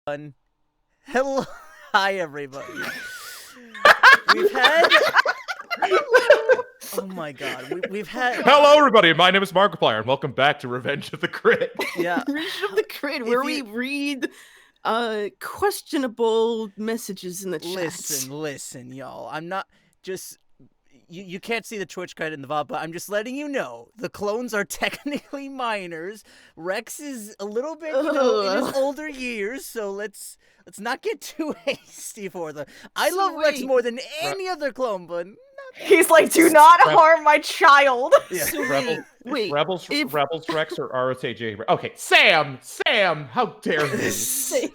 Hello, hi everybody. We've had. Oh my god, we've had. Hello, everybody. My name is Markiplier, and welcome back to Revenge of the Crit. Yeah, Revenge of the Crit, where we read questionable messages in the chat. Listen, y'all. I'm not just. You can't see the Twitch credit in the VOD, but I'm just letting you know the clones are technically minors. Rex is a little bit, in his older years, so let's not get too hasty for them. I love Rex more than any other clone, but he's like, do not harm my child. Yeah. So wait, Rebels Rex or RSAJ? Okay, Sam, how dare you? Sam.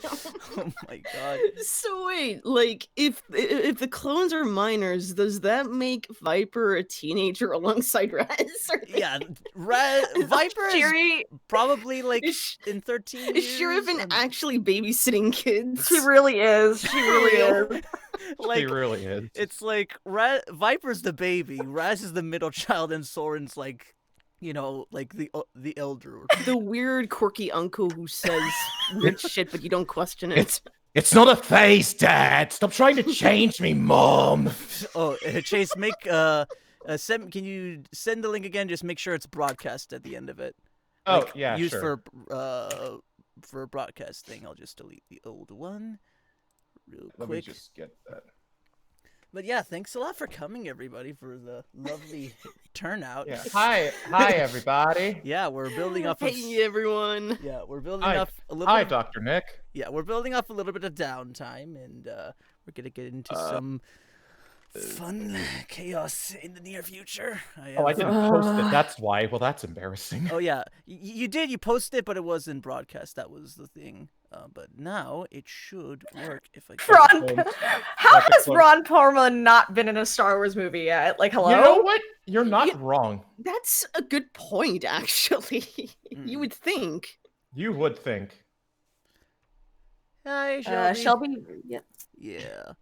Oh my god. So wait, like, if the clones are minors, does that make Viper a teenager alongside Raz? Yeah, Viper is probably like in 13 years. Is Shir'iven actually babysitting kids? She really is. She really is. Like, She really is. It's like Viper's the baby, Raz is the middle child, and Soren's like, like the elder. The weird, quirky uncle who says weird shit, but you don't question it. It's not a phase, Dad. Stop trying to change me, Mom. Oh, Chase, can you send the link again? Just make sure it's broadcast at the end of it. Oh, yeah, used sure. for broadcasting. I'll just delete the old one real quick. Let me just get that. But yeah, thanks a lot for coming, everybody, for the lovely turnout. Yeah. Hi, everybody. Yeah, we're building off. Hey, everyone. Yeah, we're building off a little. Hi, Dr. Nick. Yeah, we're building off a little bit of downtime, and we're gonna get into some fun chaos in the near future. I didn't post it. That's why. Well, that's embarrassing. Oh yeah, you did. You posted it, but it wasn't broadcast. That was the thing. But now it should work if I can. How has Ron Perlman not been in a Star Wars movie yet? Like, hello? You know what? You're not wrong. That's a good point, actually. You would think. You would think. Hi, Shelby. Shelby? Yeah. Yeah.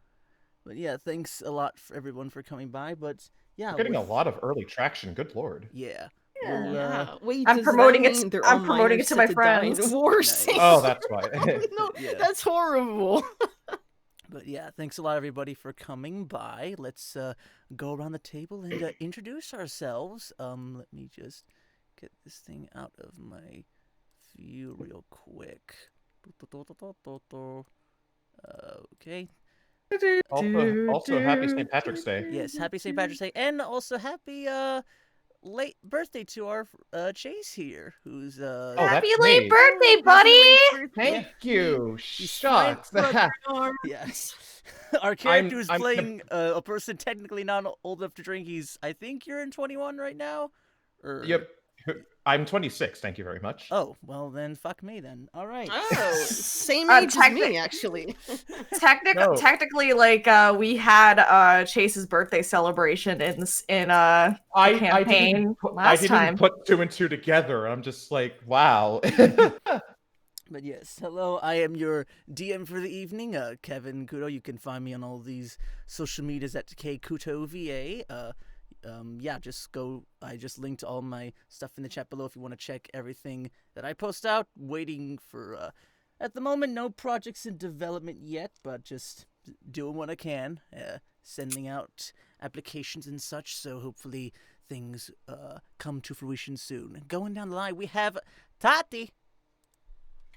But yeah, thanks a lot for everyone for coming by. But yeah, we're getting a lot of early traction. Good lord. Yeah. Yeah. Wait, I'm promoting it. I'm promoting it to my friends. Nice. Oh, that's why. No, that's horrible. But yeah, thanks a lot, everybody, for coming by. Let's go around the table and introduce ourselves. Let me just get this thing out of my view real quick. Okay. Also, happy St. Patrick's Day. Yes, happy St. Patrick's Day, and also happy late birthday to our Chase here, who's happy late birthday, buddy! Thank you. Shucks. Yes. Our character is playing a person technically not old enough to drink. I think you're in 21 right now? Yep. I'm 26, thank you very much. Oh, well then, fuck me then. All right. Oh, same age as me, actually. Technically, like, we had Chase's birthday celebration in campaign I didn't put two and two together. I'm just like, wow. But yes, hello, I am your DM for the evening, Kevin Couto. You can find me on all these social medias at Couto VA. Yeah, I just linked all my stuff in the chat below if you want to check everything that I post out. Waiting for, at the moment, no projects in development yet, but just doing what I can, sending out applications and such, so hopefully things come to fruition soon. Going down the line, we have Tati.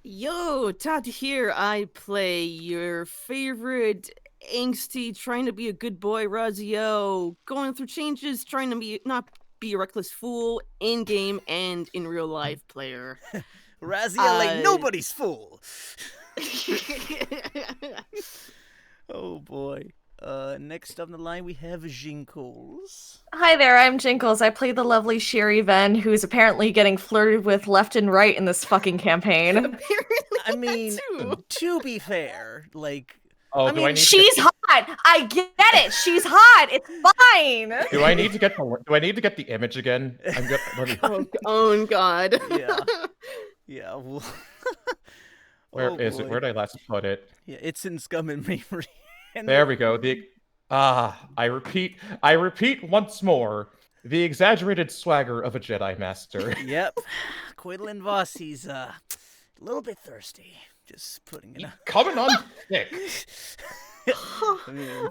Yo, Tati here. I play your favorite angsty, trying to be a good boy, Raziel, going through changes, trying to not be a reckless fool in game and in real life player. Raziel ain't nobody's fool. Oh boy. Next on the line we have Jinkles. Hi there, I'm Jinkles. I play the lovely Shir'iven, who's apparently getting flirted with left and right in this fucking campaign. Apparently, I mean, to be fair, like, oh, I mean, she's hot. I get it. She's hot. It's fine. Do I need to get the image again? I'm good. Oh God. Yeah. Yeah. Well, Where is it? Where did I last put it? Yeah, it's in Scum and Memory. There we go. I repeat once more. The exaggerated swagger of a Jedi Master. Yep. Quidlin Voss, he's a little bit thirsty. Just putting it out. Coming on thick. I mean,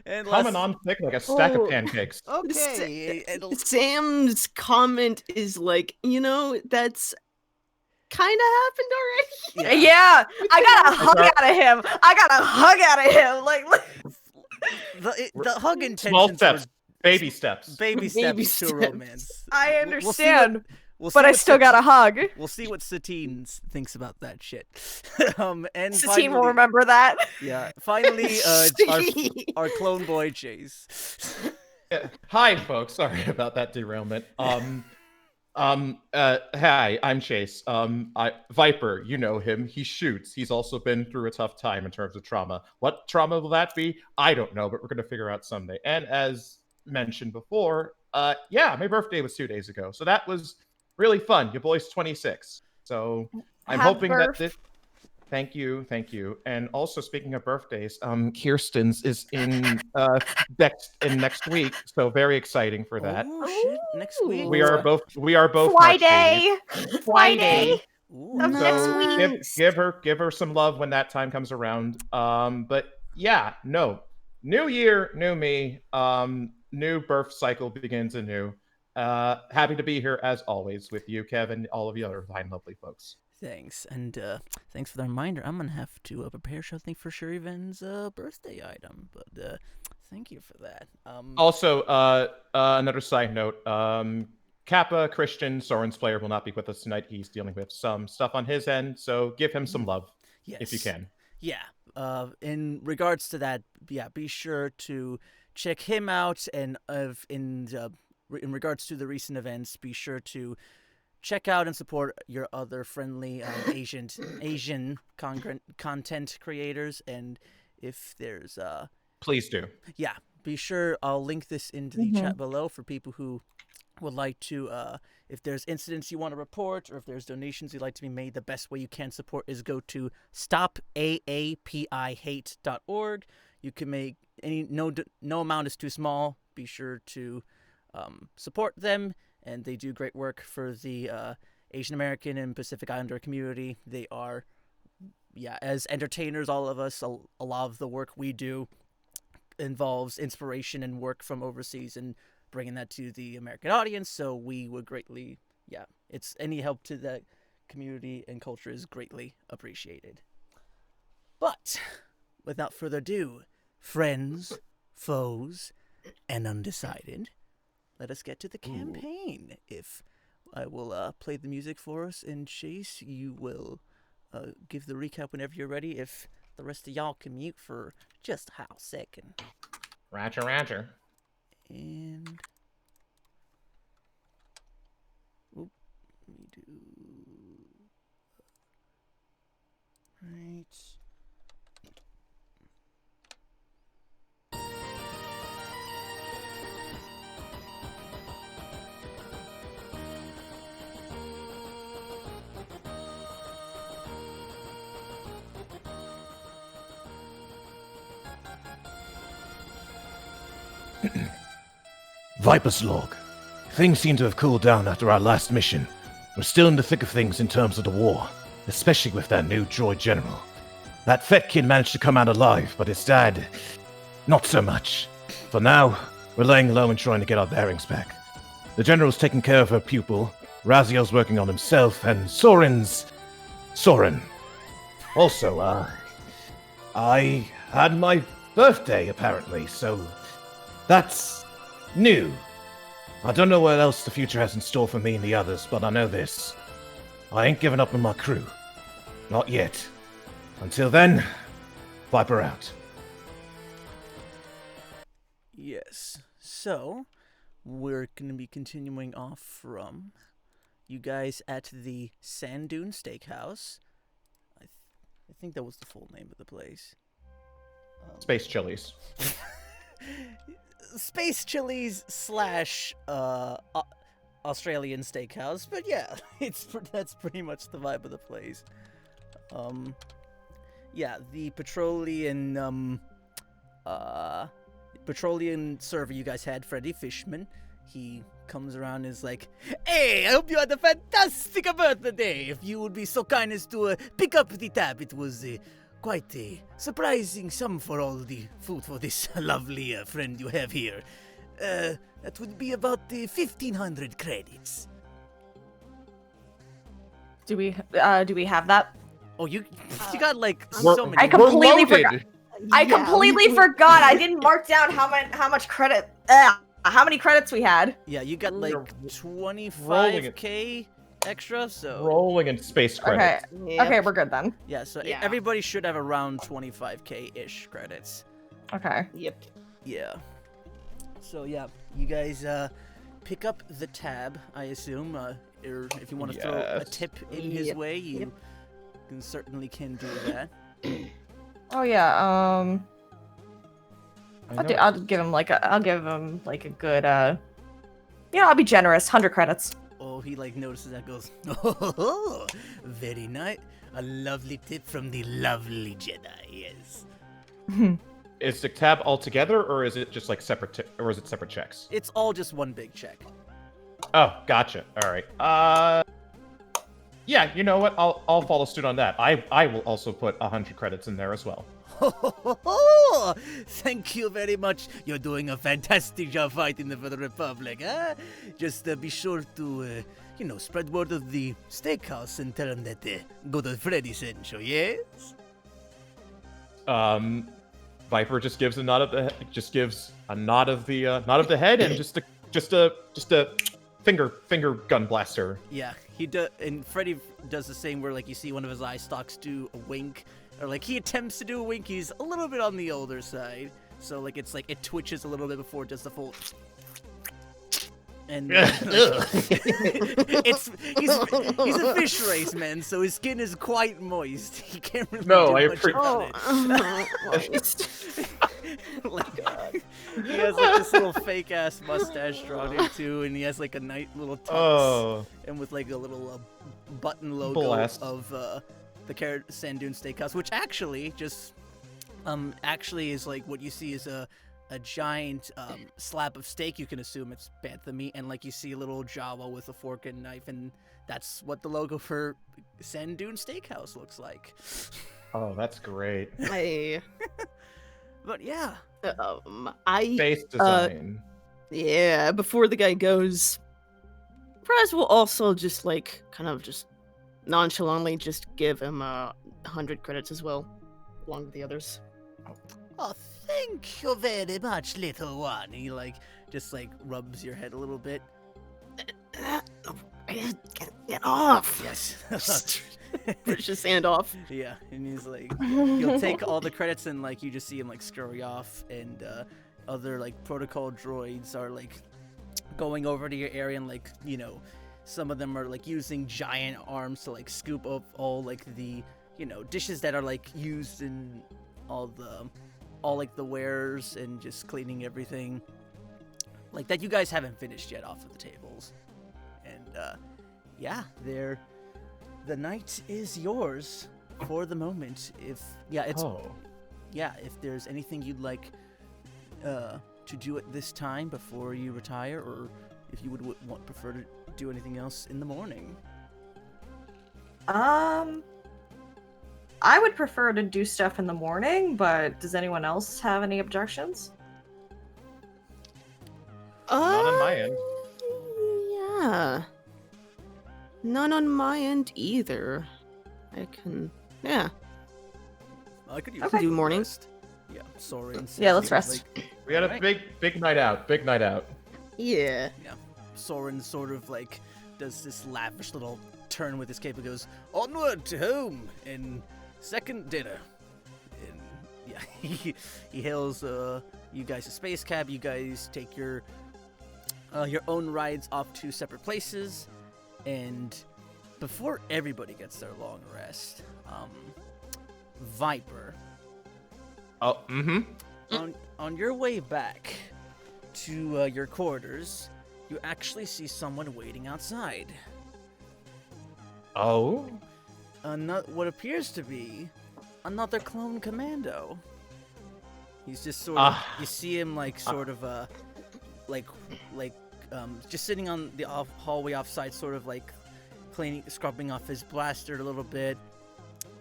and Coming on thick like a stack of Oh. pancakes. Okay. Sam's comment is like, that's kind of happened already. Yeah, I got a hug out of him. I got a hug out of him. Like The hug intentions Small steps. were Baby steps. baby Baby steps to steps. romance. I We'll see understand, we'll see but I what still got a hug. We'll see what Satine thinks about that shit. And Satine will finally, remember that. yeah. Finally, our clone boy Chase. Yeah. Hi, folks. Sorry about that derailment. Hi, I'm Chase. Viper, you know him. He shoots. He's also been through a tough time in terms of trauma. What trauma will that be? I don't know, but we're gonna figure out someday. And as mentioned before, yeah, my birthday was 2 days ago, so that was really fun. Your boy's 26, so I'm Happy hoping that this. Thank you. And also, speaking of birthdays, Kirsten's is in next week, so very exciting for that. Oh shit! Next week. We are both Fly much babies. day. Fly day. Ooh, Of next So give her some love when that time comes around. But yeah, no, new year, new me. New birth cycle begins anew. Happy to be here as always with you, Kevin, all of the other fine, lovely folks. Thanks, and thanks for the reminder. I'm gonna have to prepare something for Shir'iven's birthday item, but thank you for that. Also, another side note. Kappa Christian, Soren's player, will not be with us tonight. He's dealing with some stuff on his end, so give him some love if you can. Yeah. In regards to that, yeah, be sure to check him out, and in regards to the recent events, be sure to check out and support your other friendly Asian content creators, and if there's Please do. yeah, be sure I'll link this into the chat below for people who would like to if there's incidents you want to report, or if there's donations you'd like to be made, the best way you can support is go to stopaapihate.org. You can make no amount is too small. Be sure to support them, and they do great work for the Asian American and Pacific Islander community. They are, as entertainers, all of us, a lot of the work we do involves inspiration and work from overseas and bringing that to the American audience. So we would greatly, it's any help to the community and culture is greatly appreciated. But without further ado, friends, foes, and undecided, let us get to the campaign. If I will play the music for us, and Chase, you will give the recap whenever you're ready. If the rest of y'all can mute for just a second. Roger. And let me do right. Viper's log. Things seem to have cooled down after our last mission. We're still in the thick of things in terms of the war, especially with that new droid general. That Fett kid managed to come out alive, but his dad, not so much. For now, we're laying low and trying to get our bearings back. The general's taking care of her pupil, Raziel's working on himself, and Soren. Also, I had my birthday, apparently, so that's new. I don't know what else the future has in store for me and the others, but I know this. I ain't giving up on my crew. Not yet. Until then, Viper out. Yes. So, we're going to be continuing off from you guys at the Sand Dune Steakhouse. I think that was the full name of the place. Space Chilies. Space Chilies / Australian Steakhouse, but yeah, that's pretty much the vibe of the place. The petroleum server you guys had, Freddy Fishman, he comes around and is like, "Hey, I hope you had a fantastic birthday. If you would be so kind as to pick up the tab, it was quite a surprising sum for all the food for this lovely friend you have here. That would be about 1,500 credits." Do we have that? Oh, you got like We're- so many. I completely We're loaded. forgot. I completely forgot. I didn't mark down how much credit. How many credits we had? Yeah, you got like You're 25k extra. So Rolling in space Okay. credits. Okay, we're good then. yeah, so Yeah. everybody should have around 25k ish credits. Okay. Yep. Yeah. So yeah, you guys pick up the tab, I assume. Or if you want to throw a Yes. tip in his Yep. way, you certainly can do that. Oh yeah. I know. I'll give him like a good I'll be generous. 100 credits. Oh, he like notices that, goes, "Oh, very nice. A lovely tip from the lovely Jedi." Yes. Is the tab all together, or is it just like separate, or is it separate checks? It's all just one big check. Oh, gotcha. All right. Yeah, you know what? I'll follow suit on that. I will also put 100 credits in there as well. Thank you very much. You're doing a fantastic job fighting for the Republic, huh? Just be sure to, spread word of the steakhouse and tell them that good old Freddy sent you, yes? Viper just gives a nod of the nod of the head and just a finger gun blaster. Yeah, he does, and Freddy does the same where, like, you see one of his eye stalks do a wink, or like he attempts to do a wink. He's a little bit on the older side, so like it's like it twitches a little bit before it does the full. And he's a fish race man, so his skin is quite moist. He can't really No, do I much appreciate- about it. Like, he has like this little fake ass mustache drawn in too, and he has like a nice little tux, Oh, and with like a little button logo Blast. of the Sand Dune Steakhouse, which actually just is like what you see is a giant slab of steak. You can assume it's bantha meat, and like you see a little Jawa with a fork and knife, and that's what the logo for Sand Dune Steakhouse looks like. oh, that's great. But yeah, Face design. Yeah, before the guy goes, Praz will also just like kind of just nonchalantly just give him 100 credits as well, along with the others. oh, thank you very much, little one. He like just like rubs your head a little bit. Get off! Yes. Push his hand off. Yeah, and he's like, he'll take all the credits, and like you just see him like scurry off, and other like protocol droids are like going over to your area, and like some of them are like using giant arms to like scoop up all like the dishes that are like used in all like the wares, and just cleaning everything like that you guys haven't finished yet off of the tables. And yeah, the night is yours for the moment. If there's anything you'd like to do at this time before you retire, or if you would prefer to do anything else in the morning. I would prefer to do stuff in the morning, but does anyone else have any objections? Not on my end. Yeah. None on my end either. I can. Yeah. I could use Okay. Do morning? rest. Yeah, Soren. Yeah, let's rest. We had a Alright. big night out. Big night out. Yeah. Soren sort of like does this lavish little turn with his cape and goes, "Onward to home and second dinner." And yeah, he hails you guys a space cab. You guys take your own rides off to separate places, and before everybody gets their long rest, Viper, Oh, on your way back to your quarters, you actually see someone waiting outside. Oh. What appears to be another clone commando. He's just sort of, you see him like sort of like just sitting on the hallway offside, sort of like scrubbing off his blaster a little bit,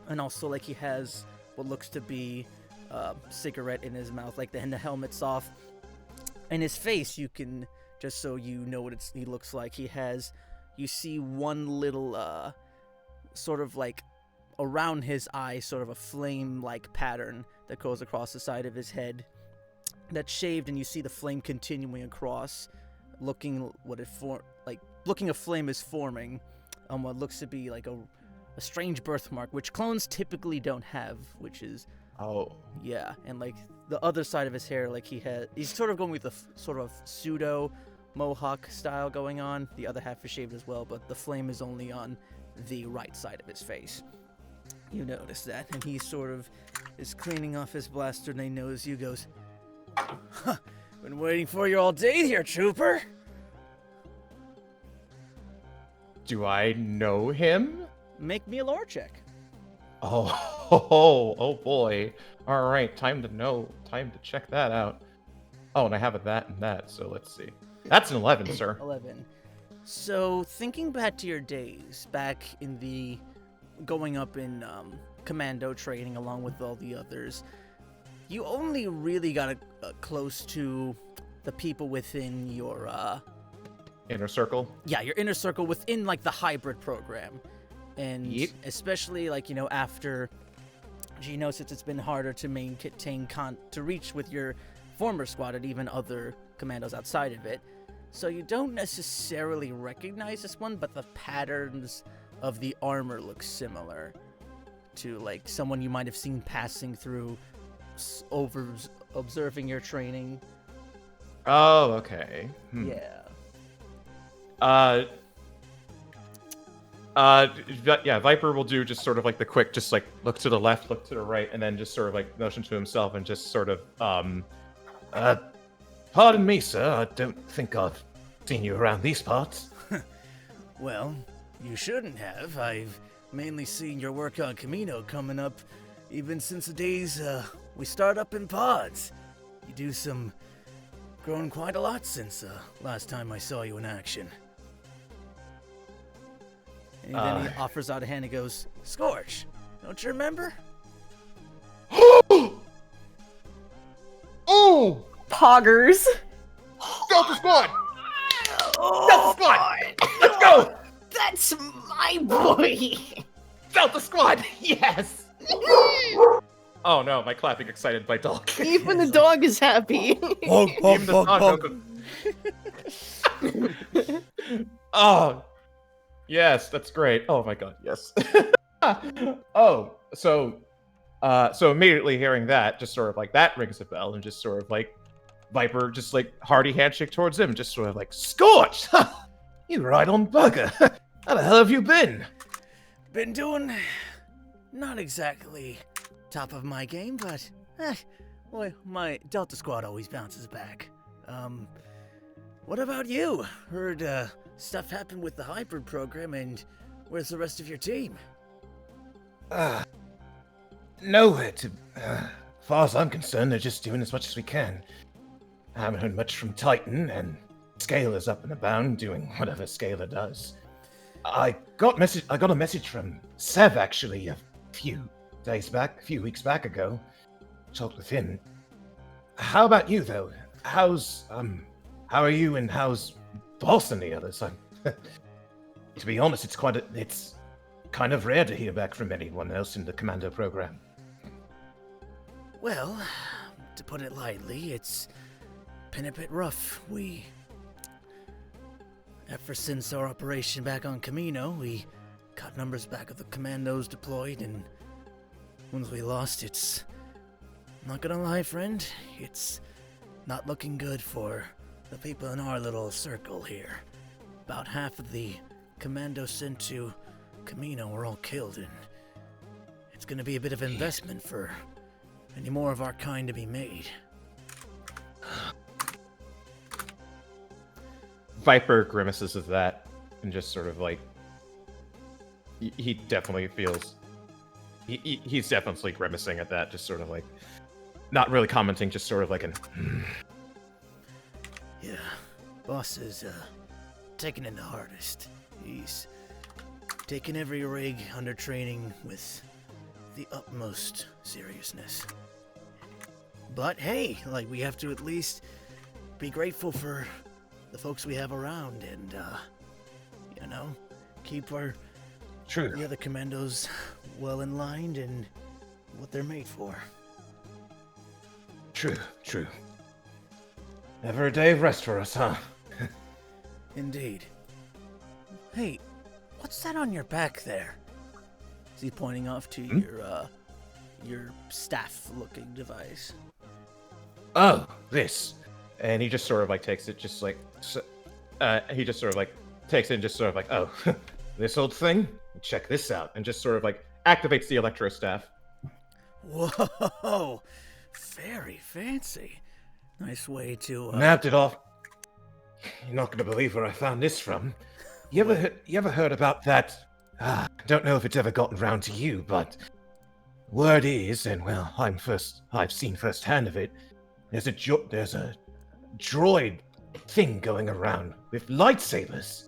and also like he has what looks to be a cigarette in his mouth, like the helmet's off. And his face, you can, just so you know what he looks like, you see one little sort of like around his eye, sort of a flame-like pattern that goes across the side of his head. That's shaved, and you see the flame continuing across, looking a flame is forming on what looks to be like a strange birthmark, which clones typically don't have, which is yeah. And like the other side of his hair, like he's sort of going with the sort of pseudo mohawk style going on. The other half is shaved as well, but the flame is only on the right side of his face. You notice that, and he sort of is cleaning off his blaster, and he knows you, goes, "Huh, been waiting for you all day here, trooper." Do I know him? Make me a lore check. Oh boy. All right, time to check that out. Oh, and I have a that and that, so let's see. That's an 11, sir. 11. So, thinking back to your days, back in the going up in commando training along with all the others, you only really got close to the people within your Inner circle? Yeah, your inner circle within like the hybrid program. And Yep. especially like, after since it's been harder to maintain to reach with your former squad and even other commandos outside of it. So you don't necessarily recognize this one, but the patterns of the armor look similar to like someone you might have seen passing through over observing your training. Oh, okay. Yeah. Yeah, Viper will do just sort of like the quick, just like look to the left, look to the right, and then just sort of like motion to himself and just sort of, Pardon me, sir. I don't think I've seen you around these parts. Well, you shouldn't have. I've mainly seen your work on Camino coming up even since the days we start up in pods. You do grown quite a lot since last time I saw you in action. And then he offers out a hand and goes, "Scorch, don't you remember?" Oh! Poggers. Delta Squad! Delta Squad! Let's go! That's my boy. Delta Squad! Yes! Oh no, my clapping excited my dog. Even the dog is happy. Even the dog doesn't. Oh, yes, that's great. Oh my god, yes. So immediately hearing that, just sort of like that rings a bell, and just sort of like Viper, just like hearty handshake towards him, just sort of like, Scorch! You right on bugger. How the hell have you been? Been doing not exactly top of my game, but boy, my Delta Squad always bounces back. What about you? Heard stuff happened with the hybrid program, and where's the rest of your team? Nowhere to... as far as I'm concerned, they're just doing as much as we can. I haven't heard much from Titan, and Scalar's up and about doing whatever Scalar does. I got a message from Sev, actually, a few weeks back ago. Talked with him. How about you, though? How are you, and how's Boss and the others? To be honest, it's kind of rare to hear back from anyone else in the Commando program. Well, to put it lightly, it's been a bit rough. Ever since our operation back on Camino, we got numbers back of the commandos deployed, and once we lost, it's... not gonna lie, friend, it's not looking good for the people in our little circle here. About half of the commandos sent to Camino were all killed, and it's gonna be a bit of investment for any more of our kind to be made. Viper grimaces at that and just sort of like he definitely feels he's definitely grimacing at that, just sort of like not really commenting, just sort of like an Yeah, Boss is taking in the hardest. He's taking every rig under training with the utmost seriousness. But hey, like, we have to at least be grateful for the folks we have around and, keep the other commandos well in line and what they're made for. True. Never a day of rest for us, huh? Indeed. Hey, what's that on your back there? Is he pointing off to your staff-looking device? Oh, this. And he just sort of like takes it, just like he just sort of like takes it and just sort of like, oh, this old thing. Check this out, and just sort of like activates the electro staff. Whoa, very fancy. Nice way to Nabbed it off. You're not going to believe where I found this from. You ever heard about that? I don't know if it's ever gotten round to you, but word is, and well, I've seen firsthand of it. There's a droid thing going around with lightsabers.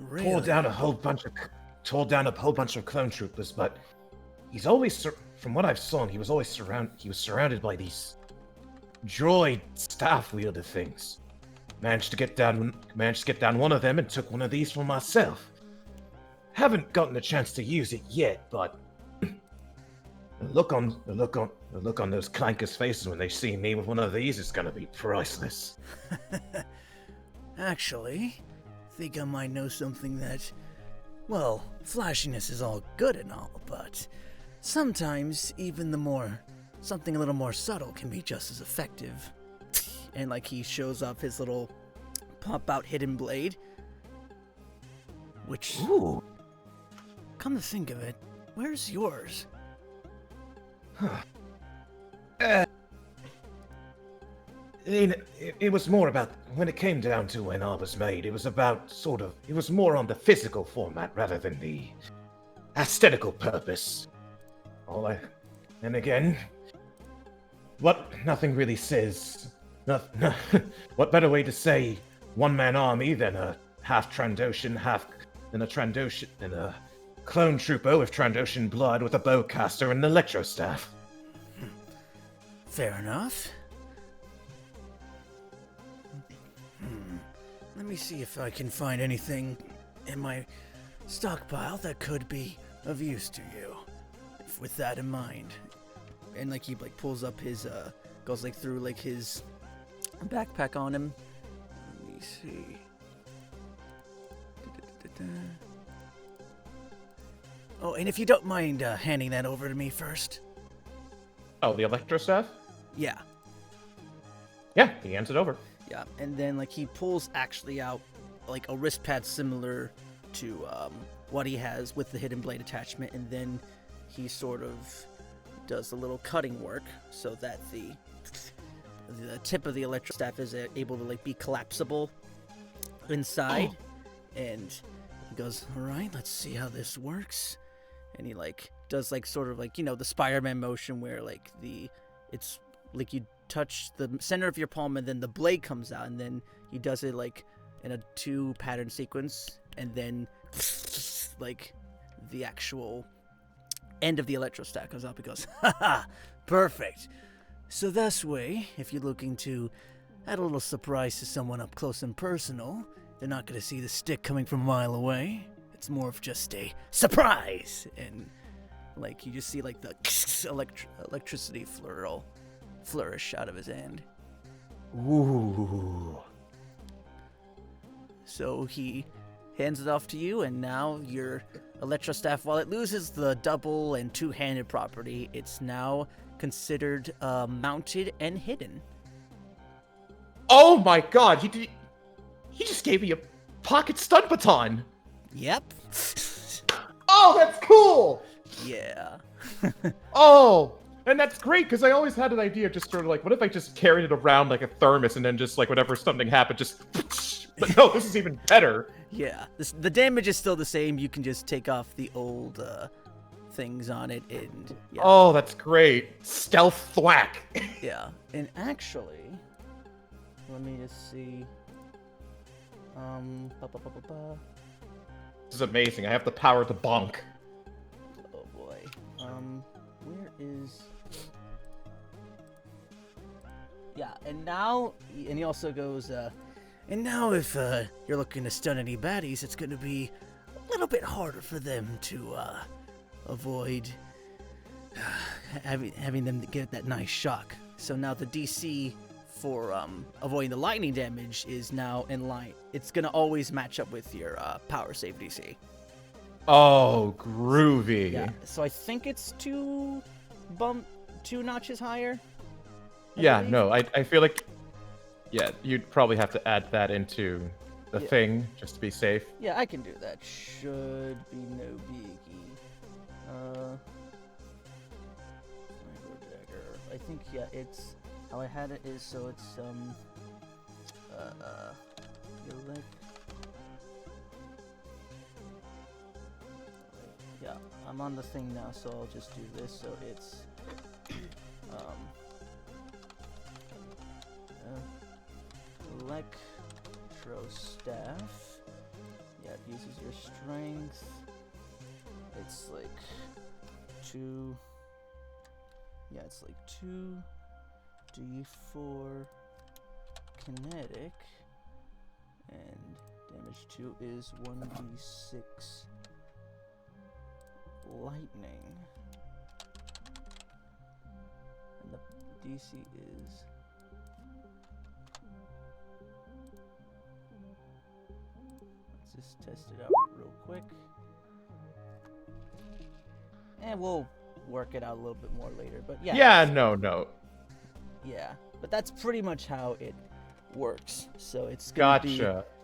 Really? Tore down a whole bunch of clone troopers, but he's always, from what I've seen, he was surrounded by these droid staff wielder things. Managed to get down one of them and took one of these for myself. Haven't gotten a chance to use it yet, but the look on those clankers' faces when they see me with one of these is gonna be priceless. Actually, I think I might know something that, well, flashiness is all good and all, but sometimes even something a little more subtle can be just as effective. And like he shows off his little pop-out hidden blade, which, Ooh. come to think of it, where's yours? It was more about, when it came down to when I was made, it was more on the physical format rather than the aesthetical purpose. And again, nothing really says, what better way to say one-man army than a half Trandoshan, than a clone trooper with Trandoshan blood with a bowcaster and an electro staff. Fair enough. Let me see if I can find anything in my stockpile that could be of use to you. With that in mind. And like he like pulls up his goes like through like his backpack on him. Let me see. Oh, and if you don't mind handing that over to me first. Oh, the electro staff? Yeah. Yeah, he hands it over. Yeah, and then like he pulls actually out like a wrist pad similar to what he has with the hidden blade attachment, and then he sort of does a little cutting work so that the tip of the electro staff is able to like be collapsible inside. And he goes, all right, let's see how this works. And he like does like sort of like, the Spider-Man motion where like it's like you touch the center of your palm and then the blade comes out, and then he does it like in a 2 pattern sequence, and then like the actual end of the electro stack goes up. He goes, haha, perfect. So this way, if you're looking to add a little surprise to someone up close and personal, they're not going to see the stick coming from a mile away. It's more of just a surprise. And like you just see like the electricity flourish out of his hand. Ooh. So he hands it off to you, and now your electro staff, while it loses the double and 2-handed property, it's now considered mounted and hidden. Oh my god, he just gave me a pocket stun baton. Yep. Oh, that's cool. Yeah. Oh, and that's great, because I always had an idea of just sort of like, what if I just carried it around like a thermos, and then just like whenever something happened, just... But no, this is even better. Yeah. The damage is still the same. You can just take off the old things on it, and yeah. Oh, that's great. Stealth thwack. Yeah. And actually, let me just see. This is amazing. I have the power to bonk. Oh boy. Where is? Yeah, and now, and he also goes, and now if you're looking to stun any baddies, it's gonna be a little bit harder for them to avoid having them get that nice shock. So now the DC for avoiding the lightning damage is now in line. It's gonna always match up with your power save DC. Oh, groovy. Yeah. So I think it's two notches higher. Yeah, no, I feel like, yeah, you'd probably have to add that into the thing just to be safe. Yeah, I can do that. Should be no biggie. I think, yeah, it's how I had it is so it's yeah, I'm on the thing now, so I'll just do this. So it's electro staff. Yeah, it uses your strength. It's like 2. Yeah, it's like 2d4 kinetic, and damage 2 is 1d6 lightning, and the DC is let's just test it out real quick, and we'll work it out a little bit more later, but yeah. Yeah, no. Yeah, but that's pretty much how it works. So it's gonna be,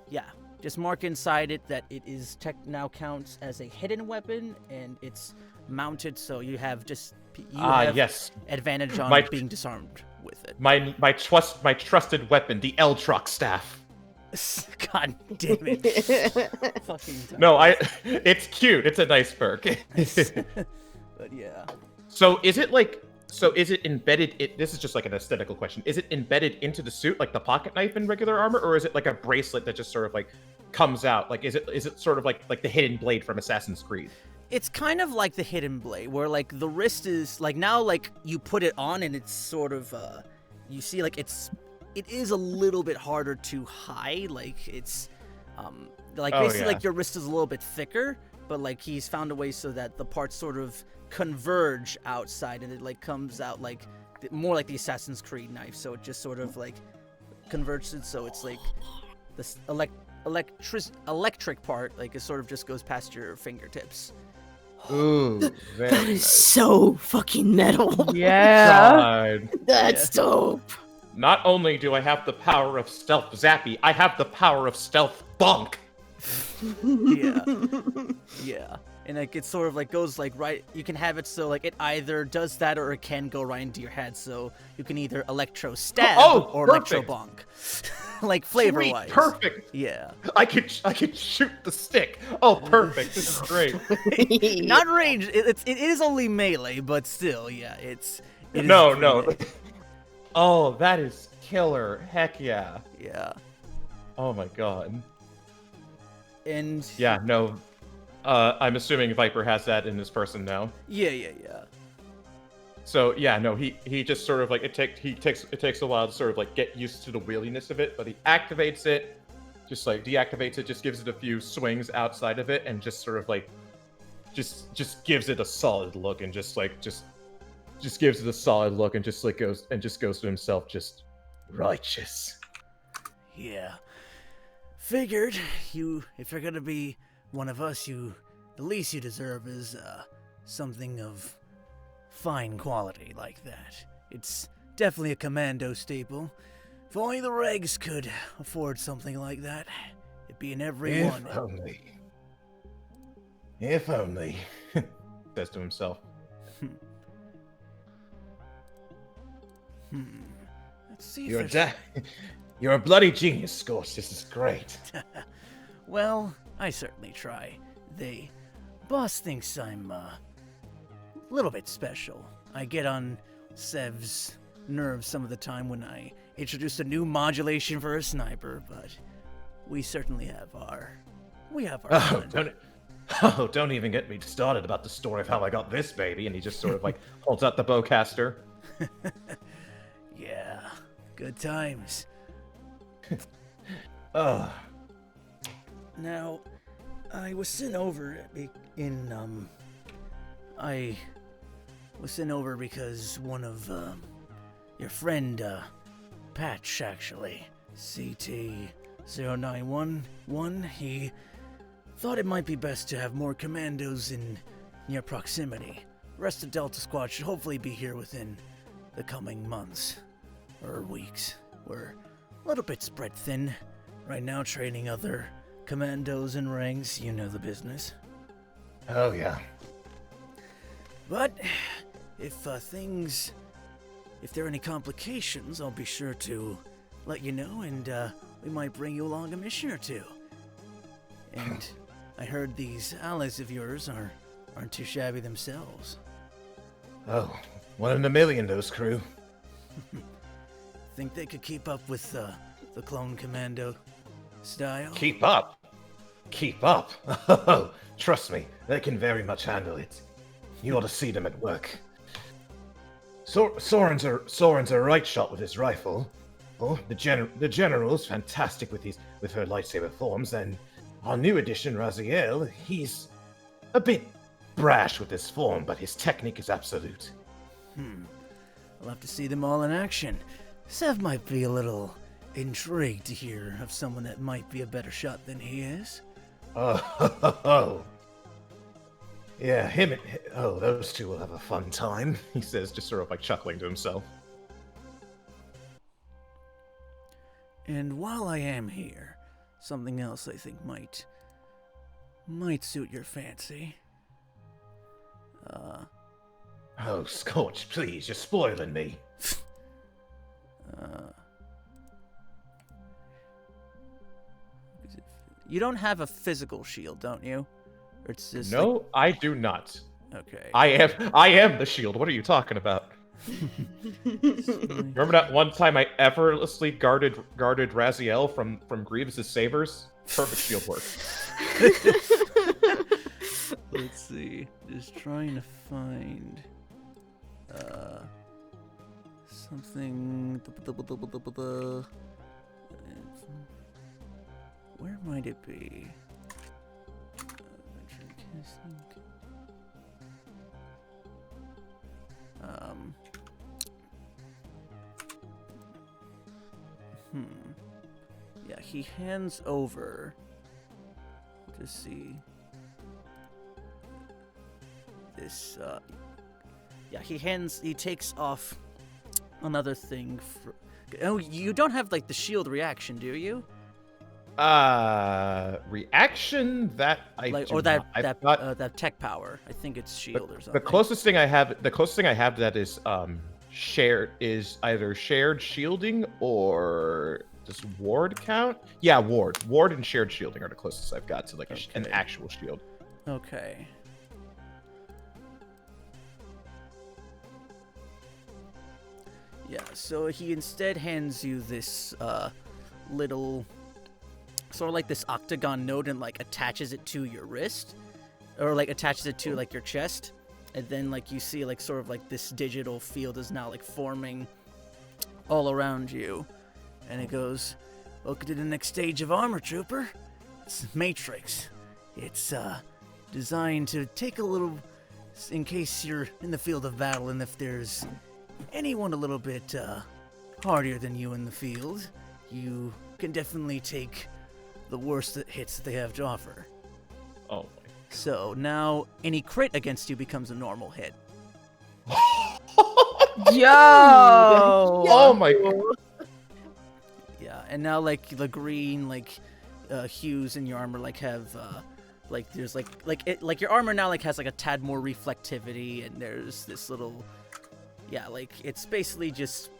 yeah, just mark inside it that it is now counts as a hidden weapon, and it's mounted, so you have yes, advantage on being disarmed with it. My trusted weapon, the L-Truck staff. God damn it! Fucking no, it's cute. It's a nice perk. But yeah. So is it embedded? This is just like an aesthetical question. Is it embedded into the suit like the pocket knife in regular armor, or is it like a bracelet that just sort of like comes out? Like is it sort of like the hidden blade from Assassin's Creed? It's kind of like the hidden blade, where like the wrist is like now like you put it on and it's sort of you see like it is a little bit harder to hide. Like it's basically like your wrist is a little bit thicker, but like he's found a way so that the parts sort of converge outside, and it like comes out like more like the Assassin's Creed knife. So it just sort of like converges, so it's like this electric part like it sort of just goes past your fingertips. Ooh, that is so fucking metal. Yeah. God. That's dope. Not only do I have the power of stealth zappy, I have the power of stealth bonk. Yeah. And like it sort of like goes like right. You can have it so like it either does that or it can go right into your head. So you can either electro stab or electro bonk, like flavor wise. Perfect. Yeah. I could shoot the stick. Oh, perfect. This is great. Not range. It is only melee, but still, yeah. No. Oh, that is killer. Heck yeah. Yeah. Oh my god. And yeah, no. I'm assuming Viper has that in his person now. Yeah. So yeah, no, he just sort of like it takes a while to sort of like get used to the wheeliness of it, but he activates it, just like deactivates it, just gives it a few swings outside of it, and just sort of like just gives it a solid look, and just gives it a solid look, and just goes to himself, just righteous. Yeah. Figured if you're gonna be one of us, the least you deserve is something of fine quality like that. It's definitely a commando staple. If only the regs could afford something like that, it'd be in every one. If only. Says to himself. Let's see. You're a bloody genius, Scorch. This is great. Well, I certainly try. Boss thinks I'm a little bit special. I get on Sev's nerves some of the time when I introduced a new modulation for a sniper, but we certainly have our fun. Don't even get me started about the story of how I got this baby. And he just sort of like holds out the bowcaster. Yeah, good times. Now, I was sent over because one of your friend Patch, actually, CT-0911, he thought it might be best to have more commandos in near proximity. The rest of Delta Squad should hopefully be here within the coming months or weeks. We're a little bit spread thin right now, training other commandos and ranks. You know the business. Oh, yeah. But if there are any complications, I'll be sure to let you know, and we might bring you along a mission or two. And I heard these allies of yours aren't too shabby themselves. Oh, one in a million, those crew. Think they could keep up with the clone commando style? Keep up? Keep up? Oh, trust me, they can very much handle it. You ought to see them at work. Soren's a right shot with his rifle. Oh, the general's fantastic with her lightsaber forms, and our new addition, Raziel, he's a bit brash with his form, but his technique is absolute. I'll have to see them all in action. Sev might be a little intrigued to hear of someone that might be a better shot than he is. Oh. Yeah, those two will have a fun time, He says, just sort of like chuckling to himself. And while I am here, something else I think might suit your fancy. Oh, Scorch, please, you're spoiling me. You don't have a physical shield, don't you? Or it's just No, I do not. Okay. I am the shield. What are you talking about? Remember that one time I effortlessly guarded Raziel from Grievous's sabers? Perfect shield work. Let's see. Just trying to find something. Where might it be? Yeah, he hands over. Just see. This, yeah, he takes off another thing for... Oh, you don't have, like, the shield reaction, do you? Reaction that I like, do or that not. that tech power. I think it's shield or something. The closest thing I have to that is shared is either shared shielding or does ward count? Yeah, ward and shared shielding are the closest I've got to like an actual shield. Okay. Yeah, so he instead hands you this little, sort of like this octagon node, and like attaches it to your wrist, or like attaches it to like your chest, and then like you see like sort of like this digital field is now like forming all around you, and it goes, "Welcome to the next stage of Armor Trooper. It's Matrix. It's designed to take a little, in case you're in the field of battle, and if there's anyone a little bit hardier than you in the field, you can definitely take the worst hits that they have to offer." Oh my. So now any crit against you becomes a normal hit. Yo! Oh my. Yeah, and now like the green like hues in your armor like have like there's like your armor now like has like a tad more reflectivity, and there's this little, yeah, like it's basically just,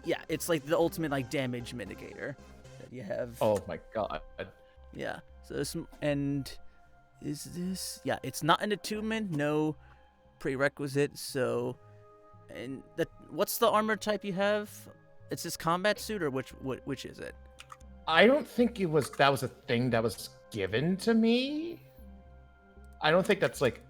yeah, it's like the ultimate like damage mitigator that you have. Oh my god. Yeah. So this, and is this, yeah, it's not an attunement, no prerequisite, so And what's the armor type you have? It's this combat suit, or which is it? I don't think that was a thing that was given to me. I don't think that's like.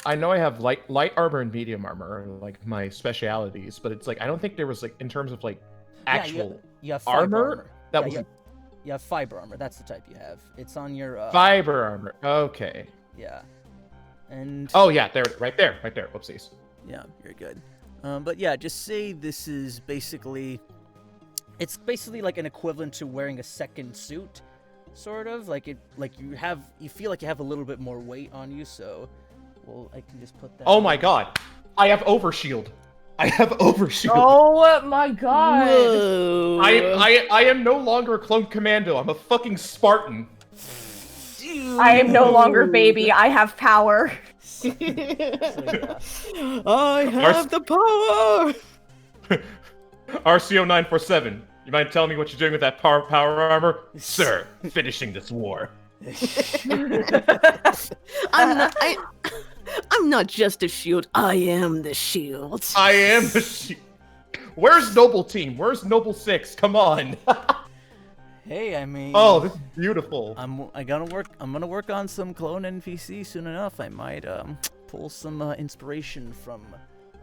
I know I have light armor and medium armor, like my specialities, but it's like I don't think there was like in terms of like actual you have fiber armor. That was you have fiber armor. That's the type you have. It's on your fiber armor. Okay. Yeah. And oh yeah, there, right there. Whoopsies. Yeah, you're good. But yeah, just say this is basically. It's basically like an equivalent to wearing a second suit, sort of like you feel like you have a little bit more weight on you. So, well, I can just put that. Oh my god, I have overshield. Oh my god. Whoa. I am no longer a clone commando. I'm a fucking Spartan. I am no longer baby. I have power. So, yeah. I have the power. RCO 947. You mind telling me what you're doing with that power armor? Sir, finishing this war. I'm not just a shield. I am the shield. I am the shield. Where's Noble Team? Where's Noble 6? Come on. Hey, I mean. Oh, this is beautiful. I'm gonna work on some clone NPC soon enough. I might pull some inspiration from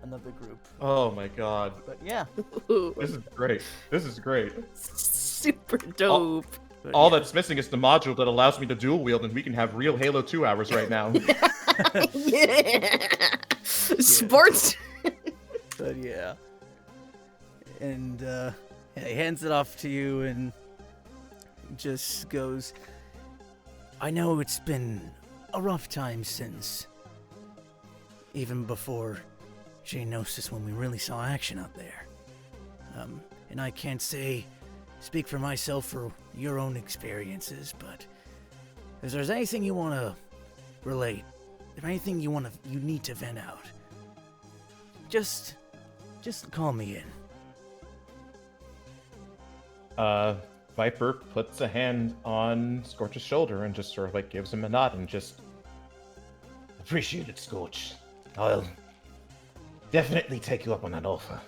another group. Oh my god. But yeah. This is great. Super dope. All that's missing is the module that allows me to dual wield, and we can have real Halo 2 hours right now. Yeah. Sports. But yeah. And he hands it off to you and just goes, I know it's been a rough time since even before Geonosis when we really saw action out there. And I can't speak for myself or your own experiences, but if there's anything you want to relate, if anything you need to vent out, just call me in. Viper puts a hand on Scorch's shoulder and just sort of like gives him a nod and just Appreciate it, Scorch. I'll definitely take you up on that offer.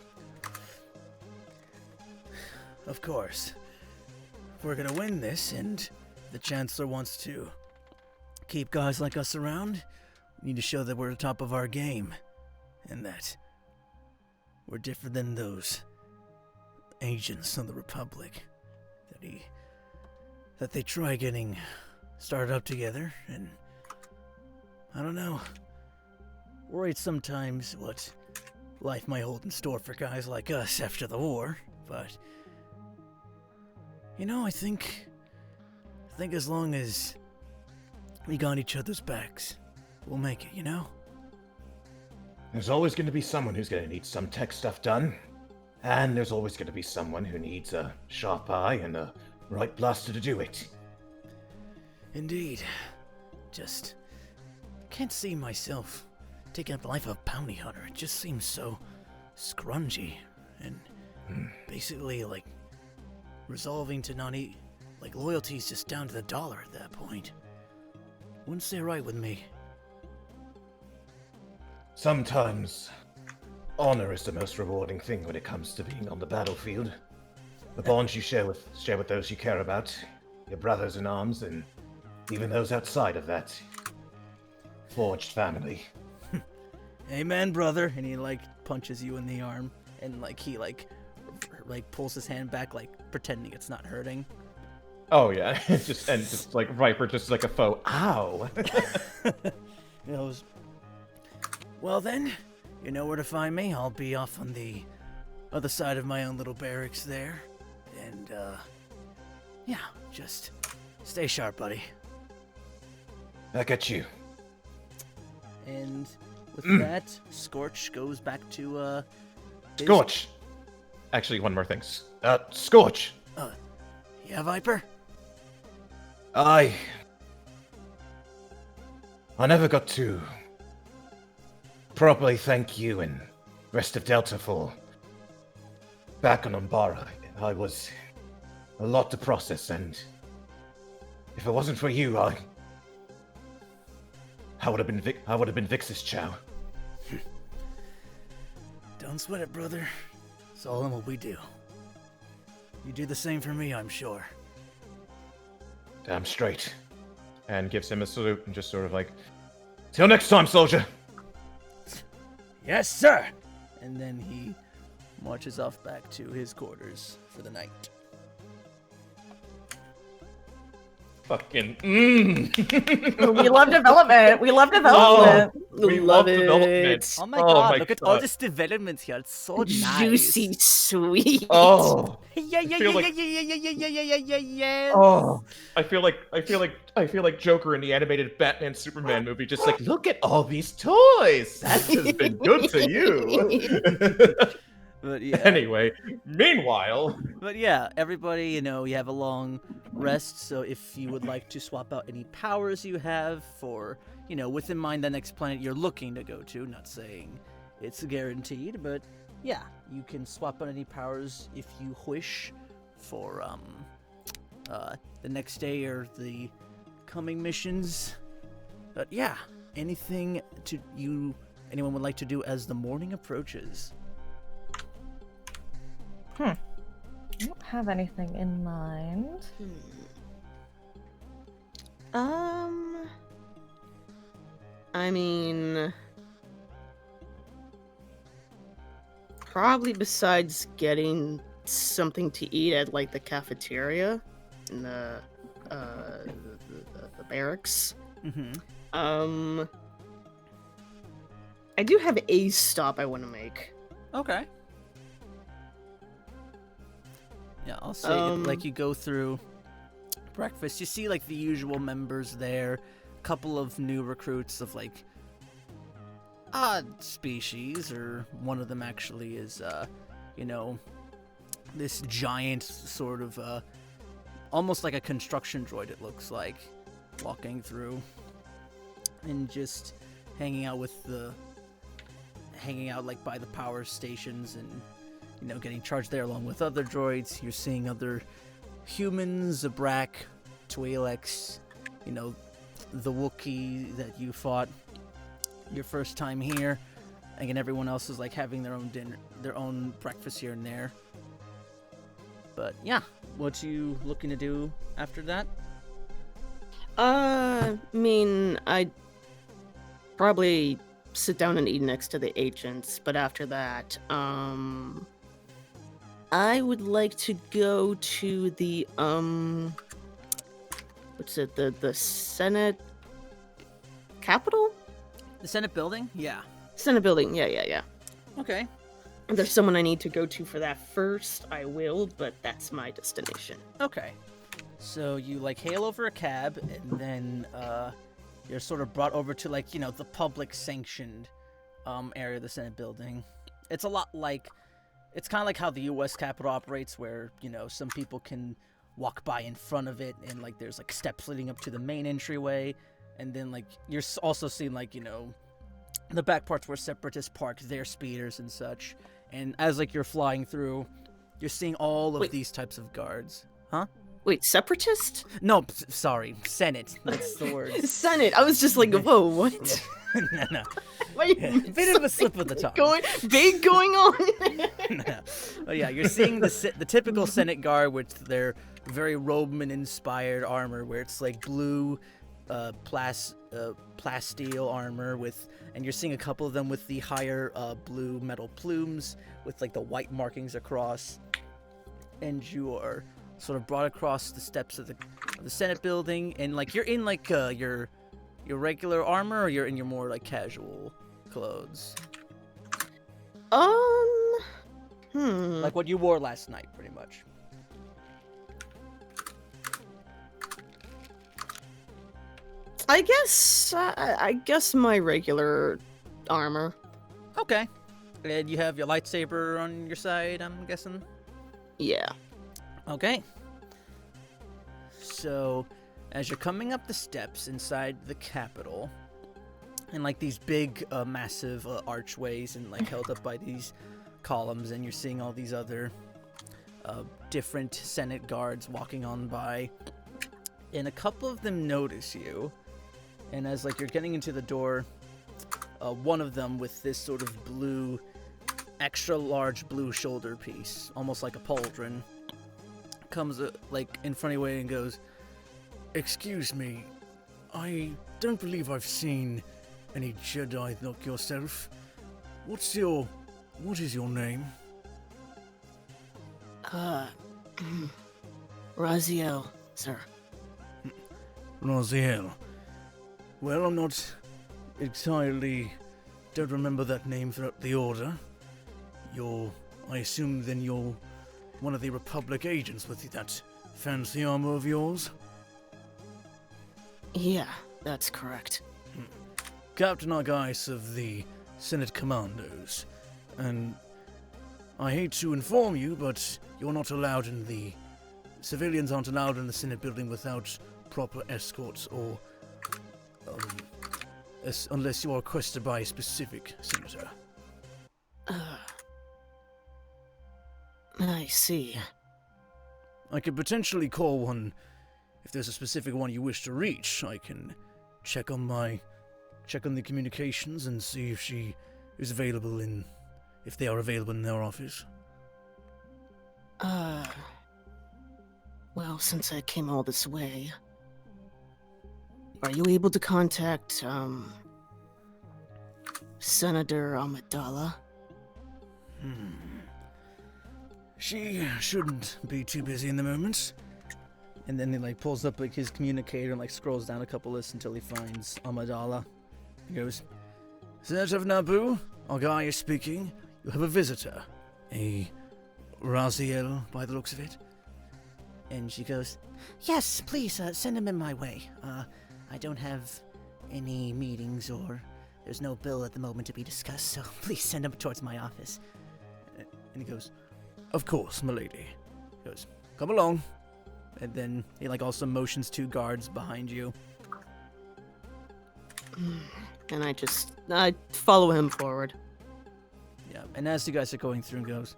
Of course. If we're gonna win this, and the Chancellor wants to keep guys like us around, we need to show that we're at the top of our game, and that we're different than those agents of the Republic that they try getting started up together, and I don't know. Worried sometimes what life might hold in store for guys like us after the war, but I think as long as we got each other's backs, we'll make it, There's always going to be someone who's going to need some tech stuff done. And there's always going to be someone who needs a sharp eye and a right blaster to do it. Indeed. Just can't see myself taking up the life of a bounty hunter. It just seems so scrungy and basically like resolving to not eat. Like loyalty's just down to the dollar at that point. Wouldn't sit right with me. Sometimes honor is the most rewarding thing when it comes to being on the battlefield. The bonds you share with those you care about, your brothers in arms, and even those outside of that forged family. Amen, brother. And he punches you in the arm, and he pulls his hand back, pretending it's not hurting. Oh yeah, just like Viper, just like a foe. Ow. He goes, well then, you know where to find me. I'll be off on the other side of my own little barracks there. And, yeah, just stay sharp, buddy. Back at you. And with that, Scorch goes back to, Scorch! Actually, one more thing. Scorch! Yeah, Viper? I never got to properly thank you and rest of Delta for back on Umbara. I was a lot to process, and if it wasn't for you, I would have been Vix's chow. Don't sweat it, brother. It's all in what we do. You do the same for me, I'm sure. Damn straight. And gives him a salute and just sort of like, Till next time, soldier. Yes, sir! And then he marches off back to his quarters for the night. fucking. We love development. We love development. We Love love it. development. Oh my Oh god, my look at all God. this development here. It's so nice. Juicy sweet. Oh, Yeah, yeah, feel yeah, like- yeah, yeah, yeah, yeah, yeah, yeah, yeah. oh! I feel like Joker in the animated Batman Superman movie, just like, look at all these toys. Santa's been good to you. But yeah. Anyway, meanwhile, But yeah, everybody, you have a long rest, so if you would like to swap out any powers you have for, with in mind the next planet you're looking to go to, not saying it's guaranteed, but yeah, you can swap out any powers if you wish for the next day or the coming missions. But yeah, anything anyone would like to do as the morning approaches? I don't have anything in mind. I mean, probably besides getting something to eat at like the cafeteria in the barracks. Mm-hmm. I do have a stop I want to make. Okay. Yeah, I'll say like you go through breakfast, you see like the usual members there, a couple of new recruits of like odd species, or one of them actually is this giant sort of almost like a construction droid, it looks like, walking through and just hanging out like by the power stations and getting charged there along with other droids. You're seeing other humans, Zabrak, Twi'leks, the Wookiee that you fought your first time here. Again, everyone else is like having their own dinner, their own breakfast here and there. But yeah, what you looking to do after that? I mean, I'd probably sit down and eat next to the agents, but after that, I would like to go to the what's it, the Senate Capitol? The Senate building? Yeah. Senate building, yeah. Okay. If there's someone I need to go to for that first, I will, but that's my destination. Okay. So you like hail over a cab, and then you're sort of brought over to like the public sanctioned area of the Senate building. It's a lot like, it's kind of like how the U.S. Capitol operates, where some people can walk by in front of it, and like there's like steps leading up to the main entryway, and then like you're also seeing like the back parts where separatists park their speeders and such. And as like you're flying through, you're seeing all of these types of guards. Huh? Wait, separatist? No, sorry, Senate. That's the word. Senate. I was just like, whoa, what? No. Wait, Bit of a slip of the tongue. Big going on. No. Oh yeah, you're seeing the typical Senate guard with their very Roman-inspired armor, where it's like blue, plasteel armor and you're seeing a couple of them with the higher blue metal plumes with like the white markings across, and you are sort of brought across the steps of the Senate building, and like you're in like your regular armor, or you're in your more like casual clothes, like what you wore last night, pretty much. I guess my regular armor. Okay. And you have your lightsaber on your side, I'm guessing? Yeah. Okay. So, as you're coming up the steps inside the Capitol, and like these big, massive archways, and like held up by these columns, and you're seeing all these other different Senate guards walking on by, and a couple of them notice you, and as like you're getting into the door, one of them with this sort of blue extra large blue shoulder piece, almost like a pauldron, comes like in front of you and goes, Excuse me, I don't believe I've seen any Jedi like yourself. What is your name? Raziel, sir. Raziel. Well, I'm not don't remember that name throughout the Order. I assume then you're one of the Republic agents with that fancy armor of yours? Yeah, that's correct. Captain Argyce of the Senate Commandos. And I hate to inform you, but you're not allowed in the... Civilians aren't allowed in the Senate building without proper escorts or... unless you are requested by a specific senator. I see. I could potentially call one... If there's a specific one you wish to reach, I can check on the communications and see if she is available if they are available in their office. Well, since I came all this way, are you able to contact, Senator Amidala? She shouldn't be too busy in the moment. and then he like pulls up like his communicator and like scrolls down a couple lists until he finds Amidala. He goes, Senator of Naboo, Argyce is speaking. You have a visitor. A Raziel, by the looks of it. And she goes, yes, please, send him in my way. I don't have any meetings or there's no bill at the moment to be discussed, so please send him towards my office. And he goes, of course, milady. He goes, come along. And then he like also motions 2 guards behind you. And I follow him forward. Yeah, and as you guys are going through, goes,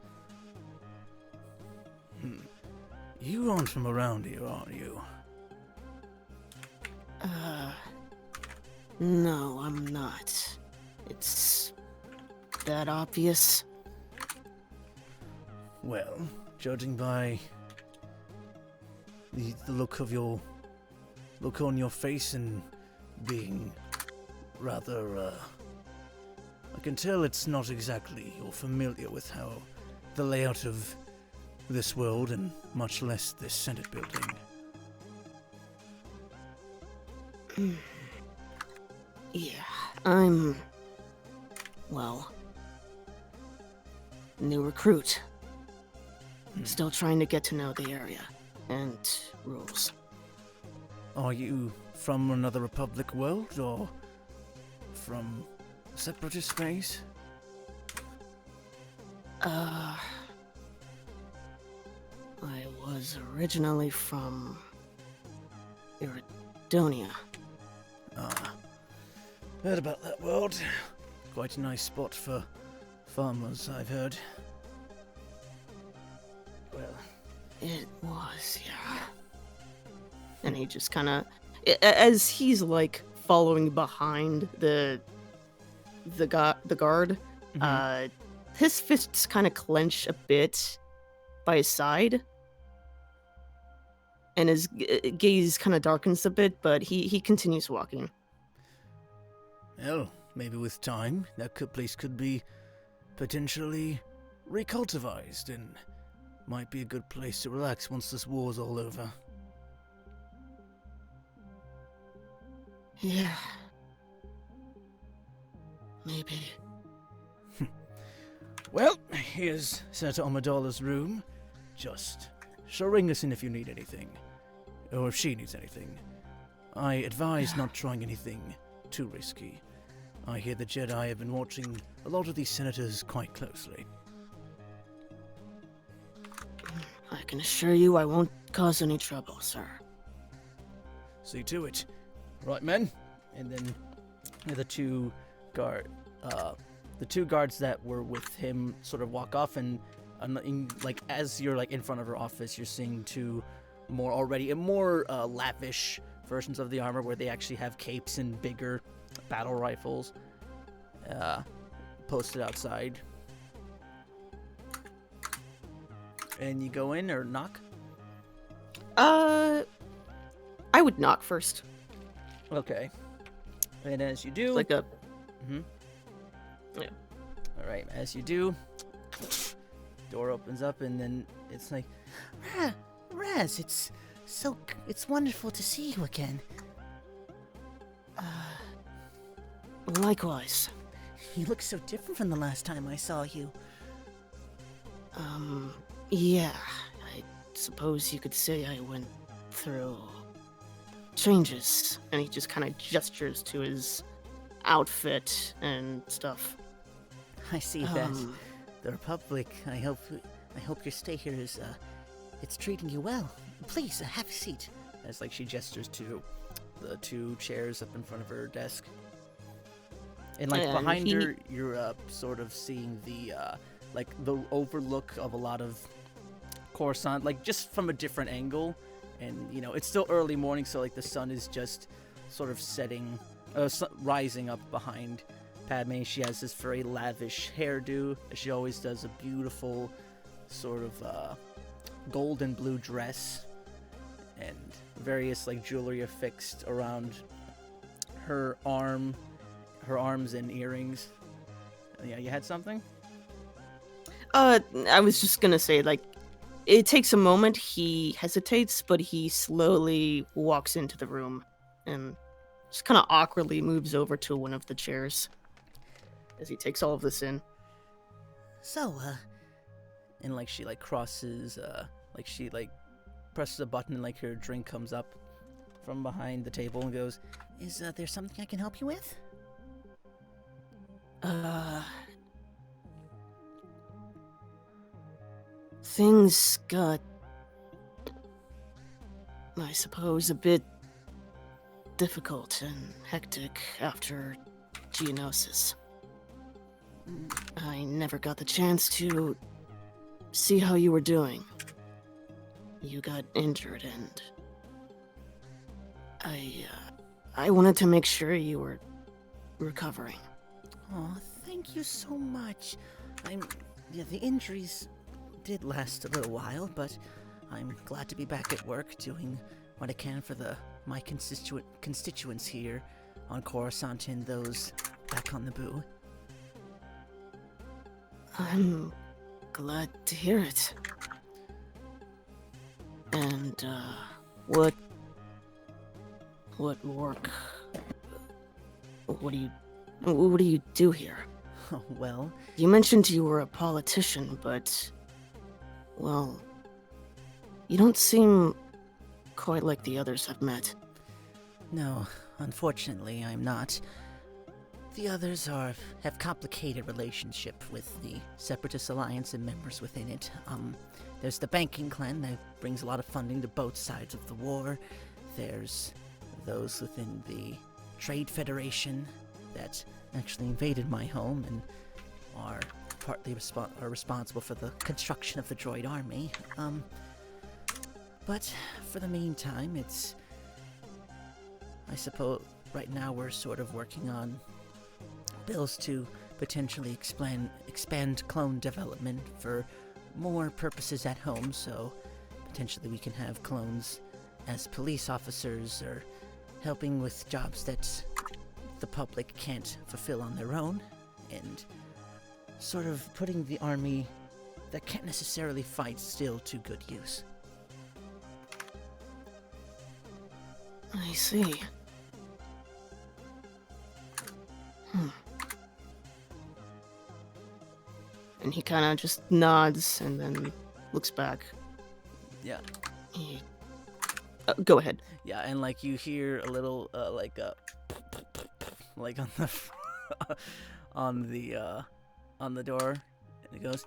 You aren't from around here, are you? No, I'm not. It's that obvious. Well, judging by the look on your face and being rather, I can tell it's not exactly you're familiar with how the layout of this world and much less this Senate building. Yeah, I'm, new recruit. Still trying to get to know the area and rules. Are you from another Republic world or from separatist space? I was originally from Iridonia. Heard about that world. Quite a nice spot for farmers, I've heard. Well, it was, yeah. And he just kind of, as he's like following behind the guard, his fists kind of clench a bit by his side, and his gaze kind of darkens a bit, but he continues walking. Well, maybe with time, that place could be potentially recultivized and might be a good place to relax once this war's all over. Yeah. Maybe. Well, here's Senator Amidala's room. Just ring us in if you need anything. Or if she needs anything. I advise not trying anything too risky. I hear the Jedi have been watching a lot of these senators quite closely. I can assure you I won't cause any trouble, sir. See to it. Right, men. And then the two guards that were with him sort of walk off, and like as you're like in front of her office, you're seeing 2 more lavish versions of the armor where they actually have capes and bigger battle rifles posted outside. And you go in or knock? I would knock first. Okay. And as you do... Like a... Mm-hmm. Yeah. Alright, as you do, door opens up and then it's like, Raz, it's wonderful to see you again. Likewise. You look so different from the last time I saw you. Yeah. I suppose you could say I went through changes. And he just kind of gestures to his outfit and stuff. I see that. The Republic, I hope your stay here is, it's treating you well. Please, have a seat. as like she gestures to the two chairs up in front of her desk. And like And behind he- her, you're sort of seeing the like the overlook of a lot of Coruscant, like just from a different angle. And you know, it's still early morning, so like the sun is just sort of setting, rising up behind Padme. She has this very lavish hairdo. She always does a beautiful sort of gold and blue dress, and various like jewelry affixed around her arms and earrings. Yeah, you had something? I was just gonna say, like, it takes a moment. He hesitates, but he slowly walks into the room and just kind of awkwardly moves over to one of the chairs as he takes all of this in. So, And like she like crosses, like she like presses a button and like her drink comes up from behind the table and goes, is there something I can help you with? Things got, I suppose, a bit difficult and hectic after Geonosis. I never got the chance to see how you were doing. You got injured, and I wanted to make sure you were recovering. Oh, thank you so much. Yeah, the injuries did last a little while, but I'm glad to be back at work doing what I can for my constituents here on Coruscant and those back on the Boo. I'm glad to hear it. And, what work? What do you do here? Oh, well, You mentioned you were a politician, but, well, you don't seem quite like the others I've met. no, unfortunately, I'm not. The others have complicated relationship with the Separatist Alliance and members within it. There's the banking clan that brings a lot of funding to both sides of the war. There's those within the Trade Federation that actually invaded my home and are partly responsible for the construction of the droid army. But for the meantime, I suppose right now we're sort of working on bills to potentially expand clone development for more purposes at home, so potentially we can have clones as police officers or helping with jobs that the public can't fulfill on their own, and sort of putting the army that can't necessarily fight still to good use. I see. And he kind of just nods and then looks back. yeah, Go ahead. yeah, and like you hear a little like on the on the door, and it goes,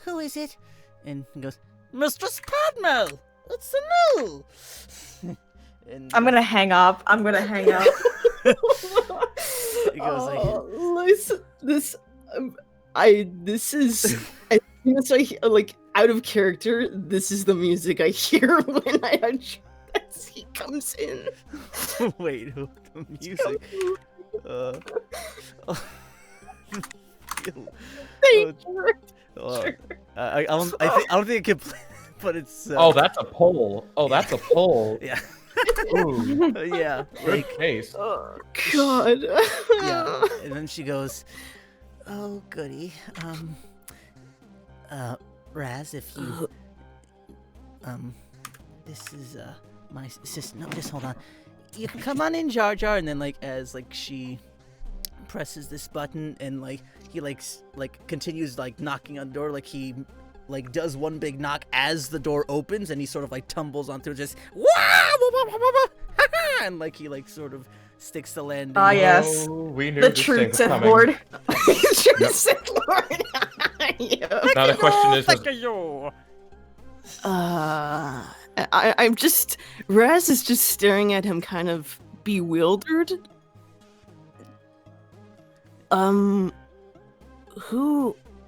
Who is it? and he goes, Mistress Padme, it's the new. And I'm gonna hang up. He goes like, this is as I like out of character. This is the music I hear when as he comes in. wait, the music. Thank you. I don't think it can, but it's. Oh, that's a poll. Oh, that's a poll. Yeah. Ooh, Yeah. good Like, case. Oh God. yeah. And then she goes, "Oh, goody. Raz, if you, this is my sister. No, just hold on. You can come on in, Jar Jar." And then like as like she presses this button and like he like continues like knocking on the door, like he like does one big knock as the door opens and he sort of like tumbles onto it, just and like he like sort of sticks the landing. Ah, yes. Oh, we knew The this true thing was Sith coming. Lord. True Sith Lord. Yeah. Now the question is, I'm just. Raz is just staring at him, kind of bewildered. Who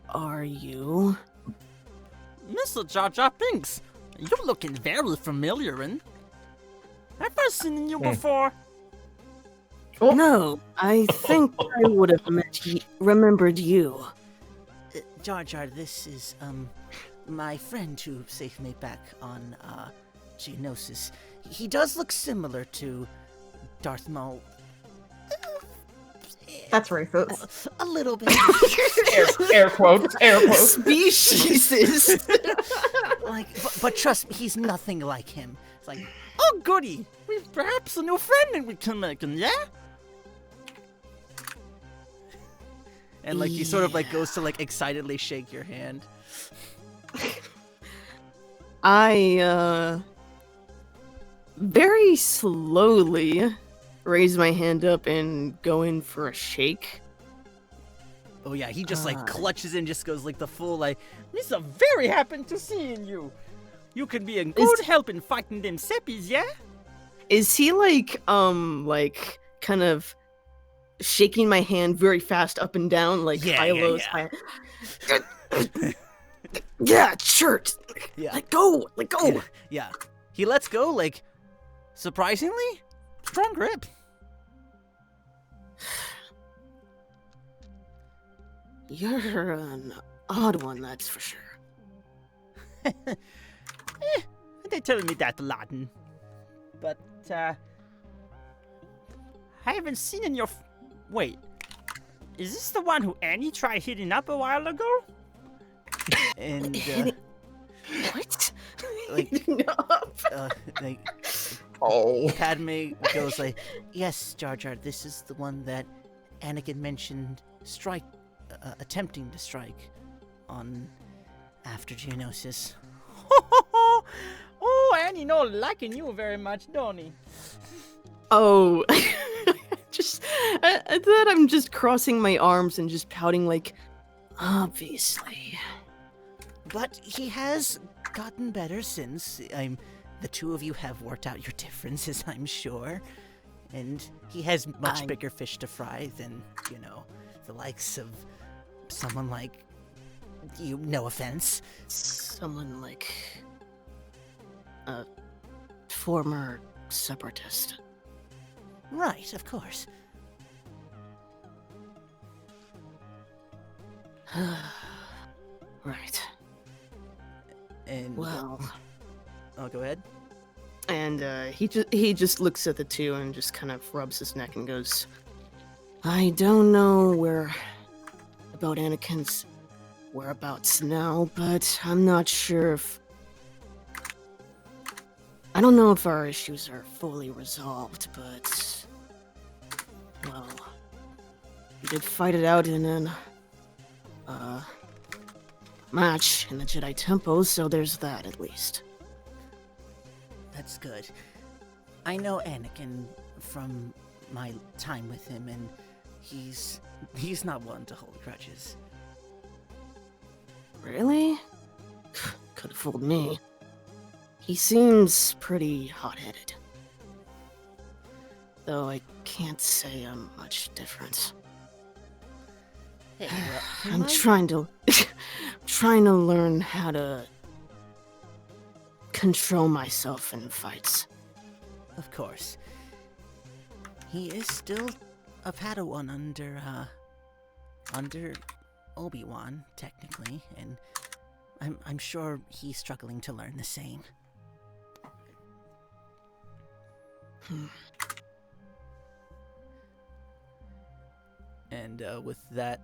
are you? Mr. Jar Jar Binks, you're looking very familiar, and have I seen you before? No, I think I would have remembered you. Jar Jar, this is my friend who saved me back on Geonosis. He does look similar to Darth Maul. That's racist. A little bit. air quotes, air quotes. Speciesist. Like, but trust me, he's nothing like him. It's like, oh goody, we've perhaps a new friend and we can make him, yeah? And like he sort of like goes to like excitedly shake your hand. I very slowly raise my hand up and go in for a shake. Oh yeah, he just like clutches in, just goes like the full like, "Mr. Very happy to seeing you. You can be a good help in fighting them seppies, yeah?" Is he like kind of shaking my hand very fast up and down, like Yeah, high yeah, lows, yeah. high. Yeah, shirt. Yeah. Let go. Let go. Yeah. He lets go like surprisingly strong grip. You're an odd one, that's for sure. They tell me that a lot. But, I haven't seen in your... Wait, is this the one who Annie tried hitting up a while ago? And What? like No. like Oh. Padme goes like, "Yes, Jar Jar, this is the one that Anakin mentioned attempting to strike on after Geonosis." Oh, Annie no liking you very much, don't he? Oh. Just at that I'm just crossing my arms and just pouting like, obviously. But he has gotten better since. The two of you have worked out your differences, I'm sure. And he has much bigger fish to fry than, the likes of someone like you, no offense. Someone like a former separatist. Right, of course. Right. And Well. oh, go ahead. And he just looks at the two and just kind of rubs his neck and goes, "I don't know about Anakin's whereabouts now, but I'm not sure if... I don't know if our issues are fully resolved, but... Well... We did fight it out in an... match in the Jedi Temple, so there's that at least." That's good. I know Anakin from my time with him, and he's not one to hold grudges. Really? Could have fooled me. He seems pretty hot-headed. Though I can't say I'm much different. Hey, well, I'm trying to learn how to control myself in fights. Of course. He is still a Padawan under Obi-Wan, technically, and I'm sure he's struggling to learn the same. And with that,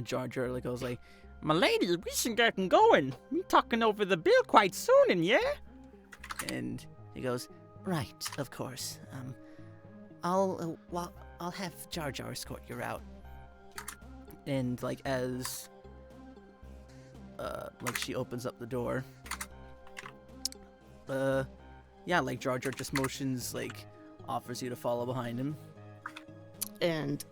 Jar Jar like goes like, "My lady, we should get going. We talking over the bill quite soon, and yeah." And he goes, Right, of course. I'll have Jar Jar escort you out. and like as like she opens up the door, yeah, like Jar Jar just motions, like offers you to follow behind him. And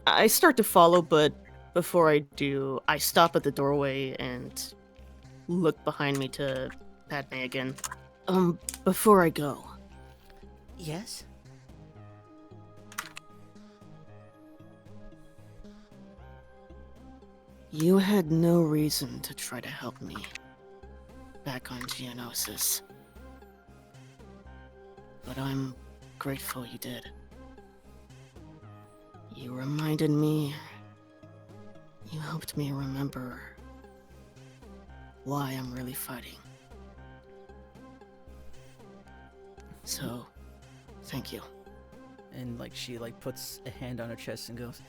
I start to follow, but before I do, I stop at the doorway and look behind me to Padme again. Before I go, Yes? you had no reason to try to help me back on Geonosis. But I'm grateful you did. You reminded me. You helped me remember why I'm really fighting. So, thank you. And like she like puts a hand on her chest and goes,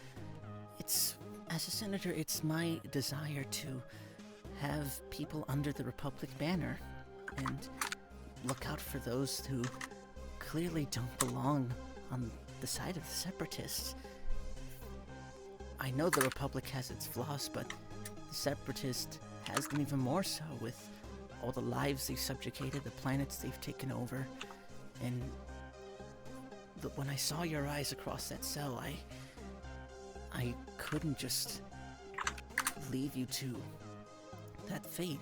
It's, as a senator, it's my desire to have people under the Republic banner and look out for those who clearly don't belong on the side of the Separatists. I know the Republic has its flaws, but the Separatist has them even more so with all the lives they've subjugated, the planets they've taken over, and when I saw your eyes across that cell, I couldn't just leave you to that fate.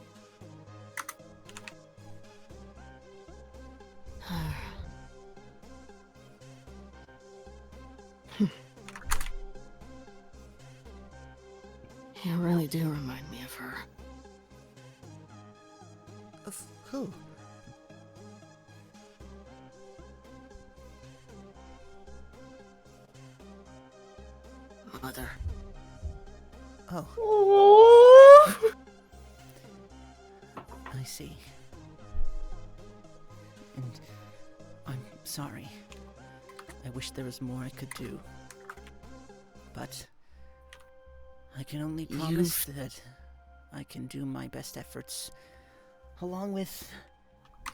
You really do remind me of her. Of who? Mother. Oh. I see. And I'm sorry. I wish there was more I could do. But I can only promise that I can do my best efforts, along with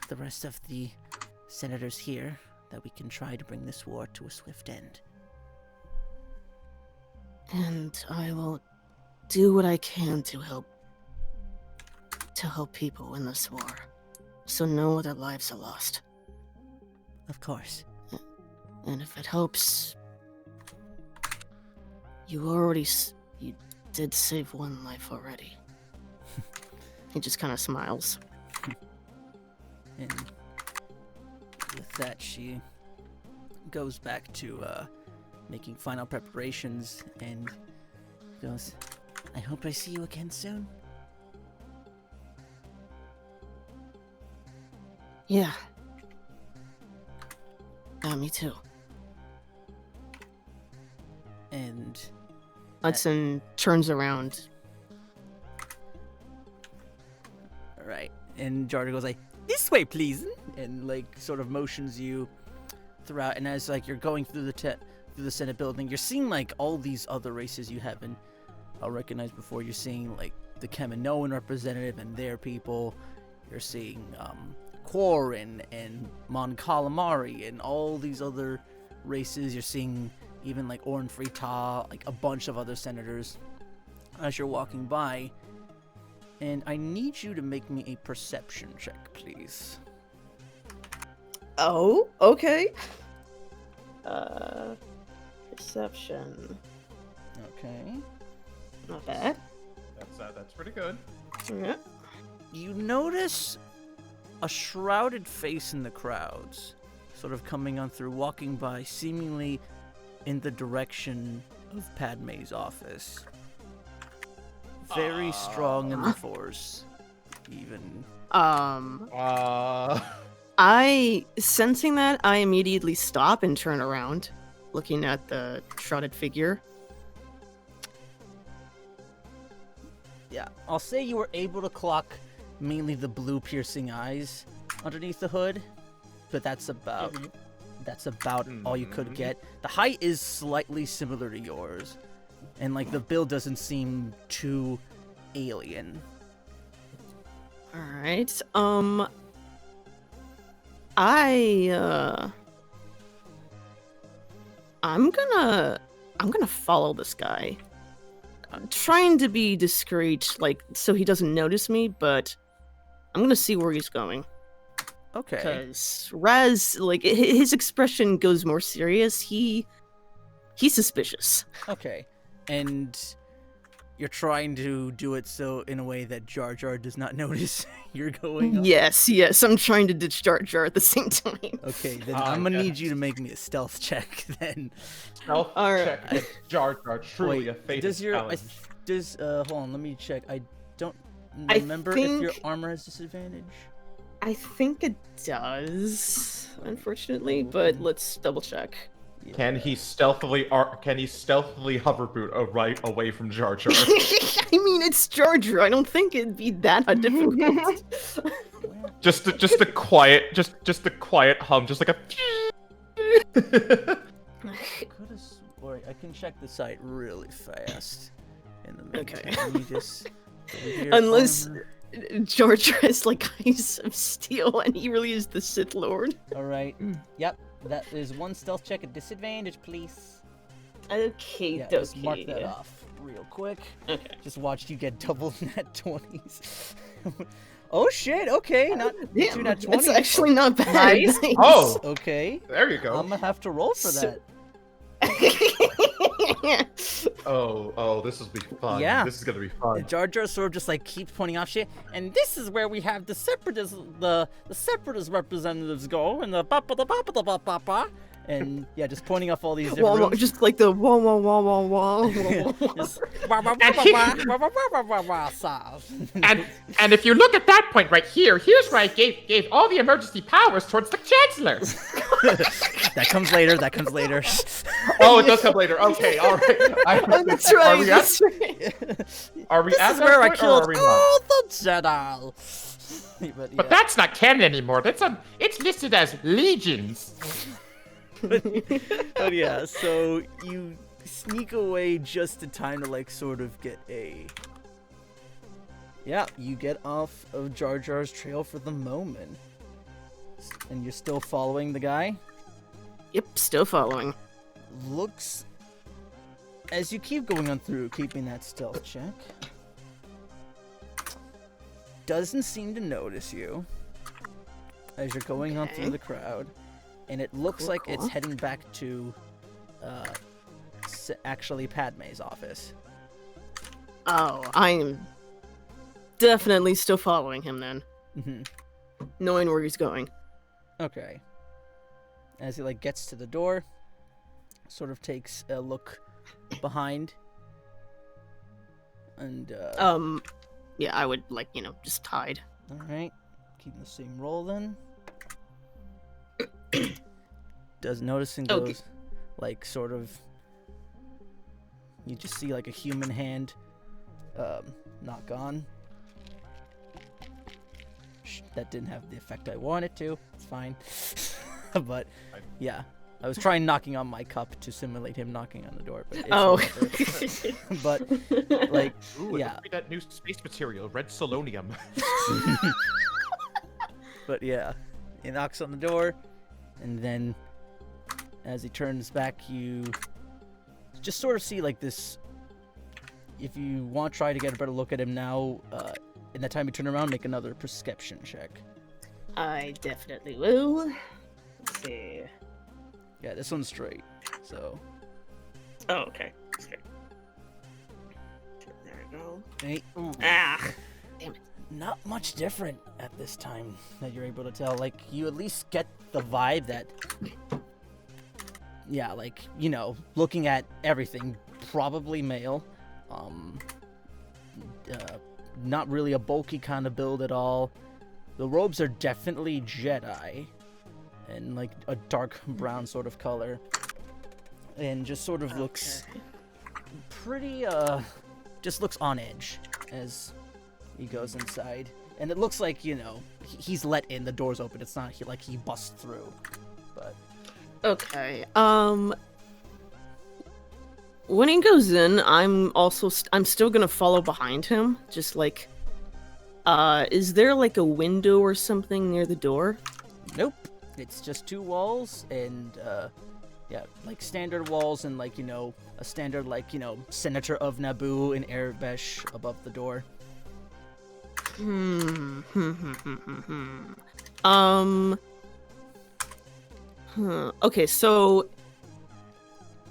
the rest of the senators here, that we can try to bring this war to a swift end. And I will do what I can to help people in this war, so no other lives are lost. Of course. And if it helps, you did save one life already. He just kind of smiles. and with that she goes back to making final preparations and goes, I hope I see you again soon. Yeah. Me too. and Hudson turns around. right, and Jar Jar goes like, "This way, please," and like sort of motions you throughout. And as like you're going through the Senate building, you're seeing like all these other races you haven't recognized before. You're seeing like the Kaminoan representative and their people. You're seeing Quarren and Mon Calamari and all these other races. You're seeing even like Orn Frita, like a bunch of other senators as you're walking by. And I need you to make me a perception check, please. Oh, okay. Perception. Okay. Not bad. That's pretty good. Yeah. You notice a shrouded face in the crowds, sort of coming on through, walking by, seemingly in the direction of Padme's office. Very strong in the Force, even. I, sensing that, I immediately stop and turn around, looking at the shrouded figure. Yeah, I'll say you were able to clock mainly the blue piercing eyes underneath the hood, but that's about all you could get. The height is slightly similar to yours, and like the build doesn't seem too alien. All right. I'm gonna follow this guy. I'm trying to be discreet, like so he doesn't notice me, but I'm gonna see where he's going. Okay. Because Raz, like his expression goes more serious. He's suspicious. Okay. And you're trying to do it so in a way that Jar Jar does not notice you're going up. Yes. I'm trying to ditch Jar Jar at the same time. Okay, then I'm gonna need you to make me a stealth check then. Stealth All right. check against Jar Jar, truly a fated does your challenge. hold on, let me check. I don't remember if your armor has disadvantage. I think it does, unfortunately, but let's double check. Yeah. Can he stealthily hover boot right away from Jar Jar? I mean, it's Jar Jar. I don't think it'd be that difficult. just a quiet hum, just like a. Wait, I can check the site really fast. In the meantime, Okay. let me just go here, Unless armor. Jar Jar has like eyes of steel, and he really is the Sith Lord. All right. Yep. That is one stealth check at disadvantage, please. Okay, Yeah, just mark that off real quick. Okay. Just watched you get double nat 20s. Oh shit! Okay, not Damn, two nat 20s. that's actually not bad. Nice. Oh, Okay, there you go. I'm gonna have to roll for So- that. Oh, this will be fun. Yeah. This is gonna be fun. And Jar Jar sort of just like keeps pointing out shit, and this is where we have the separatist representatives go, and the and yeah, just pointing off all these different Wah, wah, rooms. just like the wah wah wah wah wah. Just And if you look at that point right here, here's where I gave all the emergency powers towards the Chancellor. that comes later. That comes later. Oh, it does come later. Okay, all right. That's right. That's right. Are we This at is that where I point, or killed are we not? all the Jedi. But, But yeah. that's not canon anymore. It's listed as legions. But yeah, so you sneak away just in time to like sort of get a. Yeah, you get off of Jar Jar's trail for the moment, and you're still following the guy. Yep, still following. Looks as you keep going on through, keeping that stealth check. Doesn't seem to notice you as you're going on through Okay. the crowd, and it looks Cool, like it's cool. heading back to actually Padme's office. Oh, I am definitely still following him then, Hmm. knowing where he's going. Okay. As he like gets to the door, sort of takes a look behind, and Yeah, I would like just hide. all right, keeping the same roll then. Does notice and Okay. goes like sort of. You just see like a human hand, not gone. That didn't have the effect I wanted to. It's fine, but yeah, I was trying knocking on my cup to simulate him knocking on the door, but it's Oh. whatever. But like, Ooh, yeah. look at that new space material, red selonium. But yeah, he knocks on the door, and then as he turns back, you just sort of see like this. If you want to try to get a better look at him now, in that time you turn around, make another perception check. I definitely will. Let's see. Yeah, this one's straight. So, Oh, okay. There we go. hey, Ah. not much different at this time that you're able to tell. Like, you at least get the vibe that, yeah, like, looking at everything, probably male. Not really a bulky kind of build at all. The robes are definitely Jedi, and like a dark brown sort of color, and just sort of looks pretty. Just looks on edge. as he goes inside. And it looks like, he's let in, the door's open. It's not like he busts through. But Okay. When he goes in, I'm still gonna follow behind him. Just like, is there like a window or something near the door? nope. It's just 2 walls and, like standard walls and like, a standard like, Senator of Naboo in Arabesh above the door. Okay, so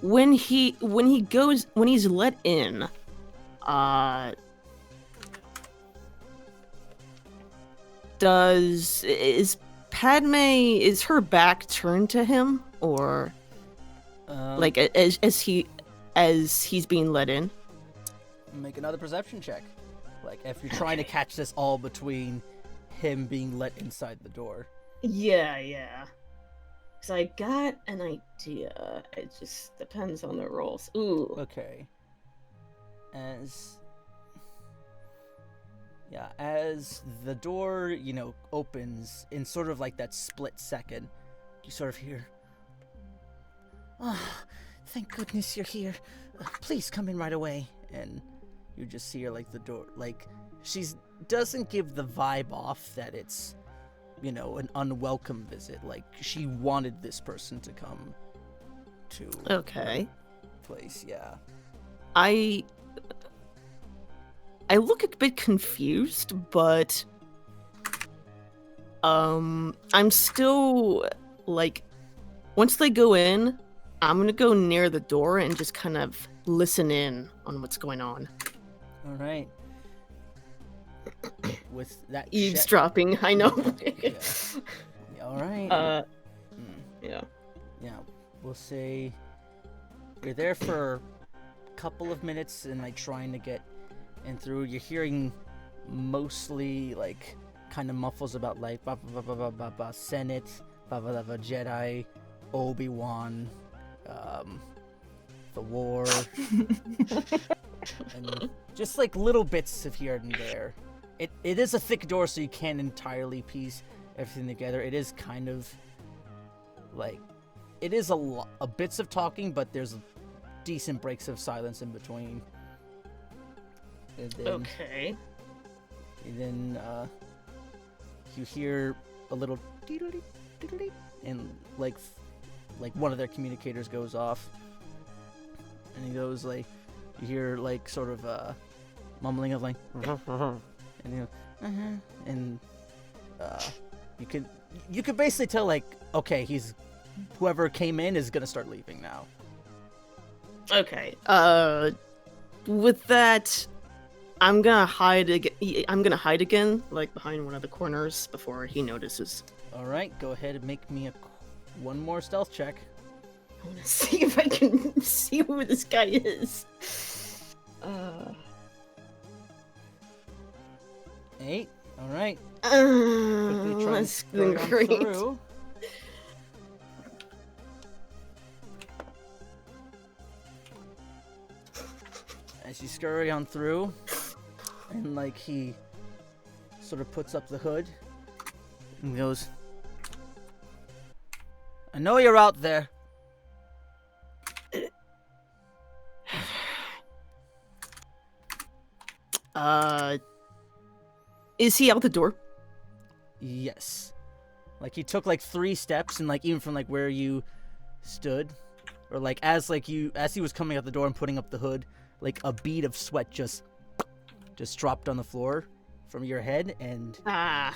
when he's let in, is her back turned to him, or like as he's being let in? Make another perception check. Like if you're trying to catch this all between him being let inside the door. Yeah. Because I got an idea. It just depends on the rolls. Ooh. Okay. As the door, opens in sort of like that split second, you sort of hear, Oh, thank goodness you're here. Please come in right away. and you just see her like the door, like she doesn't give the vibe off that it's, an unwelcome visit. Like she wanted this person to come to Okay. the place. Yeah. I look a bit confused, but I'm still like, once they go in, I'm gonna go near the door and just kind of listen in on what's going on. All right. With that Eavesdropping, I know. Yeah. All right. Yeah. Yeah, we'll say you're there for a couple of minutes and like trying to get in through. You're hearing mostly like kind of muffles about like Senate, Jedi, Obi-Wan, the war, and just like little bits of here and there. It is a thick door, so you can't entirely piece everything together. It is kind of like, it is a bits of talking, but there's decent breaks of silence in between. And then, Okay. And then you hear a little dee-doo-dee, dee-doo-dee, and like one of their communicators goes off, and he goes like, you hear like sort of mumbling of like, and you know, and you can basically tell like, okay, whoever came in is gonna start leaving now. Okay. With that, I'm gonna hide again, like behind one of the corners before he notices. All right, go ahead and make me one more stealth check. I want to see if I can see who this guy is. 8. All right. Quickly try and That's scurry on great. through. As you scurry on through, and like he sort of puts up the hood and goes, I know you're out there. Is he out the door? Yes. Like he took like 3 steps, and like even from like where you stood, or like as he was coming out the door and putting up the hood, like a bead of sweat just dropped on the floor from your head, and Ah.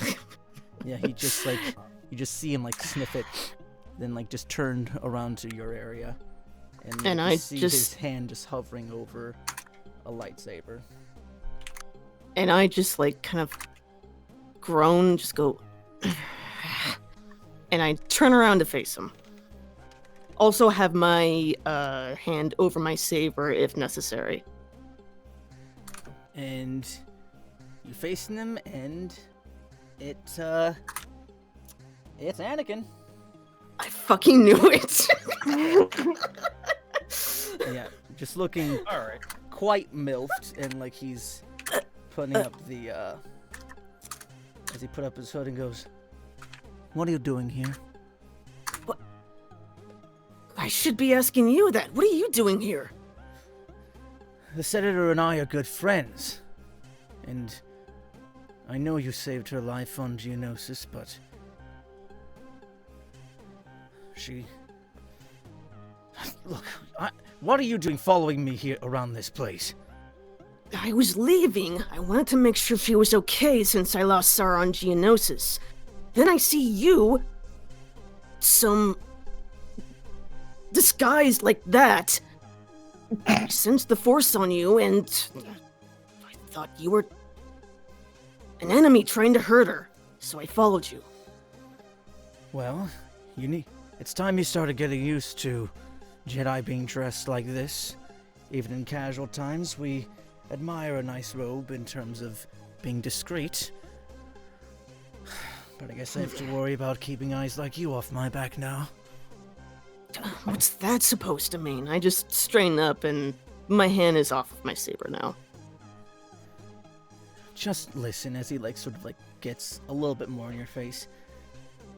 yeah, he just like, you just see him like sniff it, then like just turned around to your area, and, like, And you I see just- his hand just hovering over a lightsaber. And I just like kind of groan, just go, and I turn around to face him. Also have my hand over my saber if necessary. And you're facing him, and it's Anakin. I fucking knew it. Yeah, just looking All right. quite milfed, and like he's putting up the, as he put up his hood and goes, "What are you doing here?" What? I should be asking you that. What are you doing here? The senator and I are good friends, and I know you saved her life on Geonosis, but she... Look, what are you doing following me here around this place? I was leaving. I wanted to make sure she was okay since I lost Sarah on Geonosis. Then I see you... some... disguised like that. I sensed the Force on you, and... I thought you were... an enemy trying to hurt her, so I followed you. Well, it's time you started getting used to Jedi being dressed like this. Even in casual times, we admire a nice robe in terms of being discreet. But I guess I have to worry about keeping eyes like you off my back now. What's that supposed to mean? I just straighten up and my hand is off of my saber now. Just listen as he sort of gets a little bit more in your face.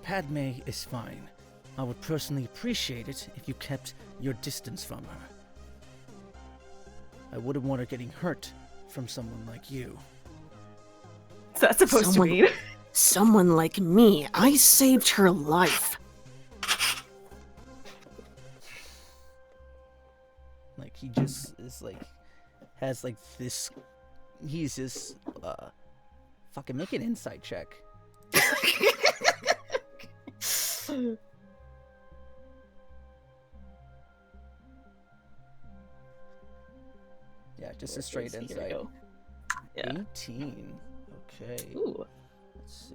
Padme is fine. I would personally appreciate it if you kept your distance from her. I wouldn't want her getting hurt from someone like you. What's that supposed to mean? Someone like me. I saved her life. He just is has this, he's just, fucking make an insight check. Yeah, just a straight insight. Yeah. 18. Okay. Ooh. Let's see.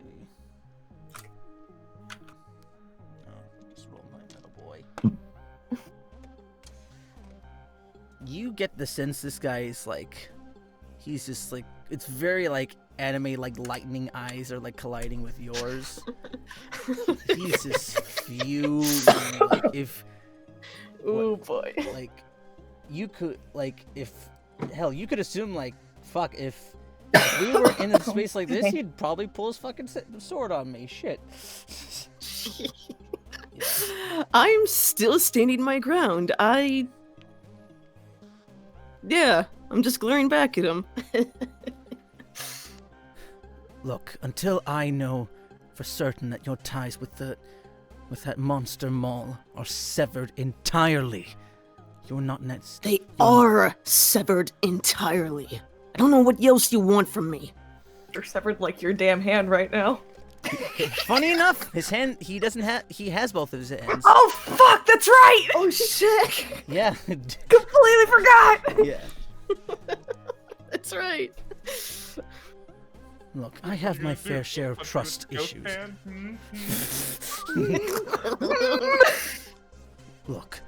Oh, just roll my little boy. You get the sense this guy is he's just it's very anime lightning eyes are colliding with yours. He's just fuming. If Ooh boy. You could if hell you could assume fuck if we were in a space like this, he'd probably pull his fucking sword on me. Shit. Yeah. I'm still standing my ground. Yeah, I'm just glaring back at him. Look, until I know for certain that your ties with that monster Maul are severed entirely, you're not next. They are severed entirely. I don't know what else you want from me. You're severed like your damn hand right now. Funny enough, his hand, he has both of his hands. Oh fuck, that's right! Oh shit! Yeah. Completely forgot! Yeah. That's right. Look, I have my fair share of trust issues. Look,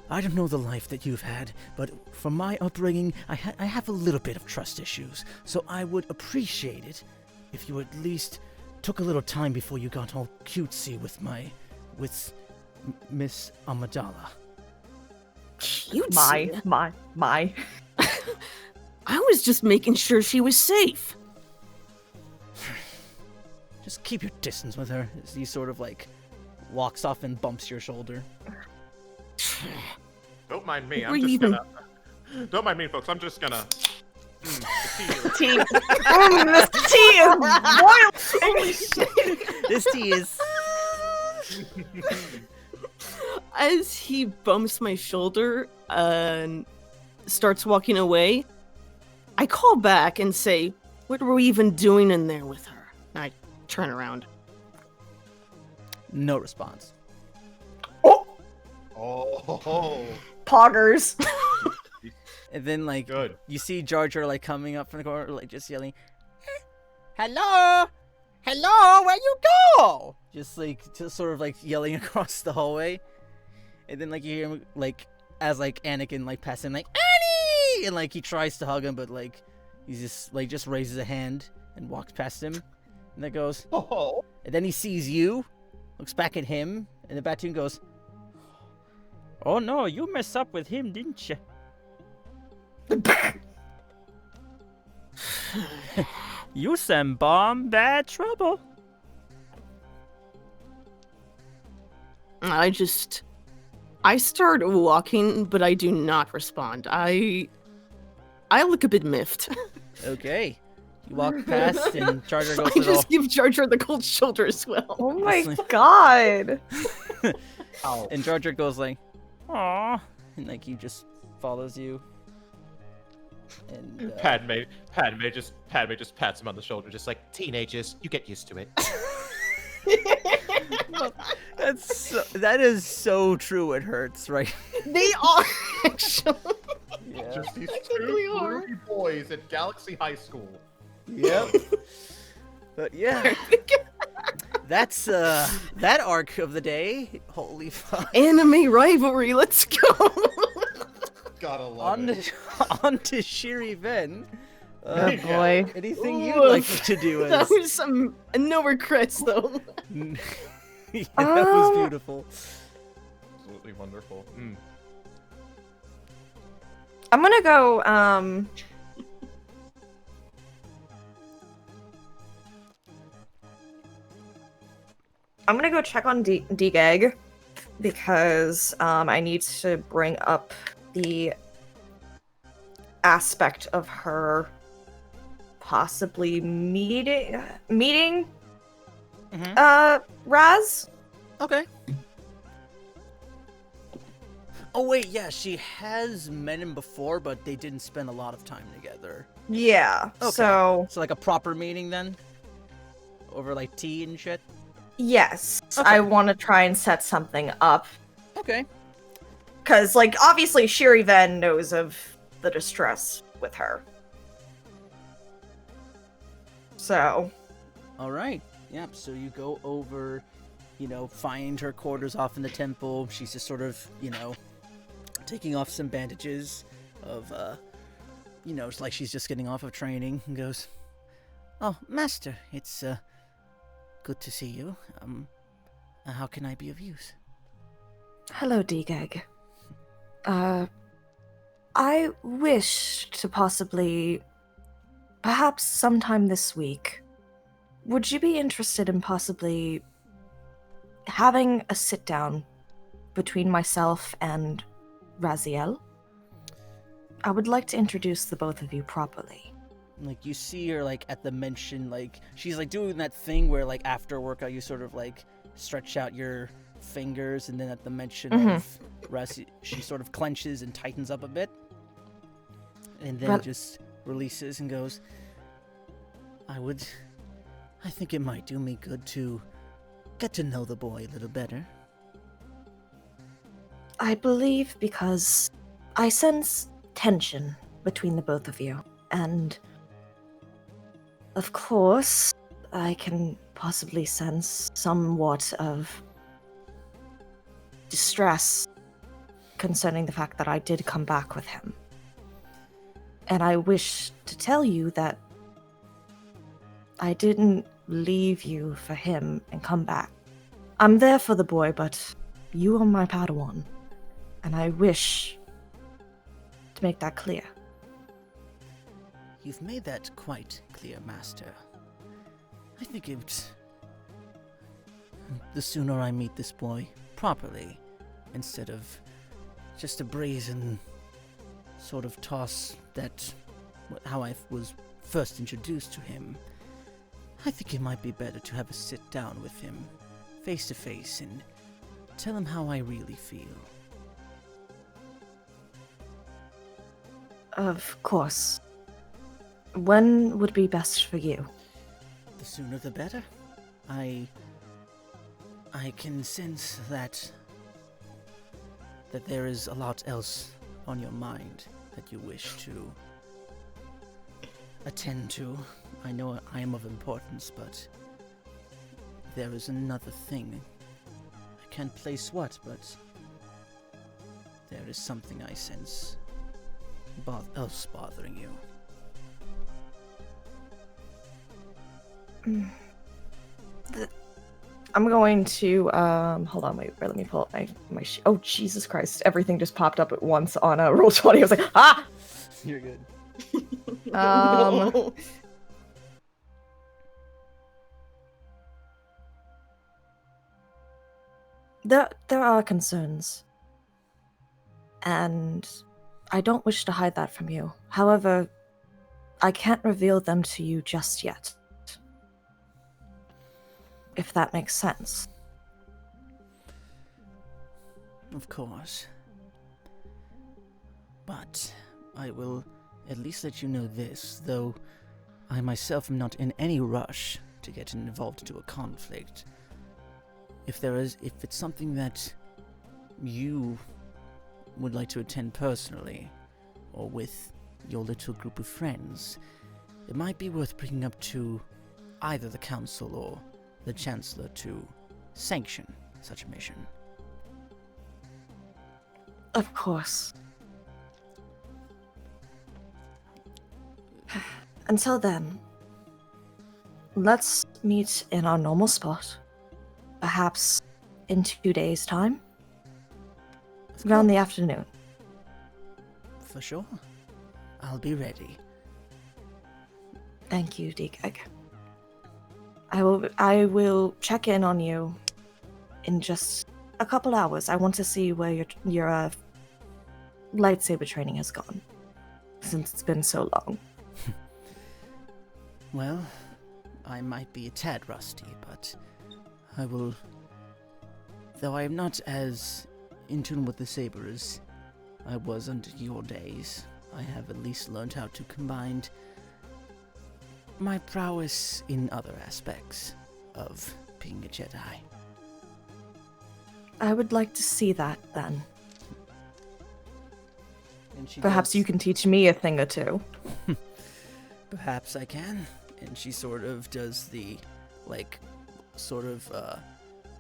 I don't know the life that you've had, but from my upbringing, I have a little bit of trust issues. So I would appreciate it if you at least took a little time before you got all cutesy with Miss Amidala. Cutesy? My. I was just making sure she was safe. Just keep your distance with her. As he sort of walks off and bumps your shoulder. Don't mind me. Or even... Don't mind me, folks. I'm just gonna. Tea. This tea is wild. Holy shit. This tea is. As he bumps my shoulder and starts walking away, I call back and say, "What were we even doing in there with her?" And I turn around. No response. Oh. Poggers. And then Good. you see Jar Jar coming up from the corner, just yelling, "Hello, hello, where you go?" Just sort of yelling across the hallway, and then you hear him as Anakin passes him Annie, and he tries to hug him, but he's just raises a hand and walks past him, and then goes, Oh. and then he sees you, looks back at him, and the Batoon goes, "Oh no, you messed up with him, didn't you?" You send bomb bad trouble. I start walking, but I do not respond. I look a bit miffed. Okay. You walk past and Jar Jar goes I to the just give Jar Jar the cold shoulder as well. Oh my god. and Jar Jar goes like, "Aw," and like he just follows you. And Padme just pats him on the shoulder, just like, teenagers, you get used to it. that is so true. It hurts, right? They are actually. Yeah. Just these really two are. groovy boys at Galaxy High School. Yep. But yeah, that's that arc of the day. Holy fuck! Anime rivalry. Let's go. Gotta love it. On to Shir'iven. Oh boy. Anything you'd like to do? That As... was some no regrets though. Yeah, that was beautiful. Absolutely wonderful. Mm. I'm gonna go, I'm gonna go check on D-Gag because I need to bring up the aspect of her possibly meeting Raz. Okay. Oh wait, yeah, she has met him before, but they didn't spend a lot of time together. Yeah. Okay. So like a proper meeting then, over like tea and shit. yes, Okay. I want to try and set something up. Okay. Because, like, obviously Shir'iven knows of the distress with her. So. All right. Yep. So you go over, find her quarters off in the temple. She's just sort of, taking off some bandages of, it's like she's just getting off of training and goes, "Oh, Master, it's, good to see you. How can I be of use?" Hello, D-Gag. I wish to possibly, perhaps sometime this week, would you be interested in possibly having a sit-down between myself and Raziel? I would like to introduce the both of you properly. Like, you see her, like, at the mention, like, she's, like, doing that thing where, like, after a workout, you sort of, like, stretch out your fingers, and then at the mention of Raziel, she sort of clenches and tightens up a bit. And then just releases and goes, I think it might do me good to get to know the boy a little better. I believe because I sense tension between the both of you, and of course, I can possibly sense somewhat of distress concerning the fact that I did come back with him. And I wish to tell you that I didn't leave you for him and come back. I'm there for the boy, but you are my Padawan. And I wish to make that clear. You've made that quite clear, Master. I think the sooner I meet this boy properly, instead of just a brazen sort of toss that how I was first introduced to him, I think it might be better to have a sit down with him, face to face, and tell him how I really feel. Of course. When would be best for you? The sooner the better. I can sense that there is a lot else on your mind that you wish to attend to. I know I am of importance, but there is another thing. I can't place what, but there is something I sense else bothering you. I'm going to, hold on, wait, let me pull up my oh, Jesus Christ, everything just popped up at once on Roll20. I was like, ah! You're good. No. There are concerns. And I don't wish to hide that from you. However, I can't reveal them to you just yet. If that makes sense. Of course. But I will at least let you know this, though I myself am not in any rush to get involved into a conflict. If it's something that you would like to attend personally, or with your little group of friends, it might be worth bringing up to either the council or the chancellor to sanction such a mission. Of course. Until then, let's meet in our normal spot. Perhaps in 2 days' time? Around the afternoon. For sure. I'll be ready. Thank you, D-Gag. I will check in on you in just a couple hours. I want to see where your lightsaber training has gone, since it's been so long. Well, I might be a tad rusty, but I will... Though I am not as in tune with the saber as I was under your days, I have at least learned how to combine my prowess in other aspects of being a Jedi. I would like to see that, then. Perhaps you can teach me a thing or two. Perhaps I can. And she sort of does the, a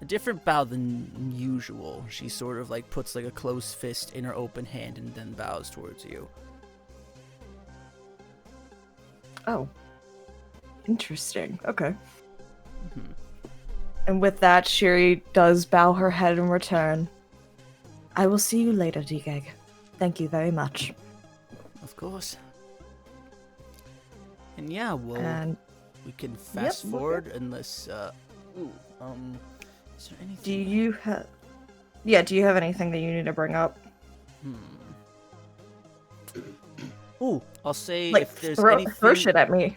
different bow than usual. She sort of, puts, a closed fist in her open hand and then bows towards you. Oh. Interesting. Okay. Mm-hmm. And with that, Shiri does bow her head in return. I will see you later, D-Gag. Thank you very much. Of course. And yeah, we can fast forward unless, is there anything? Do you have anything that you need to bring up? Ooh, I'll say if there's anything... Throw shit at me.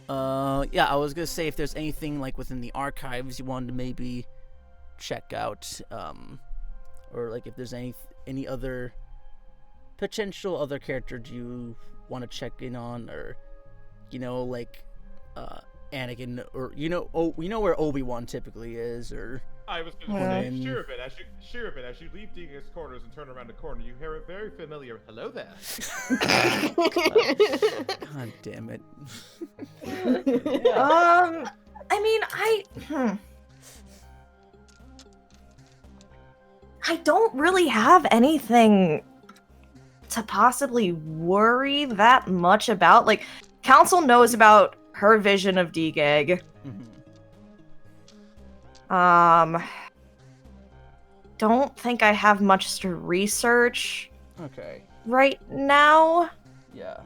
Yeah, I was gonna say if there's anything, within the archives you wanted to maybe check out, or, if there's any other potential other character you want to check in on, or... Anakin, or where Obi-Wan typically is, or I was going to say, Shir'iven, as you leave Deacon's quarters and turn around the corner, you hear a very familiar "Hello there." God damn it. I don't really have anything to possibly worry that much about. Council knows about her vision of D-Gag. Mm-hmm. Don't think I have much to research. Okay. Right now. Yeah.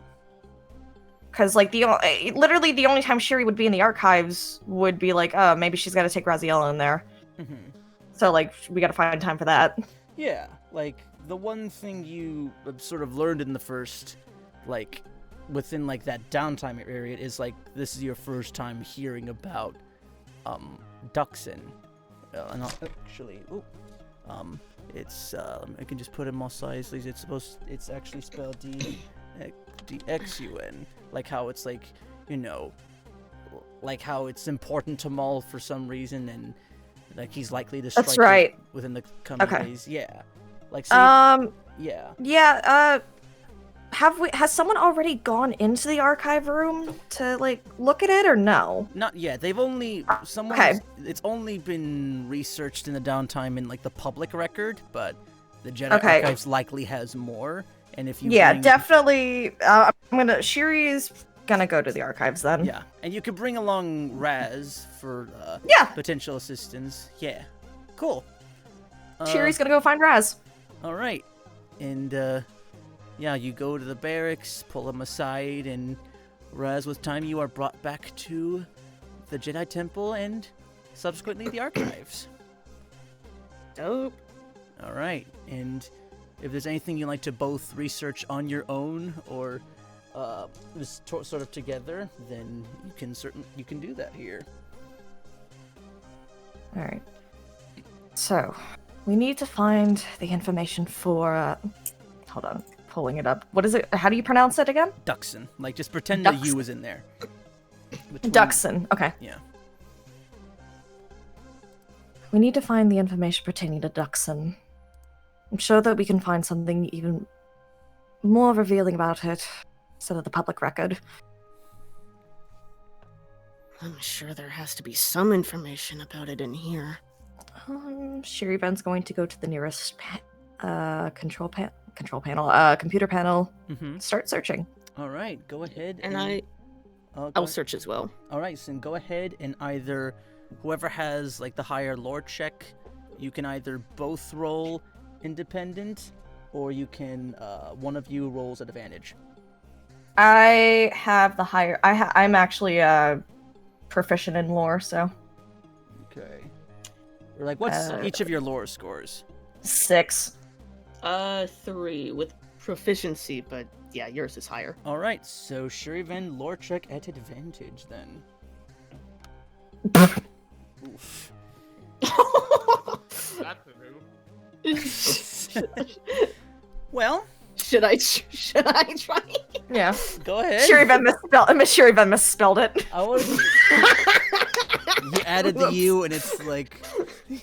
Because, literally the only time Shiri would be in the archives would be maybe she's got to take Raziel in there. Mm-hmm. So, we got to find time for that. Yeah, the one thing you sort of learned in the first, within, that downtime period is, this is your first time hearing about, Duxon. And it's, I can just put it more sizely. It's actually spelled D-X-U-N. How it's, how it's important to Maul for some reason, and, he's likely to strike That's right. within the coming days. Yeah. Yeah. Yeah, has someone already gone into the archive room to, look at it, or no? Not yet. They've only... It's only been researched in the downtime in, the public record, but the Jedi Archives likely has more, and if you definitely, Shiri's gonna go to the archives, then. Yeah, and you could bring along Raz for, potential assistance. Yeah. Cool. Shiri's gonna go find Raz. Alright. And, you go to the barracks, pull him aside, and Raz, with time, you are brought back to the Jedi Temple and subsequently the archives. Dope. All right, and if there's anything you'd like to both research on your own or just sort of together, then you can do that here. All right. So, we need to find the information for. Hold on, pulling it up. What is it? How do you pronounce it again? Duxon. Like, just pretend the U is in there. Duxon. Okay. Yeah. We need to find the information pertaining to Duxon. I'm sure that we can find something even more revealing about it, instead of the public record. I'm sure there has to be some information about it in here. Shir'iven's going to go to the nearest computer panel. Mm-hmm. Start searching. All right, go ahead. And I'll search as well. All right, so go ahead and either whoever has like the higher lore check, you can either both roll independent, or you can one of you rolls at advantage. I have the higher. I'm actually proficient in lore, so. Okay. Or like, what's each of your lore scores? 6. 3 with proficiency, but yeah, yours is higher. All right, so Shir'iven, lore check at advantage then. Oof. That's a move. Well, Should I try? Yeah. go ahead. Miss Shir'iven misspelled it. I was. You added the U, and it's like,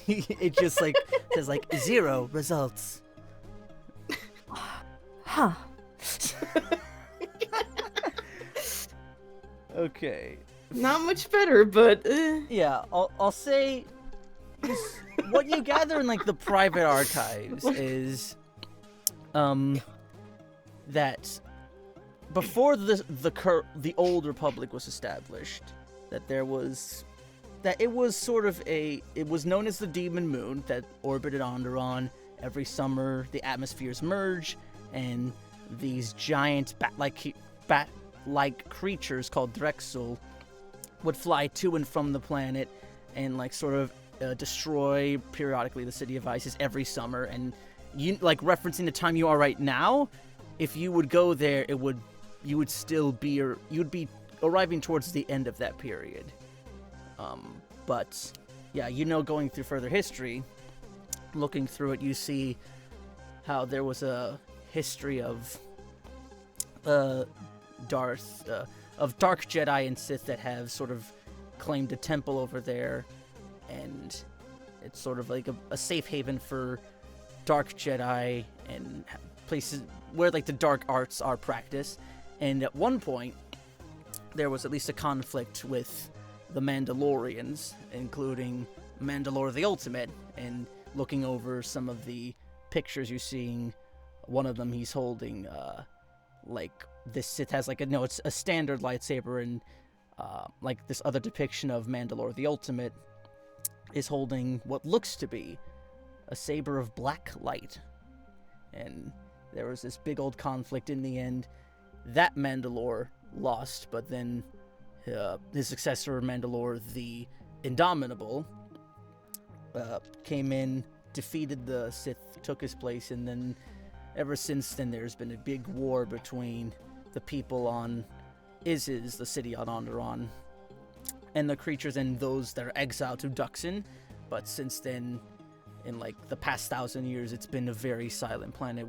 it just like says like 0 results. Huh. Okay. Not much better, but Yeah, I'll say what you gather in like the private archives is that before the old republic was established, that it was sort of it was known as the demon moon that orbited Onderon. Every summer the atmospheres merge and these giant bat-like creatures called Drexel would fly to and from the planet and like sort of destroy periodically the city of Isis every summer. And you like referencing the time you are right now, if you would go there, you would be arriving towards the end of that period. But yeah, going through further history, looking through it, you see how there was a history of dark Jedi and Sith that have sort of claimed a temple over there, and it's sort of like a safe haven for dark Jedi and places where like the dark arts are practiced. And at one point, there was at least a conflict with the Mandalorians, including Mandalore the Ultimate. And looking over some of the pictures you're seeing, one of them he's holding like this Sith has like it's a standard lightsaber, and like this other depiction of Mandalore the Ultimate is holding what looks to be a saber of black light. And there was this big old conflict in the end. That Mandalore lost, but then his successor, Mandalore the Indomitable, came in, defeated the Sith, took his place, and then ever since then there's been a big war between the people on Isis, the city on Onderon, and the creatures and those that are exiled to Duxon. But since then, in like the past 1,000 years, it's been a very silent planet,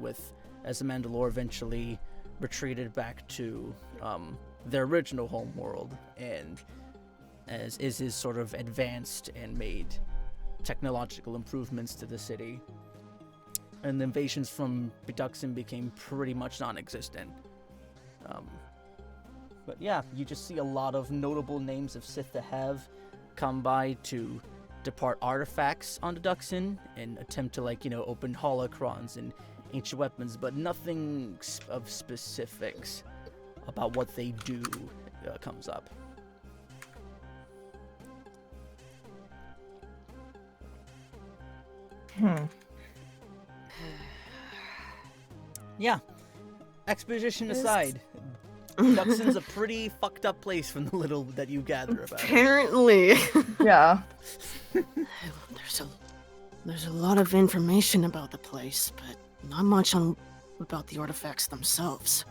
as the Mandalore eventually retreated back to their original home world, and as Isis sort of advanced and made technological improvements to the city, and the invasions from Duxon became pretty much non-existent. But yeah, you just see a lot of notable names of Sith that have come by to depart artifacts onto Duxon and attempt to open holocrons and ancient weapons, but nothing of specifics about what they do comes up. Yeah. Exposition aside, Duxon's a pretty fucked up place from the little that you gather about it. Apparently. Yeah. There's a lot of information about the place, but not much about the artifacts themselves.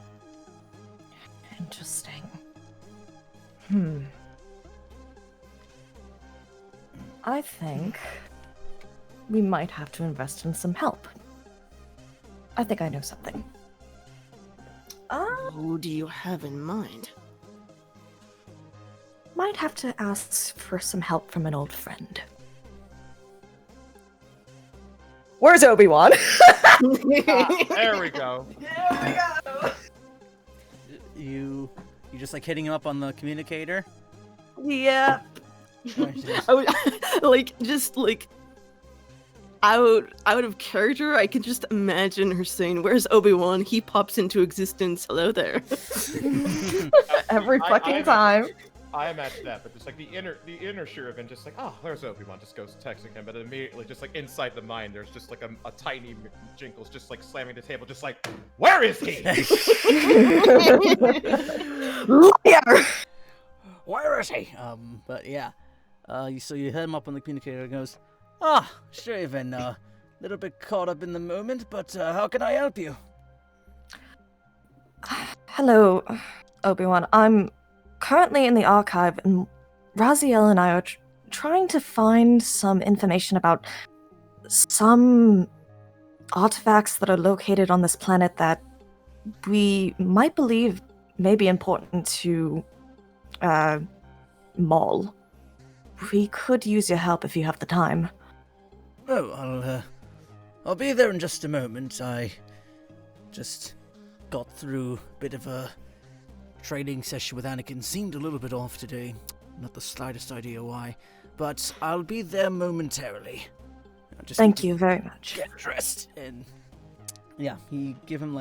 Interesting. I think we might have to invest in some help. I think I know something. Who do you have in mind? Might have to ask for some help from an old friend. Where's Obi-Wan? There we go. You just like hitting him up on the communicator? Yeah. Or just- I would out of character, I can just imagine her saying, "Where's Obi-Wan?" He pops into existence. Hello there. Every fucking time. I imagine that, but just like the inner Shir'iven, just like, oh, there's Obi-Wan, just goes texting him, but immediately, just like inside the mind, there's just like a tiny Jinkles just like slamming the table, just like, where is he? Liar! Where is he? But yeah. So you hit him up on the communicator and goes, Shir'iven, a little bit caught up in the moment, but how can I help you? Hello, Obi-Wan. I'm currently in the archive, and Raziel and I are trying to find some information about some artifacts that are located on this planet that we might believe may be important to Maul. We could use your help if you have the time. Oh, I'll be there in just a moment. I just got through a bit of a training session with Anakin. Seemed a little bit off today. Not the slightest idea why. But I'll be there momentarily. Thank you very much. Get dressed. And yeah, he give him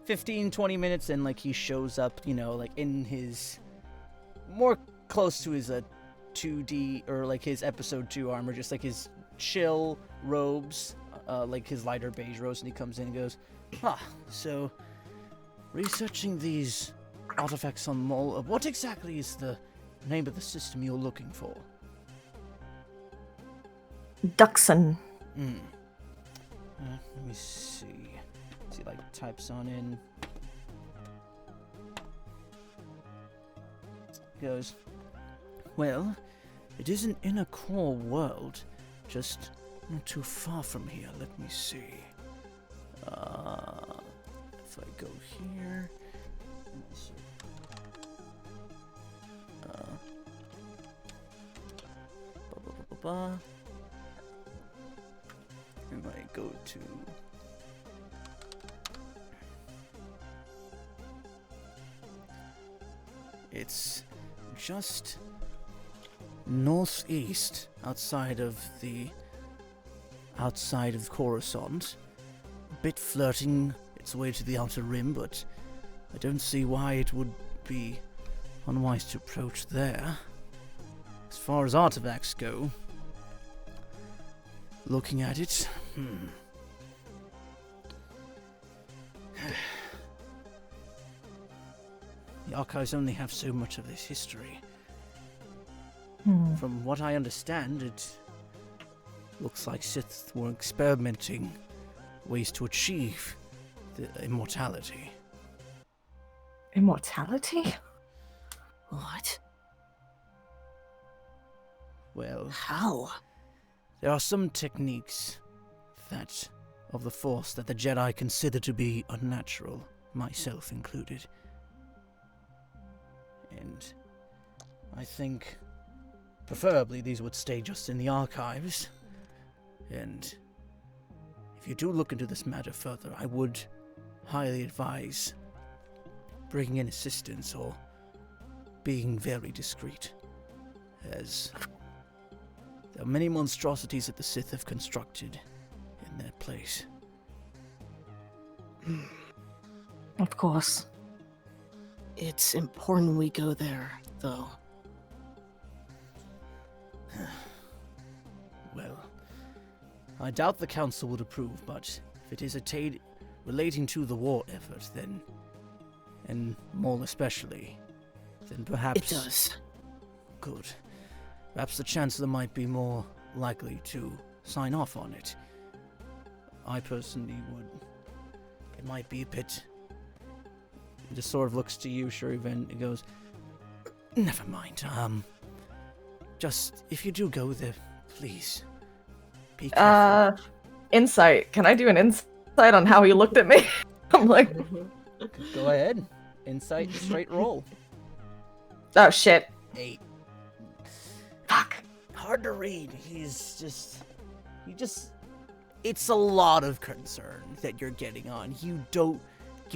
15, 20 minutes, and he shows up, in his more close to his 2D or his episode 2 armor, just his chill robes, his lighter beige robes, and he comes in and goes, so researching these artifacts on Maul, what exactly is the name of the system you're looking for? Duxon. Let me see. He types on in. Goes, well, it is an inner core world, just not too far from here. Let me see. If I go here, and I go to it's just northeast outside of Coruscant, a bit flirting its way to the outer rim, but I don't see why it would be unwise to approach there. As far as artifacts go, looking at it, the archives only have so much of this history. From what I understand, it looks like Sith were experimenting ways to achieve the immortality. Immortality? What? Well, How? there are some techniques of the Force that the Jedi consider to be unnatural, myself included. And I think preferably these would stay just in the archives. And if you do look into this matter further, I would highly advise bringing in assistance or being very discreet, as there are many monstrosities that the Sith have constructed in their place. Of course. It's important we go there, though. Well, I doubt the Council would approve, but if it is relating to the war effort, then, and Maul especially, then perhaps... It does. Good. Perhaps the Chancellor might be more likely to sign off on it. I personally would. It might be a bit. He just sort of looks to you, Shir'iven, and goes, never mind. Just, if you do go there, please, be careful. Insight. Can I do an insight on how he looked at me? I'm like... Go ahead. Insight, straight roll. Oh, shit. 8. Fuck. Hard to read. He it's a lot of concern that you're getting on. You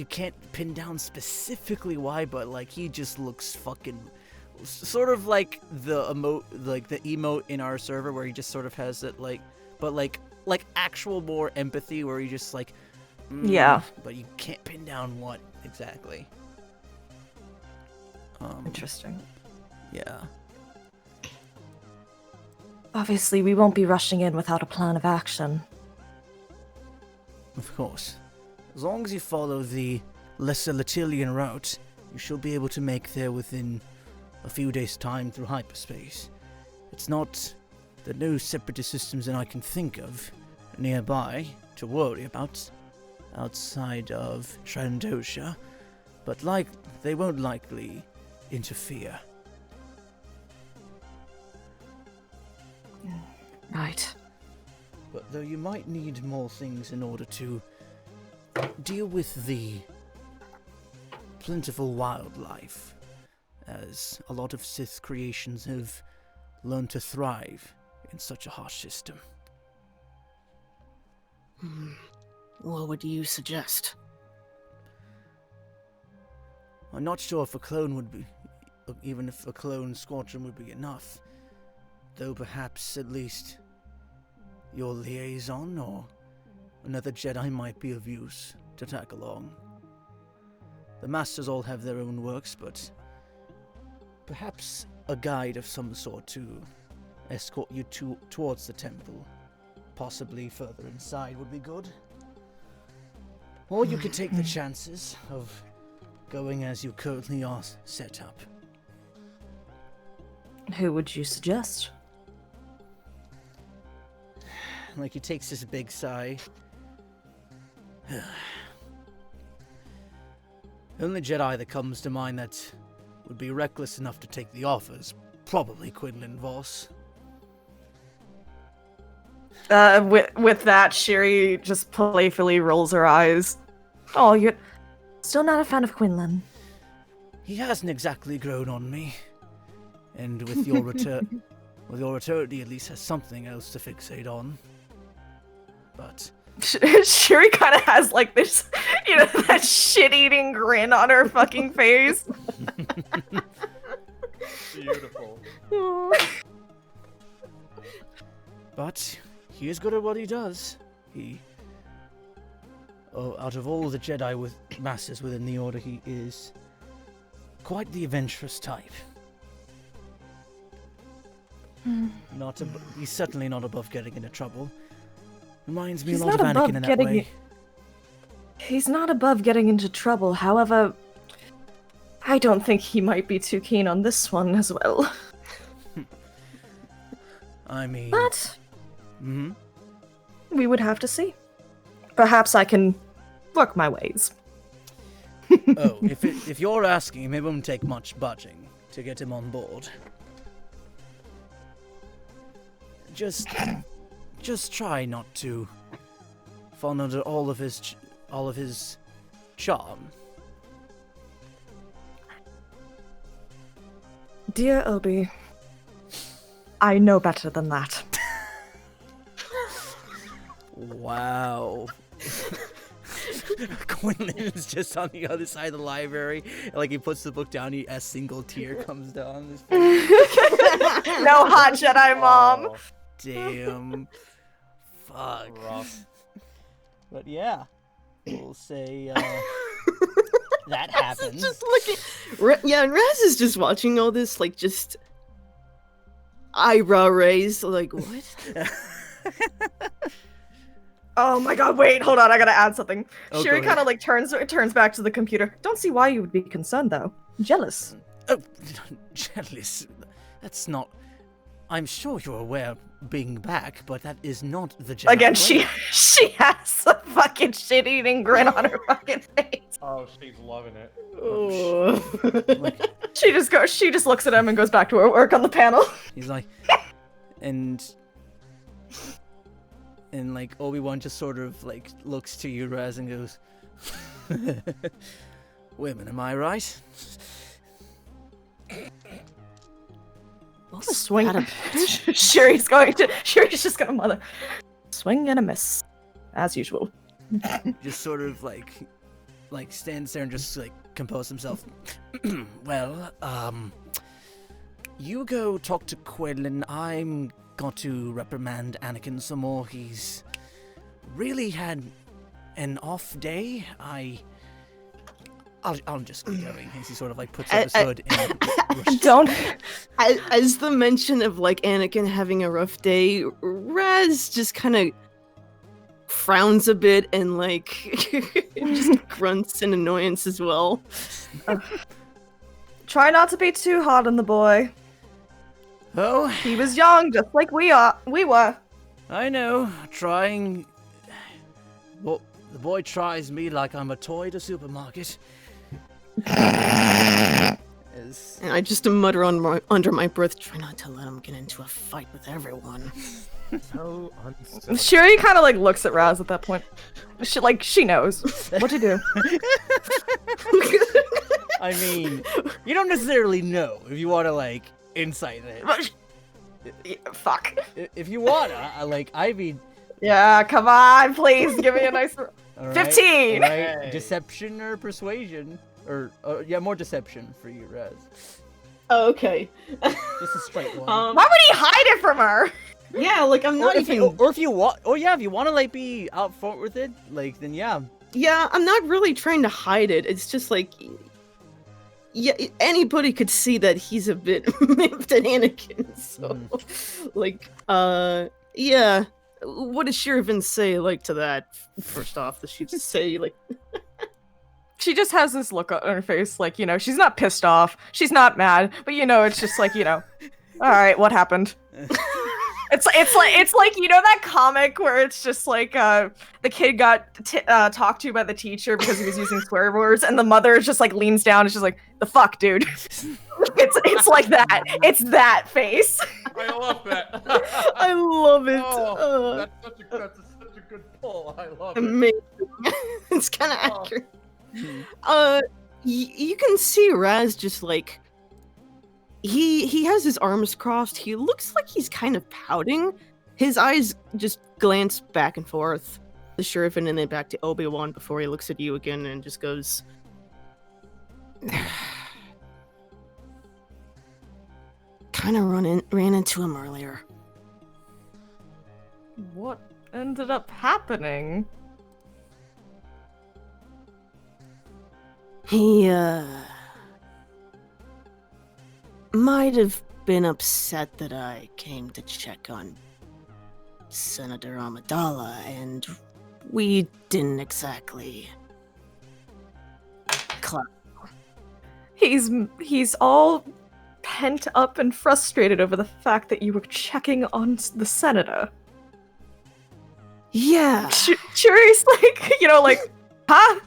can't pin down specifically why, but he just looks fucking sort of like the emote in our server where he just sort of has it but actual more empathy where he just yeah. But you can't pin down what exactly. Interesting. Yeah. Obviously, we won't be rushing in without a plan of action. Of course. As long as you follow the Lesser Latilian route, you should be able to make there within a few days' time through hyperspace. It's not the no separatist systems that I can think of nearby to worry about outside of Trandosha, but they won't likely interfere. Right. But though you might need more things in order to deal with the plentiful wildlife, as a lot of Sith creations have learned to thrive in such a harsh system. What would you suggest? I'm not sure if a clone would be, even if a clone squadron would be enough, though perhaps at least your liaison or another Jedi might be of use to tag along. The Masters all have their own works, but perhaps a guide of some sort to escort you towards the temple, possibly further inside, would be good. Or you could take the chances of going as you currently are set up. Who would you suggest? He takes this big sigh. The only Jedi that comes to mind that would be reckless enough to take the offer is probably Quinlan Voss. With that, Shiri just playfully rolls her eyes. Oh, you're still not a fan of Quinlan. He hasn't exactly grown on me. And with your return, he at least has something else to fixate on. But Shiri kind of has this, that shit-eating grin on her fucking face. Beautiful. But he is good at what he does. Out of all the Jedi with Masters within the Order, he is quite the adventurous type. He's certainly not above getting into trouble. Reminds me a lot of Anakin in that way. He's not above getting into trouble. However, I don't think he might be too keen on this one as well. I mean... But... we would have to see. Perhaps I can work my ways. Oh, if you're asking him, it won't take much budging to get him on board. Just try not to fall under all of his charm. Dear Obi, I know better than that. Wow. Quinlan's just on the other side of the library. He puts the book down, a single tear comes down his face. No hot Jedi mom. Oh, damn. Fuck. Rough. But yeah, we'll say that happens. Just looking. And Raz is just watching all this, just eyebrow raised, what? Oh my god, wait, hold on, I gotta add something. Oh, Shiri kind of turns back to the computer. Don't see why you would be concerned, though. Jealous. Oh, jealous. That's not... I'm sure you're aware of being back, but that is not the general Again, way. she has a fucking shit-eating grin on her fucking face. Oh, she's loving it. She just looks at him and goes back to her work on the panel. He's like, and like Obi-Wan just sort of like looks to you, Raz, and goes, "Women, am I right?" What was Swing. that about? Shuri's just gonna mother. Swing and a miss, as usual. Just sort of like stands there and just like compose himself. Well, you go talk to Quedlin. I'm got to reprimand Anakin some more. He's really had an off day. I'll just keep going. As he sort of like puts up his hood and Don't. As the mention of like Anakin having a rough day, Raz just kind of frowns a bit and like just grunts in annoyance as well. Try not to be too hard on the boy. Oh, He was young, just like we were. I know. Trying. Well, the boy tries me like I'm a toy at a supermarket. And I just mutter under my breath, try not to let him get into a fight with everyone. So uncivil. Shuri kind of like looks at Raz at that point. She knows what to do. I mean, you don't necessarily know if you want to like insight it. Fuck. If you wanna, I mean, Yeah, come on, please give me a nice. all right, 15! Right? Hey. Deception or persuasion, or yeah, more deception for you, Raz. Oh, okay. Just a straight one. Why would he hide it from her? Yeah, like I'm not Or if even. you want, if you want to like be out front with it, like then yeah. Yeah, I'm not really trying to hide it. It's just like, yeah, anybody could see that he's a bit miffed at Anakin. So, like, yeah. What does Shir'iven say like to that? First off, does she just say like? She just has this look on her face, like, you know, she's not pissed off, she's not mad, but you know, it's just like, you know, all right, what happened? It's like you know that comic where it's just like the kid got talked to by the teacher because he was using swear words, and the mother just like leans down and she's like, "The fuck, dude." It's like that. It's that face. I love that. I love it. Oh, that's such a good pull. I love it. Amazing. It's kind of accurate. You can see Raz just like he has his arms crossed. He looks like he's kind of pouting. His eyes just glance back and forth, the Shir'iven and then back to Obi-Wan before he looks at you again and just goes, kind of ran into him earlier. What ended up happening? He might have been upset that I came to check on Senator Amidala, and we didn't exactly clap. He's all pent up and frustrated over the fact that you were checking on the senator. Yeah. Shuri's like, you know, like, huh?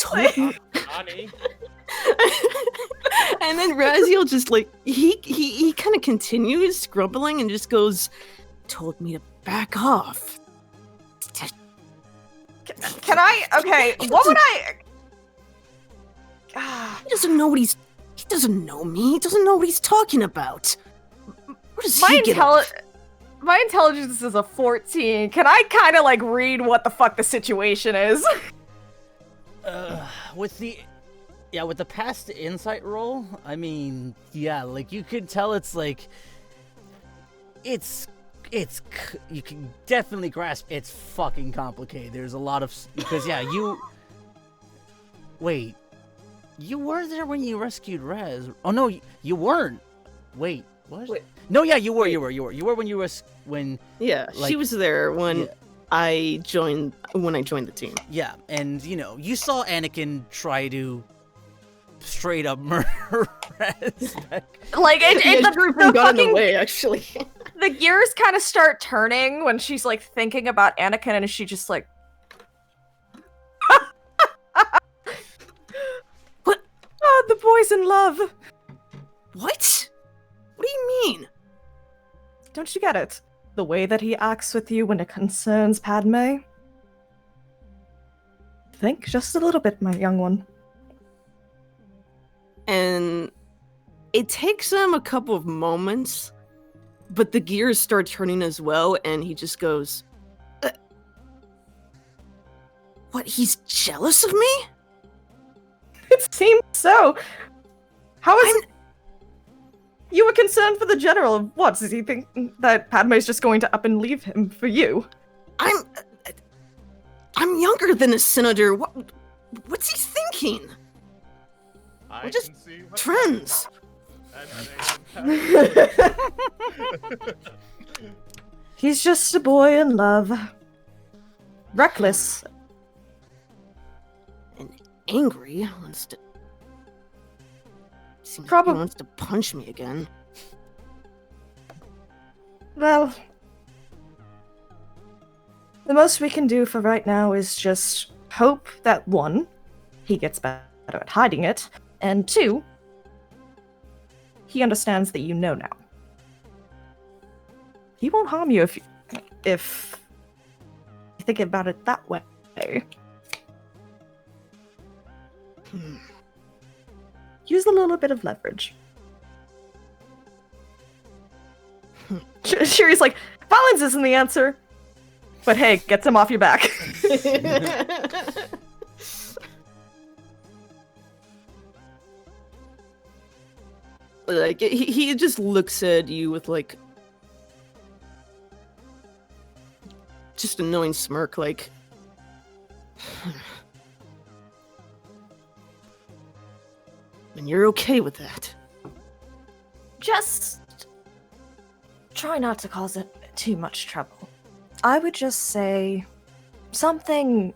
Honey. And then Raziel just like he kind of continues grumbling and just goes, told me to back off. Can I? Okay, what would I? He doesn't know he doesn't know me. He doesn't know what he's talking about. What does he get? My intelligence is a 14. Can I kind of like read what the fuck the situation is? With the past insight roll, I mean, yeah, like you could tell it's like it's you can definitely grasp it's fucking complicated. There's a lot of because yeah, wait, you were there when you rescued Rez. Oh no, you weren't. Wait, what? Wait. No, yeah, you were when you when Yeah, like, she was there when yeah. I joined the team. Yeah, and you know, you saw Anakin try to straight up murder Raz. Like the got in the way, actually. the gears kind of start turning when she's like thinking about Anakin, and she just like, what? Oh, the boy's in love. What? What do you mean? Don't you get it? The way that he acts with you when it concerns Padme? Think just a little bit, my young one. And it takes him a couple of moments, but the gears start turning as well, and he just goes, what, he's jealous of me? It seems so. How is you were concerned for the general? What, does he think that Padme's just going to up and leave him for you? I'm younger than a senator. What's he thinking? We're just friends. He's just a boy in love. Reckless. And angry. Seems Probably like he wants to punch me again. Well, the most we can do for right now is just hope that 1, he gets better at hiding it, and 2, he understands that you know now. He won't harm you if you think about it that way. Use a little bit of leverage. Shuri's like, violence isn't the answer. But hey, gets him off your back. Like, he just looks at you with, like, just a knowing smirk, like... And you're okay with that? Just try not to cause it too much trouble. I would just say something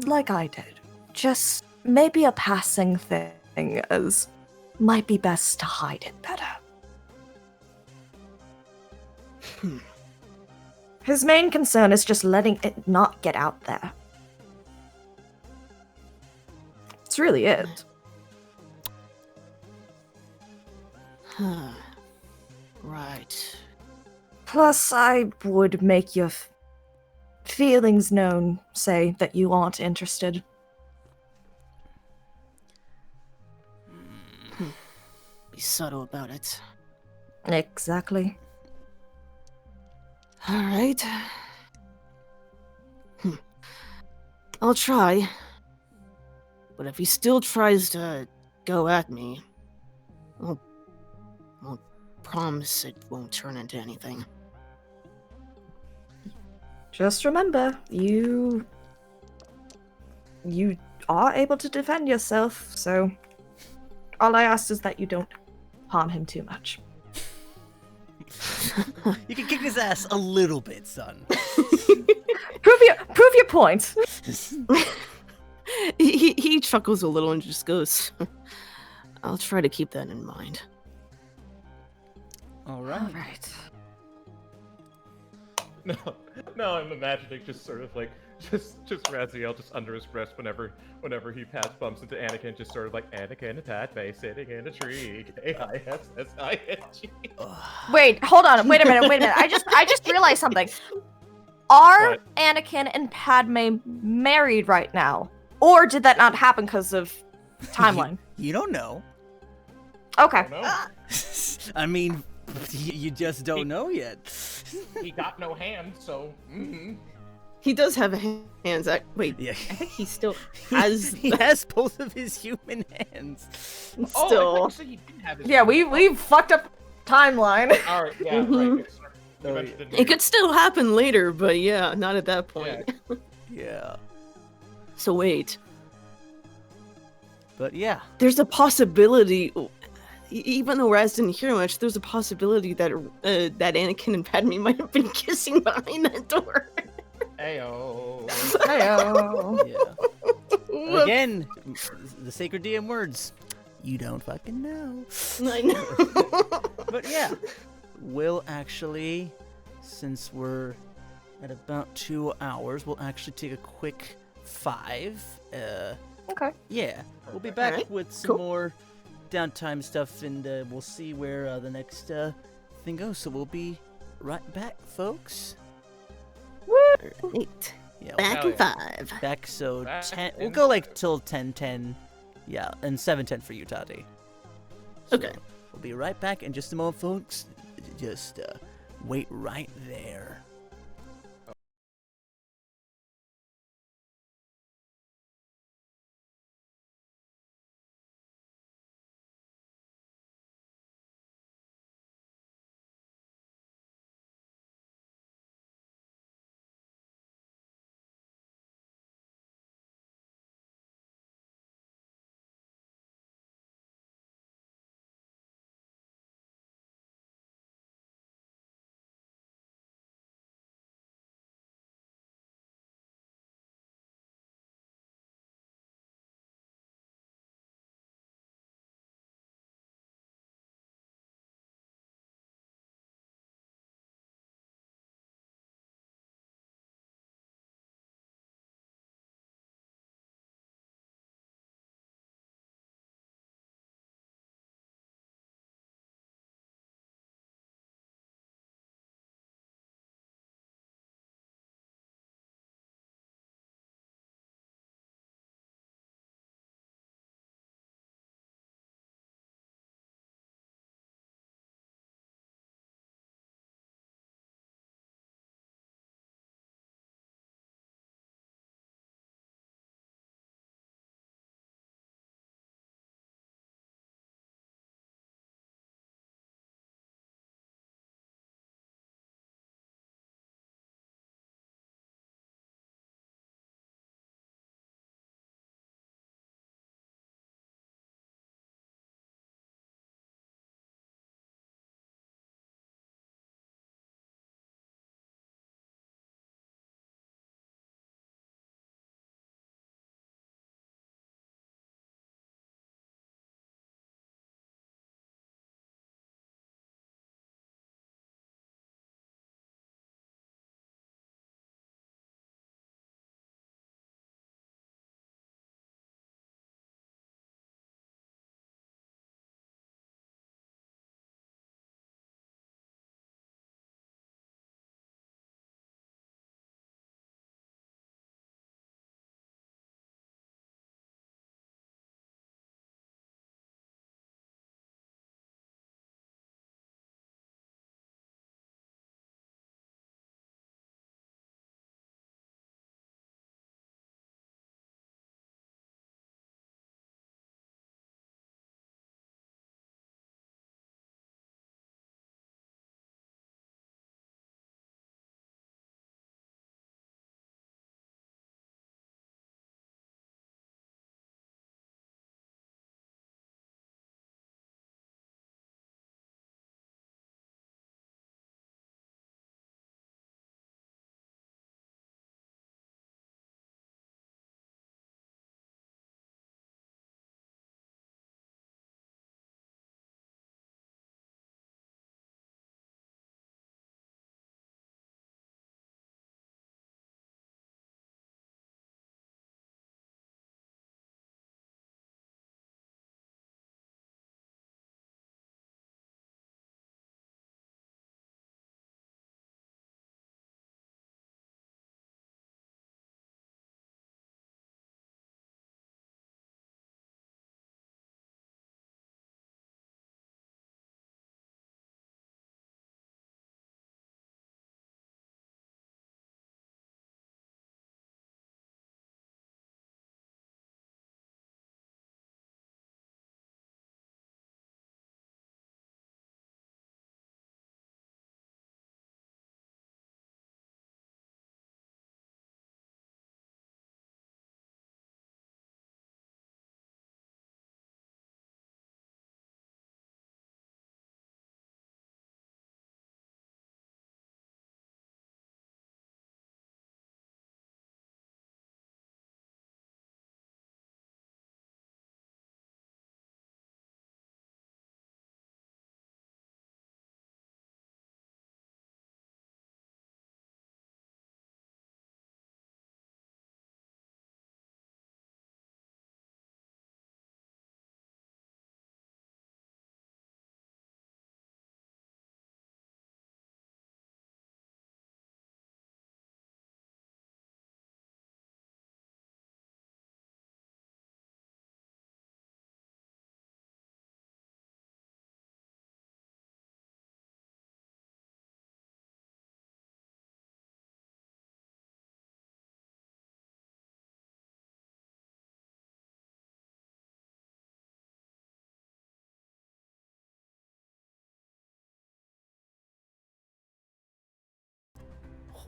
like I did. Just maybe a passing thing, as might be best to hide it better. His main concern is just letting it not get out there. That's really it. Right. Plus, I would make your feelings known, say that you aren't interested. Be subtle about it. Exactly. Alright. I'll try. But if he still tries to go at me, I'll promise it won't turn into anything. Just remember, you are able to defend yourself, so all I ask is that you don't harm him too much. You can kick his ass a little bit, son. Prove your point. He chuckles a little and just goes, I'll try to keep that in mind. All right. No, I'm imagining just sort of like just Raziel just under his breath whenever he bumps into Anakin, just sort of like Anakin and Padme sitting in a tree. K-I-S-S-I-N-G. Wait, hold on. Wait a minute. I just realized something. Are What? Anakin and Padme married right now? Or did that not happen because of timeline? You don't know. Okay. No, I mean, you just don't know yet. he got no hand, so. Mm-hmm. He does have hands. Wait, Yeah. I think he still has. He has both of his human hands. Oh, I Still. thought you said he didn't have his Yeah, hand. we fucked up timeline. All right, yeah, Mhm. right. Sorry. You mentioned It could still happen later, but yeah, not at that point. Yeah. So wait, But yeah. there's a possibility. Even though Raz didn't hear much, there's a possibility that that Anakin and Padme might have been kissing behind that door. Ayo. Heyo. Yeah. Again, the sacred DM words. You don't fucking know. I know. But yeah, we'll actually, since we're at about 2 hours, we'll actually take a quick 5. Okay. Yeah, we'll be back Alright, with some cool. more downtime stuff, and we'll see where the next thing goes. So we'll be right back, folks. Neat. Yeah, Back Hell in 5. back. So Back 10. We'll in go like till 10:10. Yeah, and 7:10 for you, Tati. So Okay. we'll be right back in just a moment, folks. Just wait right there.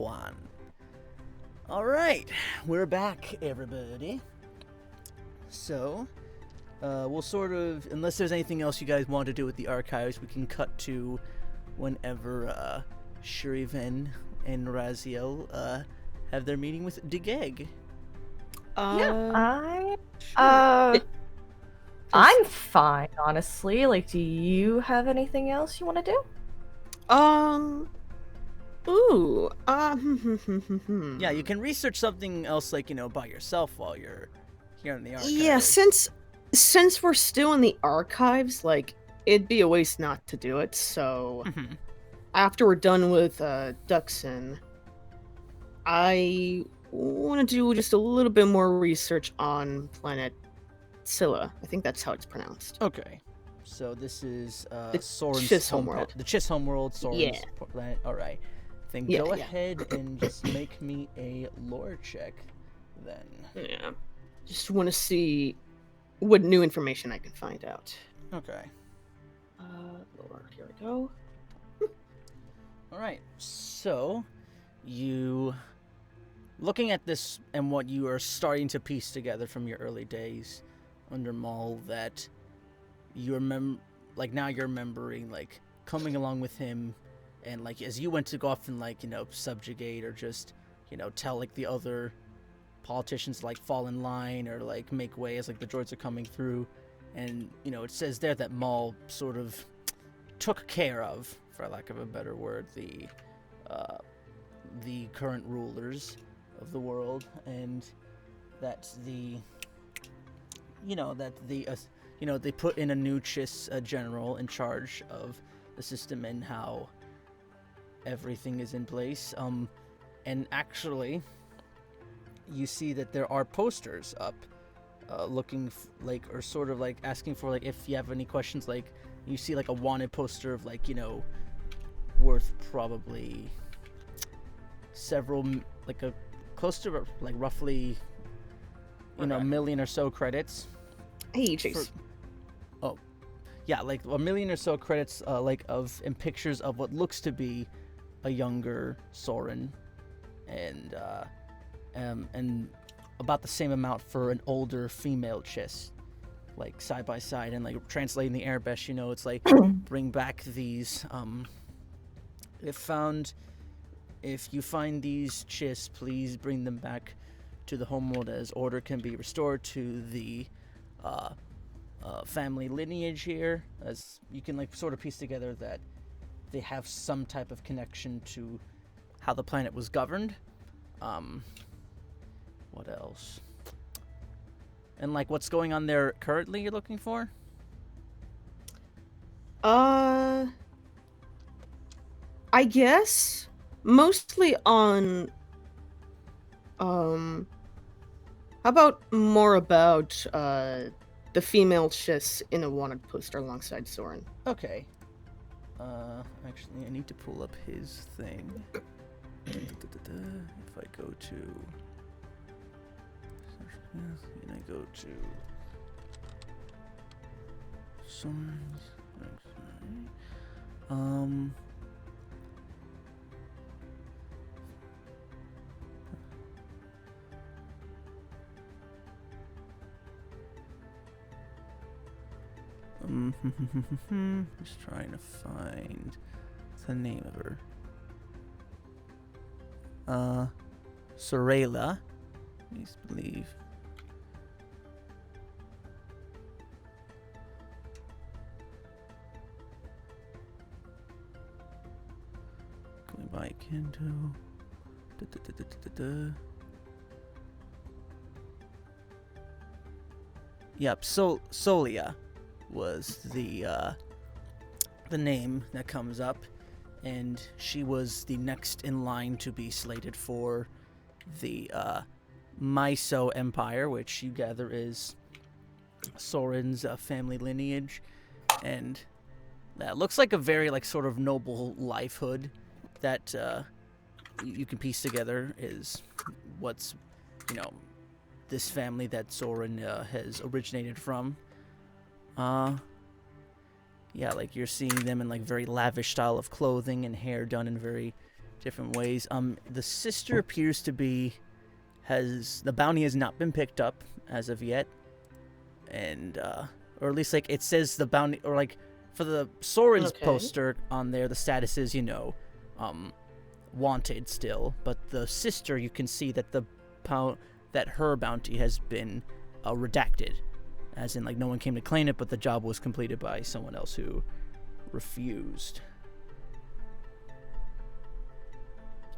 Juan. All right, we're back, everybody. So, we'll sort of, unless there's anything else you guys want to do with the archives, we can cut to whenever Shir'iven and Raziel have their meeting with Digeg. I'm fine, honestly. Like, do you have anything else you want to do? Yeah, you can research something else, like, by yourself while you're here in the archives. Yeah, since we're still in the archives, like, it'd be a waste not to do it, so after we're done with Duxon, I want to do just a little bit more research on planet Scylla. I think that's how it's pronounced. Okay. So this is The Soren's Chiss home homeworld. The Chiss homeworld, Soren's Yeah. planet. All right. Then Yeah, go yeah. ahead and just make me a lore check, then. Yeah. Just want to see what new information I can find out. Okay. Lord, here we go. All right. So, you, looking at this and what you are starting to piece together from your early days under Maul, that you now you're remembering, like, coming along with him, and, like, as you went to go off and, like, subjugate or just, tell, like, the other politicians to, like, fall in line or, like, make way as, like, the droids are coming through. And, it says there that Maul sort of took care of, for lack of a better word, the current rulers of the world, and that they put in a new Chiss general in charge of the system and how everything is in place. And actually, you see that there are posters up, looking or sort of like asking for, like, if you have any questions. Like, you see like a wanted poster of, like, worth probably several, like a close to like roughly, a million or so credits. Hey, Chase. Yeah, like a million or so credits, and pictures of what looks to be a younger Soren, and about the same amount for an older female Chiss, like side by side, and like translating the Arabic, it's like bring back these. If you find these Chiss, please bring them back to the homeworld as order can be restored to the family lineage here, as you can, like, sort of piece together that they have some type of connection to how the planet was governed. What else? And, like, what's going on there currently you're looking for? I guess mostly on how about more about the female Chiss in a wanted poster alongside Soren. Okay. Actually, I need to pull up his thing. If I go to... And I go to... Soren's... Just trying to find the name of her. Sorela, please believe. Going by Kendo. Yep, Solia was the name that comes up, and she was the next in line to be slated for the Myso Empire, which you gather is Soren's family lineage, and that looks like a very, like, sort of noble lifehood that you can piece together is what's, this family that Soren has originated from. Yeah, like, you're seeing them in, like, very lavish style of clothing and hair done in very different ways. The sister appears to be the bounty has not been picked up as of yet, and or at least like it says the bounty, or like for the Soren's poster on there, the status is wanted still, but the sister, you can see that that her bounty has been redacted, as in like no one came to claim it, but the job was completed by someone else who refused.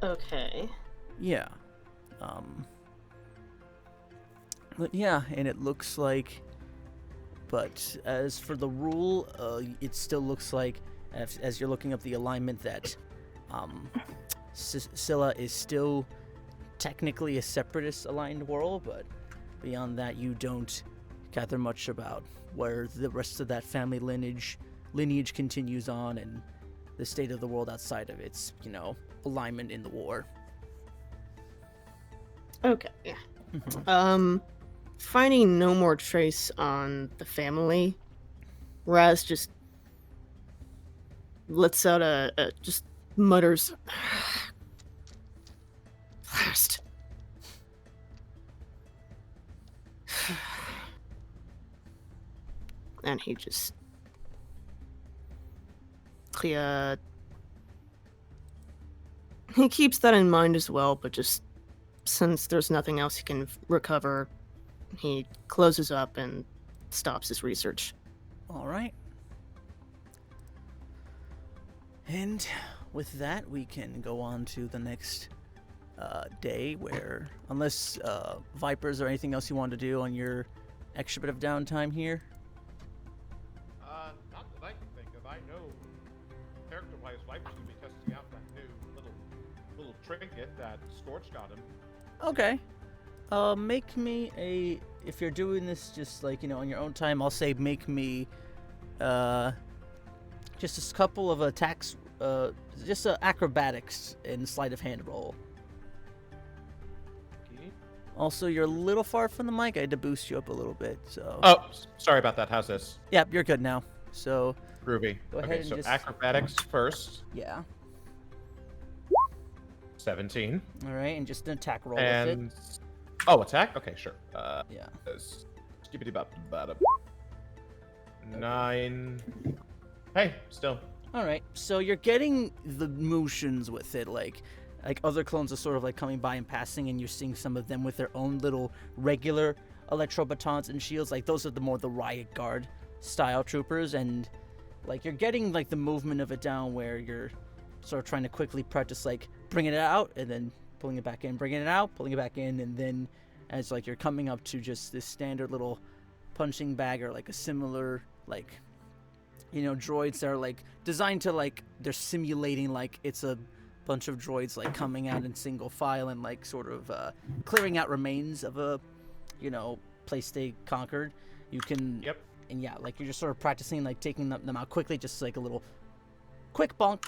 Okay. Yeah. But yeah, and it looks like, but as for the rule, it still looks like, as you're looking up the alignment, that Scylla is still technically a separatist aligned world, but beyond that, you don't gather much about where the rest of that family lineage continues on, and the state of the world outside of its, alignment in the war. Okay. Finding no more trace on the family, Raz just lets out just mutters, "Last." And he just he keeps that in mind as well, but just since there's nothing else he can recover, he closes up and stops his research. All right. And with that, we can go on to the next day, where, unless Vipers or anything else you want to do on your extra bit of downtime here. Not that I can think of. I know, character-wise, Viper's gonna be testing out that new little trinket that Scorch got him. Okay. Make me if you're doing this just like, on your own time, I'll say make me just a couple of attacks, just acrobatics and sleight of hand roll. Okay. Also, you're a little far from the mic. I had to boost you up a little bit, so. Oh, sorry about that. How's this? Yep, you're good now. So. Groovy. Go ahead Okay, and so just... acrobatics first. Yeah. 17. All right, and just an attack roll with And it. oh, attack? Okay, sure. Yeah. Skippity bop bada. 9. Hey, still. All right, so you're getting the motions with it, like other clones are sort of like coming by and passing, and you're seeing some of them with their own little regular electro batons and shields. Like those are the riot guard style troopers, and like you're getting like the movement of it down where you're sort of trying to quickly practice like bringing it out and then pulling it back in, bringing it out, pulling it back in, and then as like you're coming up to just this standard little punching bag or like a similar like droids that are like designed to like they're simulating like it's a bunch of droids like coming out in single file and like sort of clearing out remains of a place they conquered. You can and yeah, like you're just sort of practicing like taking them out quickly, just like a little quick bonk,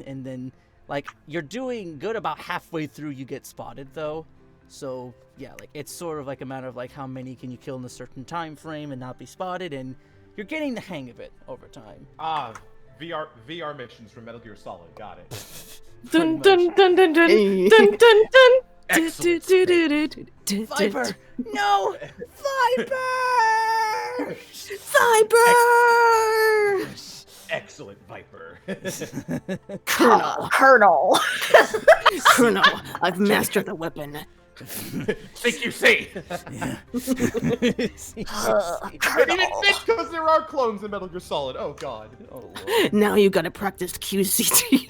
and then like you're doing good. About halfway through you get spotted though, so yeah, like it's sort of like a matter of like how many can you kill in a certain time frame and not be spotted, and you're getting the hang of it over time. VR missions from Metal Gear Solid. Got it. Dun dun dun dun dun dun dun dun. Excellent. Viper! No! Viper! Viper! Excellent, Viper. Colonel. Colonel, I've mastered the weapon. Think you see? Colonel. Because there are clones in Metal Gear Solid. Oh god. Oh, Lord. Now you gotta practice QCT.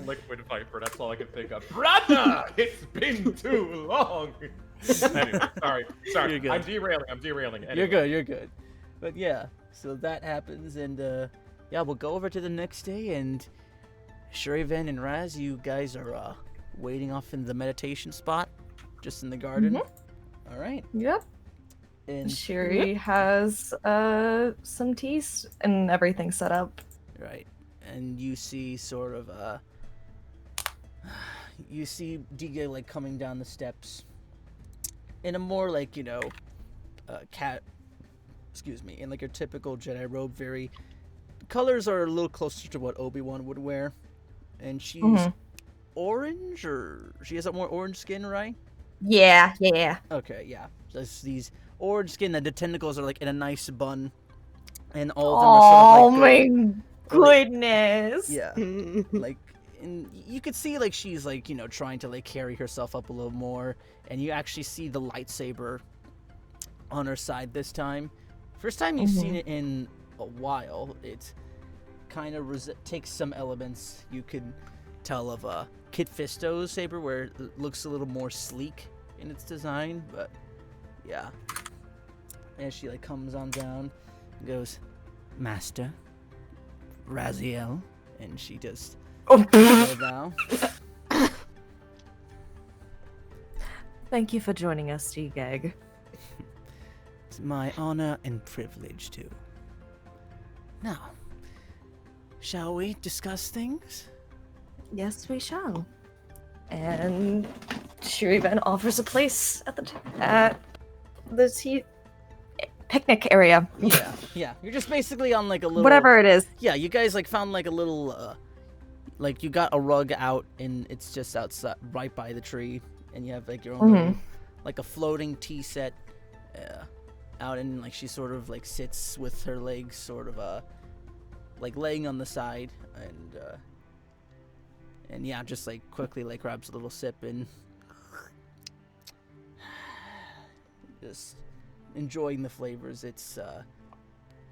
Liquid Viper. That's all I can think of. Brother, it's been too long. Anyway, sorry. You're good. I'm derailing. Anyway. You're good. But yeah, so that happens, and yeah, we'll go over to the next day, and Shir'iven and Raz, you guys are waiting off in the meditation spot, just in the garden. Mm-hmm. All right. Yep. And Shiri has some teas and everything set up. right, and you see sort of you see DK like coming down the steps in a more like in like your typical Jedi robe. Very colors are a little closer to what Obi-Wan would wear. and she's Mhm. orange, or she has a more orange skin, right? Yeah. Okay, yeah. Just these orange skin, and the tentacles are like in a nice bun, and all of them are Oh sort of like my like- goodness. yeah, like, and you could see like she's like trying to like carry herself up a little more, and you actually see the lightsaber on her side this time. First time you've seen it in a while. It kind of takes some elements you could tell of Kit Fisto's saber, where it looks a little more sleek in its design, but yeah. And she like comes on down and goes, Master, Raziel, and she just "Go thou." Thank you for joining us, T-Gag. It's my honor and privilege to. Now, shall we discuss things? Yes, we shall. And Shir'iven offers a place at the picnic area. Yeah. You're just basically on like a little Whatever it is. Yeah, you guys like found like a little like you got a rug out, and it's just outside right by the tree, and you have like your own little, like a floating tea set out, and like she sort of like sits with her legs sort of like laying on the side, and yeah, just like quickly like grabs a little sip and just enjoying the flavors. It's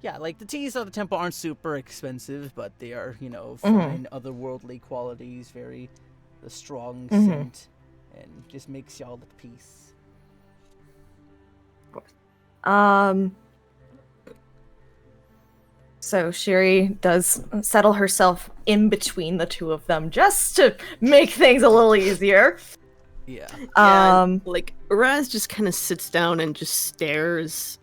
yeah, like the teas of the temple aren't super expensive, but they are, fine otherworldly qualities, very the strong scent, and just makes y'all at peace. So Shiri does settle herself in between the two of them just to make things a little easier. Yeah. Like Raz just kind of sits down and just stares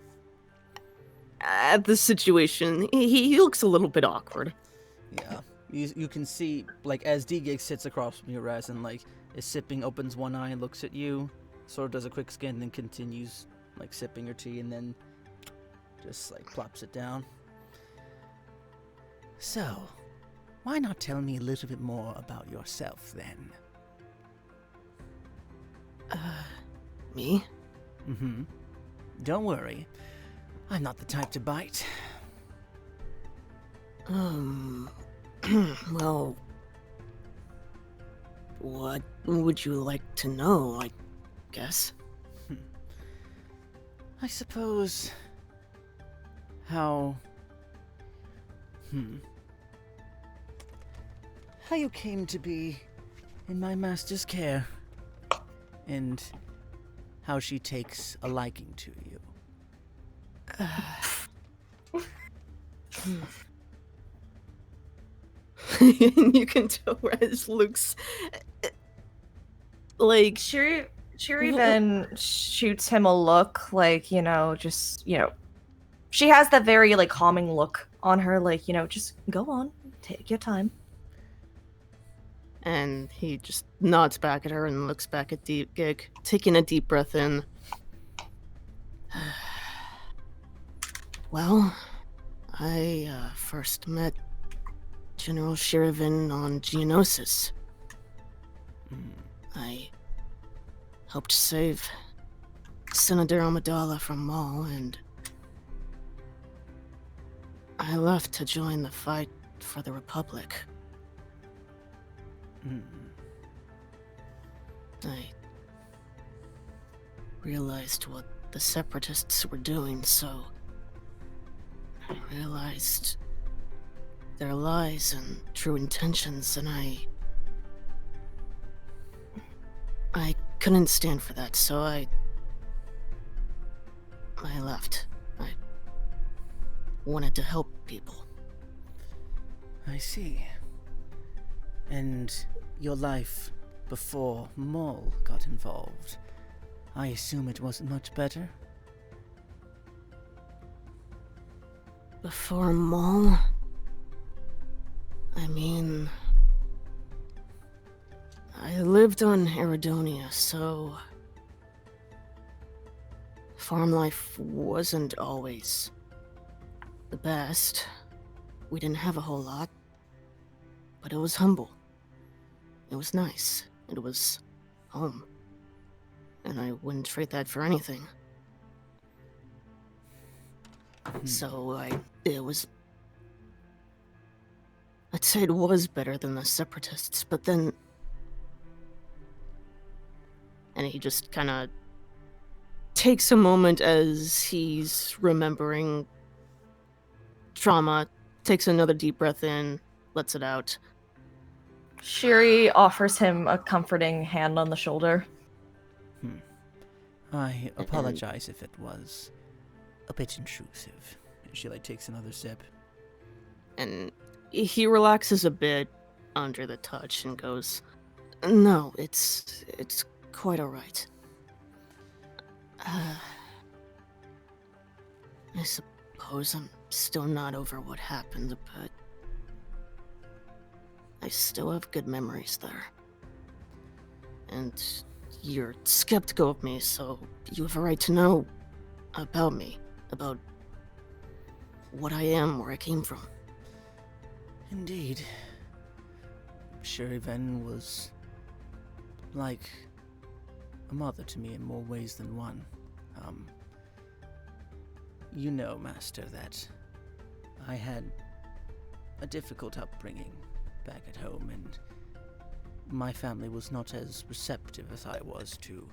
at the situation. He looks a little bit awkward. Yeah. You can see, like, as D-Gig sits across from you, Raz, and, like, is sipping, opens one eye and looks at you, sort of does a quick scan, then continues, like, sipping her tea, and then just, like, plops it down. So, why not tell me a little bit more about yourself, then? Me? Mm-hmm. Don't worry. I'm not the type to bite. Well, what would you like to know, I guess? I suppose... How you came to be in my master's care, and how she takes a liking to you. You can tell Raz looks like Shir'iven shoots him a look, like, she has that very, like, calming look on her, like, just go on, take your time. And he just nods back at her and looks back at Gig, taking a deep breath in. Well, I first met General Shir'iven on Geonosis. I helped save Senator Amidala from Maul, and I left to join the fight for the Republic. I realized what the Separatists were doing, so I realized their lies and true intentions, and I couldn't stand for that, so I left. I wanted to help people. I see. And your life before Maul got involved, I assume it wasn't much better? Before Maul? I mean, I lived on Eridonia, so farm life wasn't always the best. We didn't have a whole lot, but it was humble. It was nice. It was home. And I wouldn't trade that for anything. So I'd say it was better than the Separatists, but then... And he just kind of takes a moment as he's remembering trauma, takes another deep breath in, lets it out. Shiri offers him a comforting hand on the shoulder. I apologize if it was a bit intrusive. She takes another sip. And he relaxes a bit under the touch and goes, "No, it's quite alright. I suppose I'm still not over what happened, but I still have good memories there. And you're skeptical of me, so you have a right to know about me, about what I am, where I came from." Indeed. Shir'iven was like a mother to me in more ways than one. You know, Master, that I had a difficult upbringing back at home, and my family was not as receptive as I was to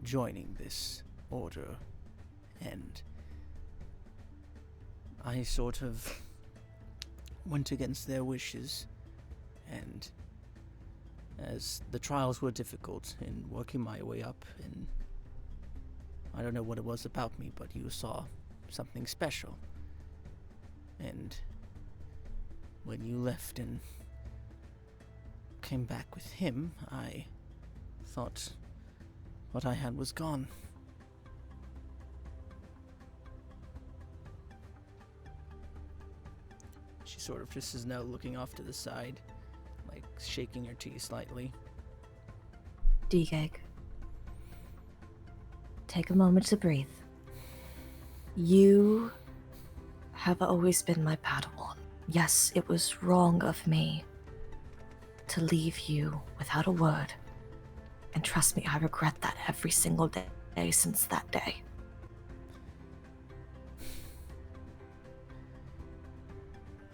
joining this order, and I sort of went against their wishes, and as the trials were difficult in working my way up, and I don't know what it was about me, but you saw something special. And when you left and came back with him, I thought what I had was gone. She sort of just is now looking off to the side, shaking her tea slightly. Digeg. Take a moment to breathe. You have always been my Padawan. Yes, it was wrong of me to leave you without a word. And trust me, I regret that every single day since that day.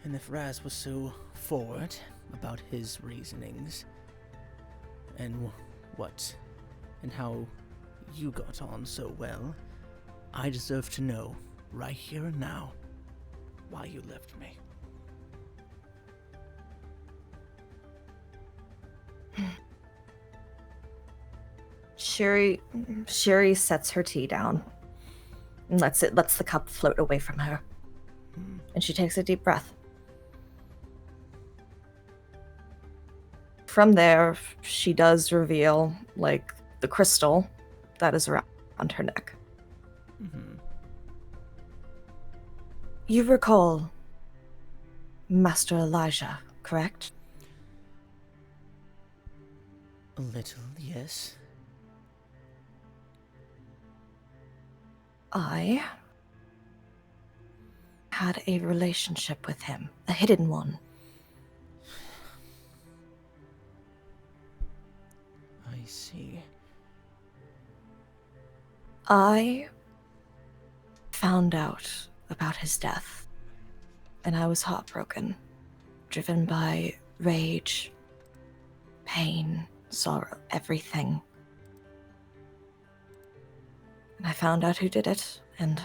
And if Raz was so forward about his reasonings, and how you got on so well, I deserve to know, right here and now, why you left me. Shiri sets her tea down and lets the cup float away from her. And she takes a deep breath. From there, she does reveal, the crystal that is around her neck. You recall Master Elijah, correct? A little, yes. I had a relationship with him, a hidden one. I see. I found out about his death, and I was heartbroken, driven by rage, pain, sorrow, everything. And I found out who did it, and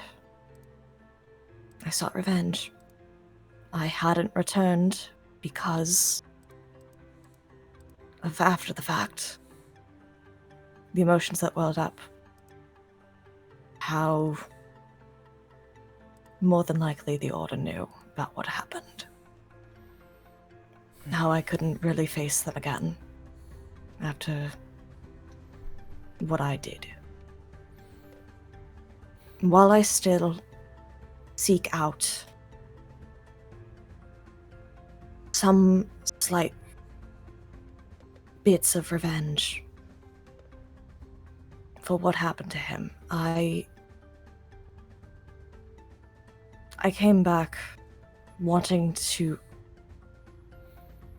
I sought revenge. I hadn't returned because of after the fact. The emotions that welled up. How more than likely the Order knew about what happened. How I couldn't really face them again after what I did. While I still seek out some slight bits of revenge for what happened to him, I came back wanting to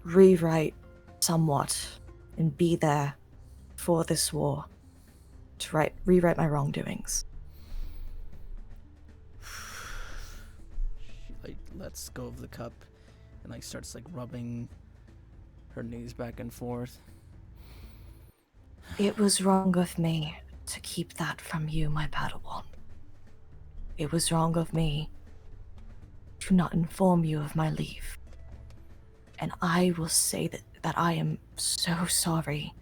rewrite somewhat and be there for this war to rewrite my wrongdoings. She like lets go of the cup and like starts like rubbing her knees back and forth. It was wrong of me to keep that from you, my Padawan. It was wrong of me to not inform you of my leave. And I will say that I am so sorry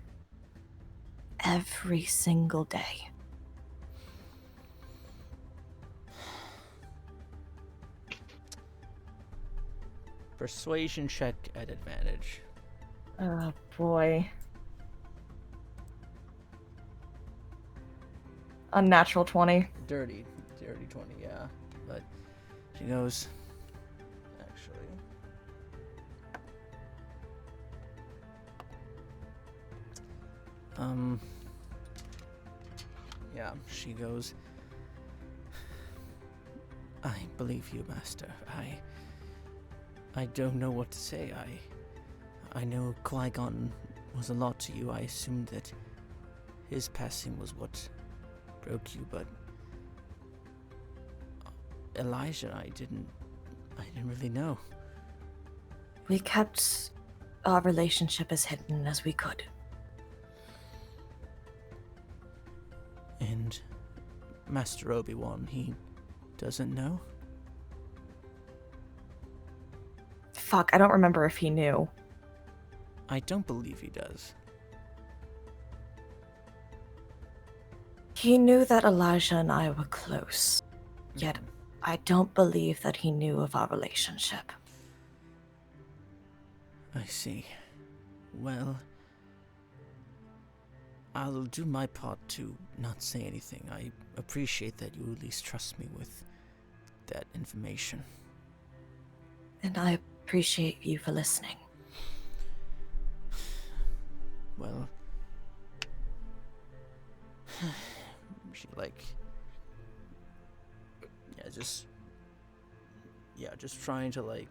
every single day. Persuasion check at advantage. Oh boy. Unnatural 20. Dirty 20, yeah. But she goes, actually. Yeah, she goes, I believe you, Master. I don't know what to say. I know Qui-Gon was a lot to you. I assumed that his passing was what broke you, but Elijah, I didn't really know. We kept our relationship as hidden as we could. And Master Obi-Wan, he doesn't know? Fuck, I don't remember if he knew. I don't believe he does. He knew that Elijah and I were close, yet I don't believe that he knew of our relationship. I see. Well, I'll do my part to not say anything. I appreciate that you at least trust me with that information. And I appreciate you for listening. Well, she just trying to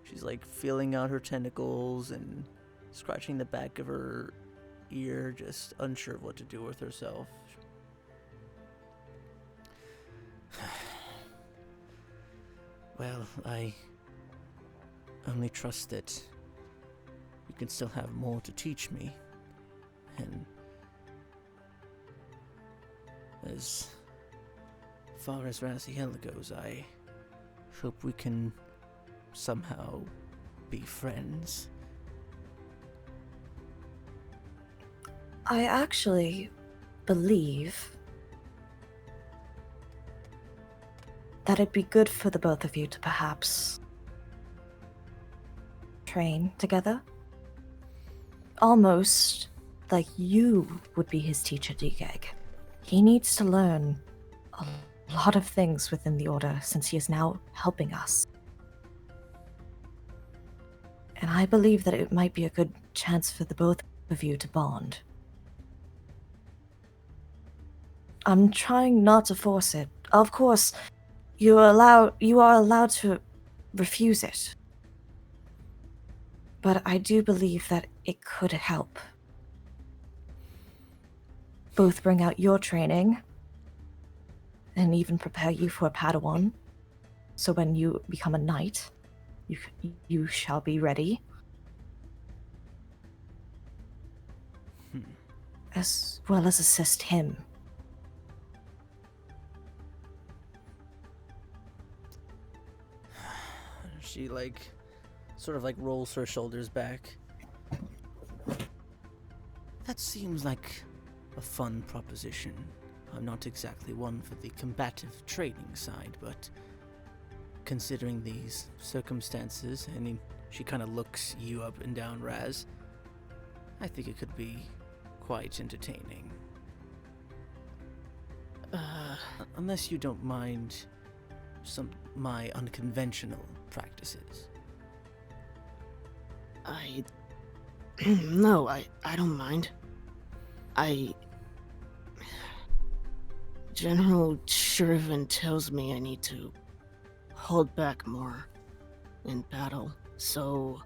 she's feeling out her tentacles and scratching the back of her ear, just unsure of what to do with herself. Well, I only trust that you can still have more to teach me, and as far as Raziel goes, I hope we can somehow be friends. I actually believe that it'd be good for the both of you to perhaps train together. Almost like you would be his teacher, Digeg. He needs to learn a lot of things within the Order since he is now helping us. And I believe that it might be a good chance for the both of you to bond. I'm trying not to force it. Of course, you are allowed to refuse it. But I do believe that it could help. Both bring out your training and even prepare you for a Padawan. So when you become a knight, you shall be ready. As well as assist him. She sort of rolls her shoulders back. That seems like a fun proposition. I'm not exactly one for the combative training side, but considering these circumstances, I mean, she kind of looks you up and down, Raz. I think it could be quite entertaining. Unless you don't mind my unconventional practices. No, I don't mind. General Shir'iven tells me I need to hold back more in battle, so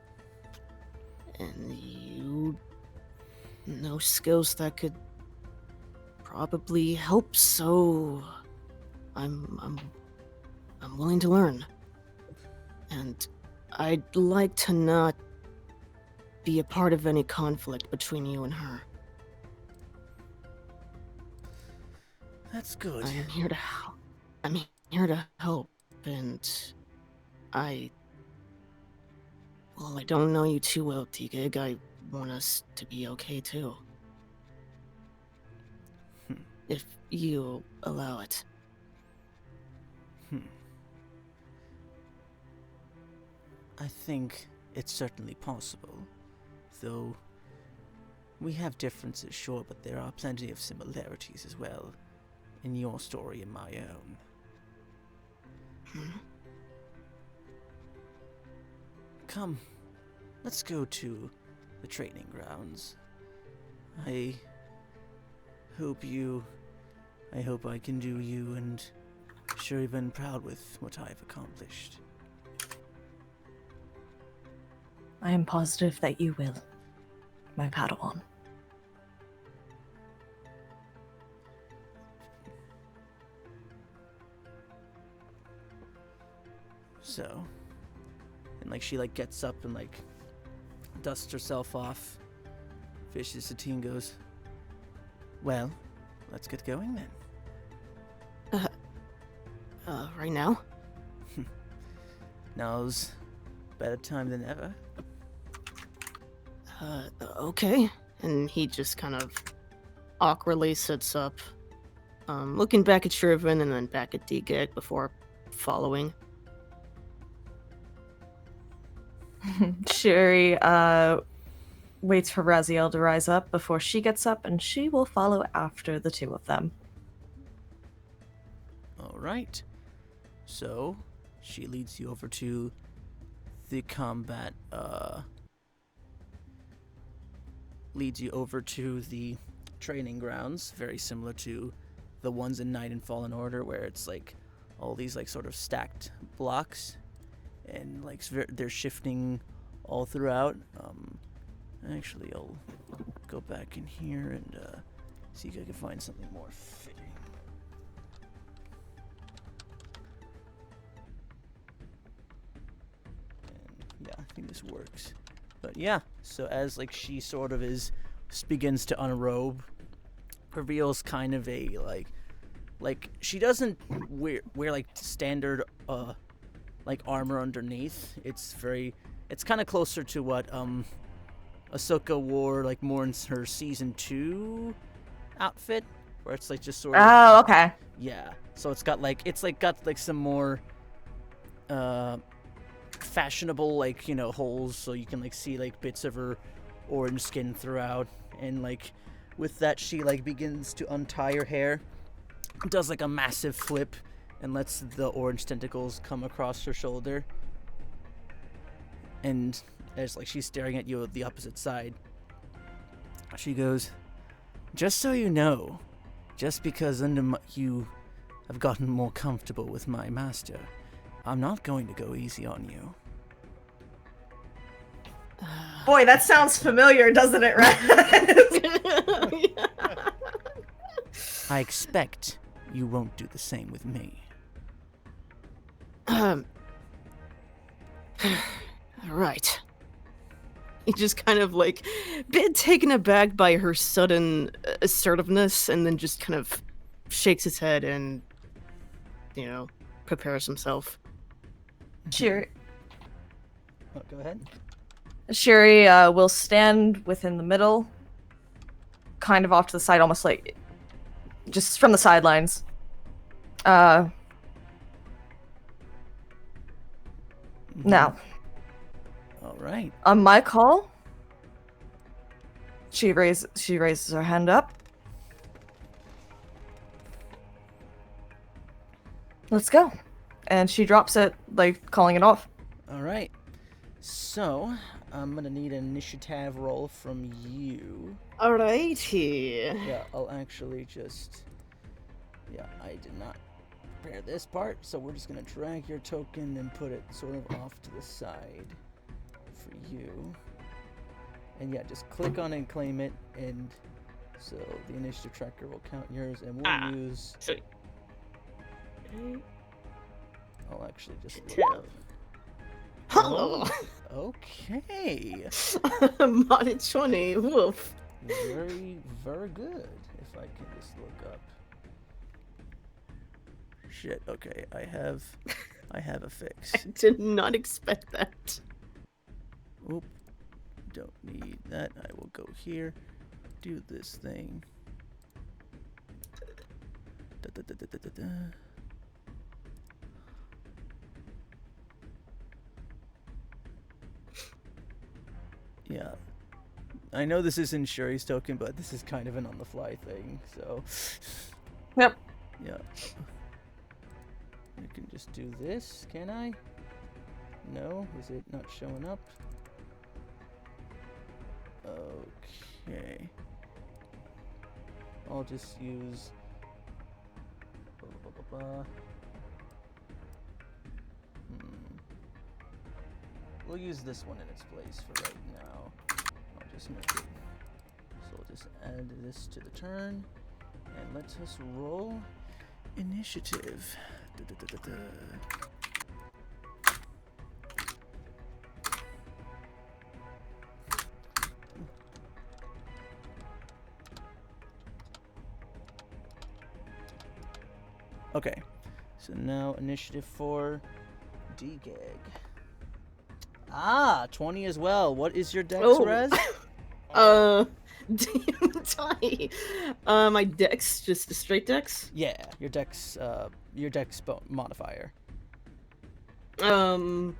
and you know skills that could probably help, so I'm willing to learn. And I'd like to not be a part of any conflict between you and her. That's good. I'm here to help. I'm here to help, and I don't know you too well, T-Gig. I want us to be okay too. If you allow it. I think it's certainly possible, though we have differences, sure, but there are plenty of similarities as well in your story and my own. Come, let's go to the training grounds. I hope I can do you and Shir'iven proud with what I've accomplished. I am positive that you will, my Padawan. So, and like she like gets up and like dusts herself off, fishes the tea and goes, well, let's get going then. Right now? Now's better time than ever. Okay. And he just kind of awkwardly sits up, looking back at Shir'iven and then back at D-Gig before following. Sherry waits for Raziel to rise up before she gets up, and she will follow after the two of them. All right. So, she leads you over to the combat, leads you over to the training grounds, very similar to the ones in Night and Fallen Order, where it's like all these like sort of stacked blocks, and like they're shifting all throughout. Actually, I'll go back in here and see if I can find something more fitting. And yeah, I think this works. But yeah, so as like she sort of begins to unrobe, reveals kind of a like she doesn't wear like standard like armor underneath. It's kind of closer to what Ahsoka wore like more in her season 2 outfit, where it's like just sort of Oh, okay. yeah. So it's got some more fashionable like, you know, holes, so you can like see like bits of her orange skin throughout, and like with that she like begins to untie her hair, does like a massive flip and lets the orange tentacles come across her shoulder, and as like she's staring at you at the opposite side, she goes, just so you know, just because you have gotten more comfortable with my master, I'm not going to go easy on you. Boy, that sounds familiar, doesn't it, Raz? I expect you won't do the same with me. Right. He just kind of like bit taken aback by her sudden assertiveness, and then just kind of shakes his head and, you know, prepares himself. Sherry Go ahead. will stand within the middle, kind of off to the side, almost like just from the sidelines. Now, All right. on my call, she raises her hand up. Let's go. And she drops it, like calling it off. All right. So, I'm going to need an initiative roll from you. Alrighty. Yeah, I'll actually just... Yeah, I did not prepare this part, so we're just going to drag your token and put it sort of off to the side for you. And yeah, just click on it and claim it, and so the initiative tracker will count yours, and we'll use... So... I'll actually just look 10. up. Hello. Okay. Modded 20. Woof. Very, very good. If I can just look up. Shit. Okay, I have a fix. I did not expect that. Oop. Don't need that. I will go here. Do this thing. Da, da, da, da, da, da, da. Yeah. I know this isn't Shuri's token, but this is kind of an on-the-fly thing, so... Yep. Yeah. I can just do this, can I? No? Is it not showing up? Okay. I'll just use... We'll use this one in its place for right now. I'll just make it. So we'll just add this to the turn. And let us roll initiative. Da, da, da, da, da. Okay, so now initiative for D-Gag. 20 as well. What is your dex, Rez? Damn, Tati. My dex, just a straight dex? Yeah, your dex modifier. Oh,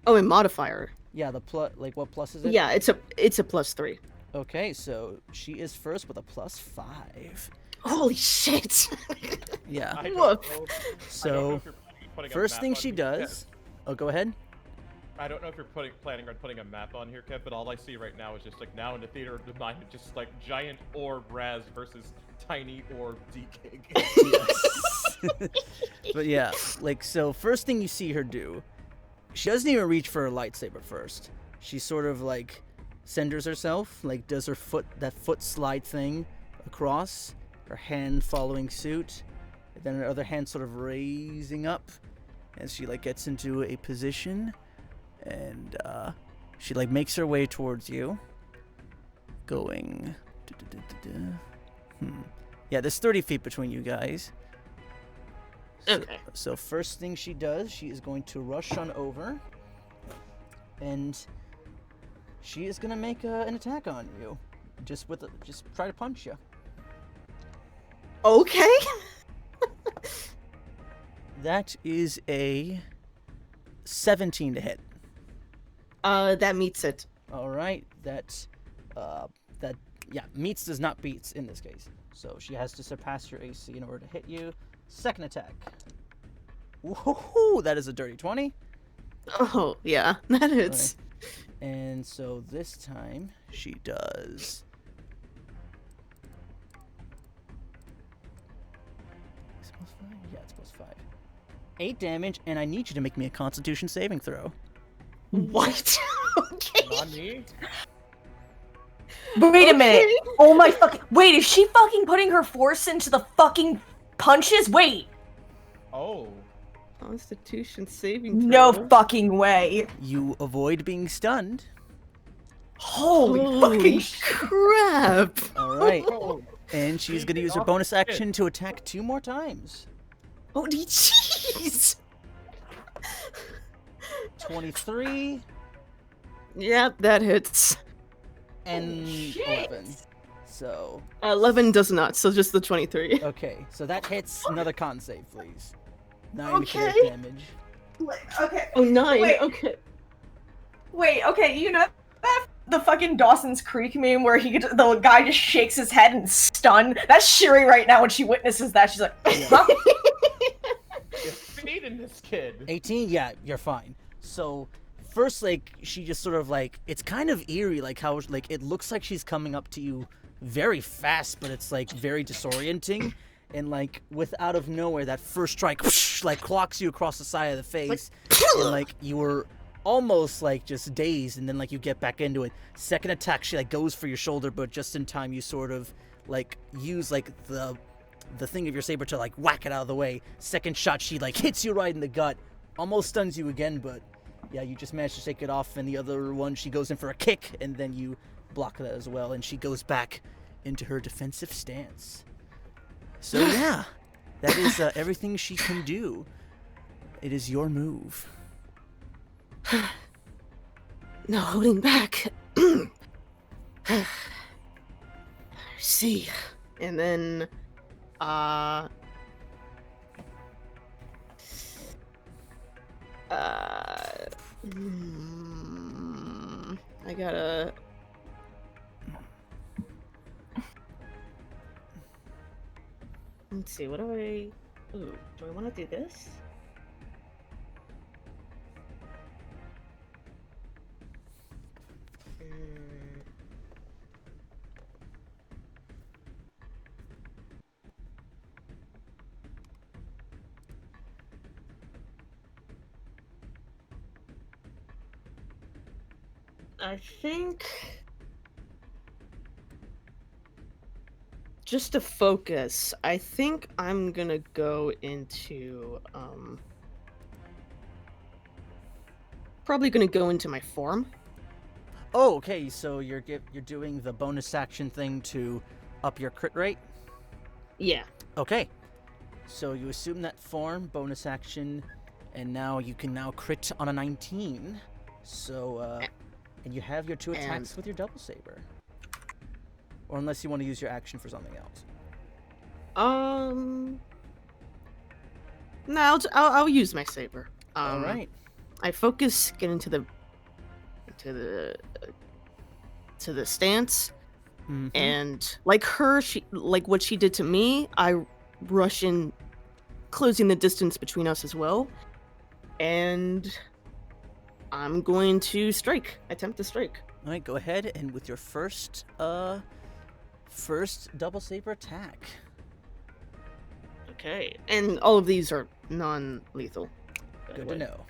and modifier. Yeah, the plus, like what plus is it? Yeah, it's a +3. Okay, so she is first with a +5. Holy shit! Yeah. Woof. So, first thing she does... Oh, go ahead. I don't know if you're planning on putting a map on here, Kev, but all I see right now is just like now in the theater of the mind, just like giant orb Raz versus tiny orb D-King. But yeah, like, so first thing you see her do, she doesn't even reach for her lightsaber first. She sort of like centers herself, like does her that foot slide thing across, her hand following suit, and then her other hand sort of raising up as she like gets into a position. And she like makes her way towards you, going. Yeah, there's 30 feet between you guys. Okay. So first thing she does, she is going to rush on over, and she is gonna make an attack on you, just try to punch you. Okay. That is a 17 to hit. That meets it. All right, meets does not beats in this case. So she has to surpass your AC in order to hit you. Second attack. Woohoo! That is a dirty 20. Oh yeah, that hits. Right. And so this time she does. Is it +5? Yeah, it's +5. 8 damage, and I need you to make me a Constitution saving throw. What? Okay. Not me. Wait a minute. Oh my fucking. Wait, is she fucking putting her force into the fucking punches? Wait. Oh. Constitution saving throw. No fucking way. You avoid being stunned. Holy fucking crap. All right. And she's going to use her bonus action to attack 2 more times. Holy jeez. 23. Yep, that hits. And 11. So 11 does not, so just the 23. okay, so that hits. Another con save, please. 9 Okay. kinetic damage. Okay. Oh, 9. Wait. Okay. Wait, okay, you know that the fucking Dawson's Creek meme where the guy just shakes his head and stunned? That's Shiri right now when she witnesses that. She's like, huh? You're feeding this kid. 18. Yeah, you're fine. So first, like, she just sort of like, it's kind of eerie, like how like it looks like she's coming up to you very fast, but it's like very disorienting. And like with out of nowhere, that first strike whoosh, like clocks you across the side of the face, and like you were almost like just dazed, and then like you get back into it. Second attack, she like goes for your shoulder, but just in time you sort of like use like the thing of your saber to like whack it out of the way. Second shot, she like hits you right in the gut, almost stuns you again, but yeah, you just managed to shake it off. And the other one, she goes in for a kick, and then you block that as well, and she goes back into her defensive stance. So yeah, that is everything she can do. It is your move. No holding back. I see. And then, I gotta. Let's see. What do I? Ooh, do I want to do this? I think just to focus, I think I'm gonna go into probably gonna go into my form. Oh, okay. So you're doing the bonus action thing to up your crit rate. Yeah. Okay. So you assume that form, bonus action, and now you can now crit on a 19. So and you have your 2 attacks with your double saber. Or unless you want to use your action for something else. No, I'll use my saber. All right. I focus, get into the stance, and like what she did to me, I rush in, closing the distance between us as well, and I'm going to attempt to strike. All right, go ahead, and with your first double saber attack. Okay, and all of these are non-lethal. Good to know.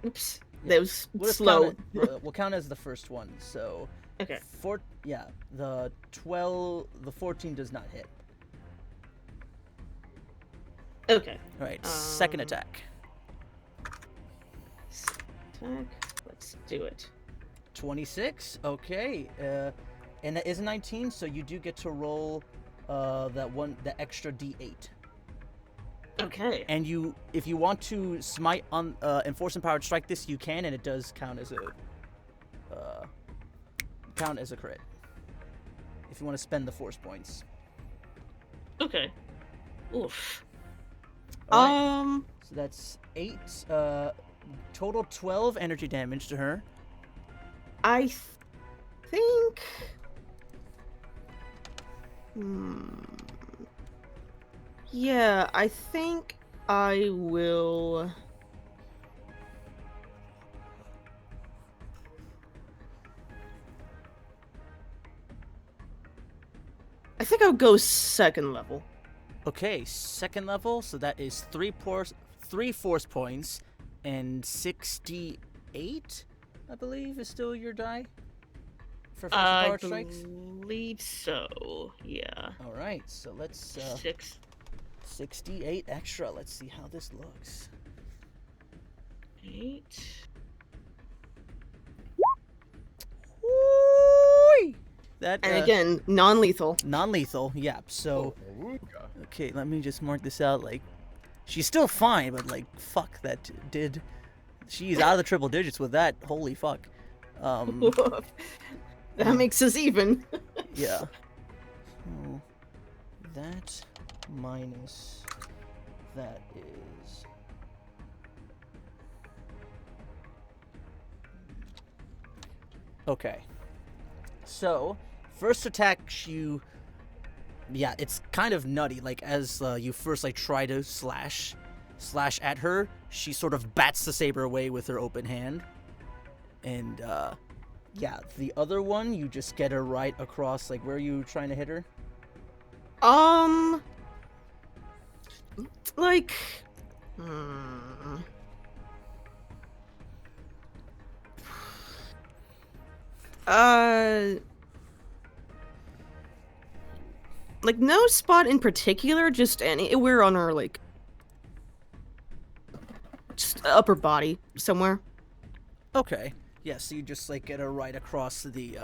Oops, that was slow. We'll count as the first one. So okay. The 14 does not hit. Okay. All right, second attack. Let's do it. 26. Okay. And that is a 19, so you do get to roll the extra D8. Okay. And if you want to smite on enforce empowered strike this, you can, and it does count as a crit. If you want to spend the force points. Okay. Oof. Right. So that's 8. Total 12 energy damage to her. I think. Yeah, I think I will. I think I'll go second level. Okay, second level, so that is 3 force points and 68, I believe, is still your die for power strikes. I believe so. Yeah. All right, so let's 68 extra. Let's see how this looks. 8. Woo-wee! That And again, non-lethal. Non-lethal, yeah. So, okay, let me just mark this out. Like, she's still fine, but like, fuck, that did. She's out of the triple digits with that. Holy fuck. That makes us even. Yeah. So, that minus that is. Okay. So, first attack, yeah, it's kind of nutty. Like, as you first like try to slash at her, she sort of bats the saber away with her open hand, and yeah, the other one, you just get her right across. Like, where are you trying to hit her? Like, like no spot in particular, just anywhere on her, like, just upper body somewhere. Okay. Yeah, so you just like get her right across the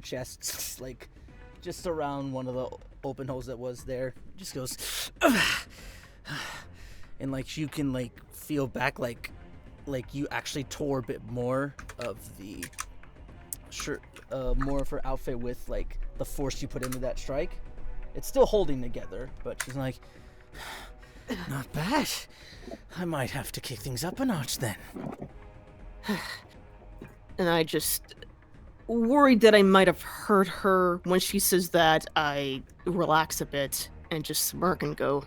chest, like just around one of the open holes that was there. Just goes and like you can like feel back like you actually tore a bit more of the shirt, more of her outfit with like the force you put into that strike. It's still holding together, but she's like, Not bad. I might have to kick things up a notch then. And I just worried that I might have hurt her. When she says that, I relax a bit and just smirk and go,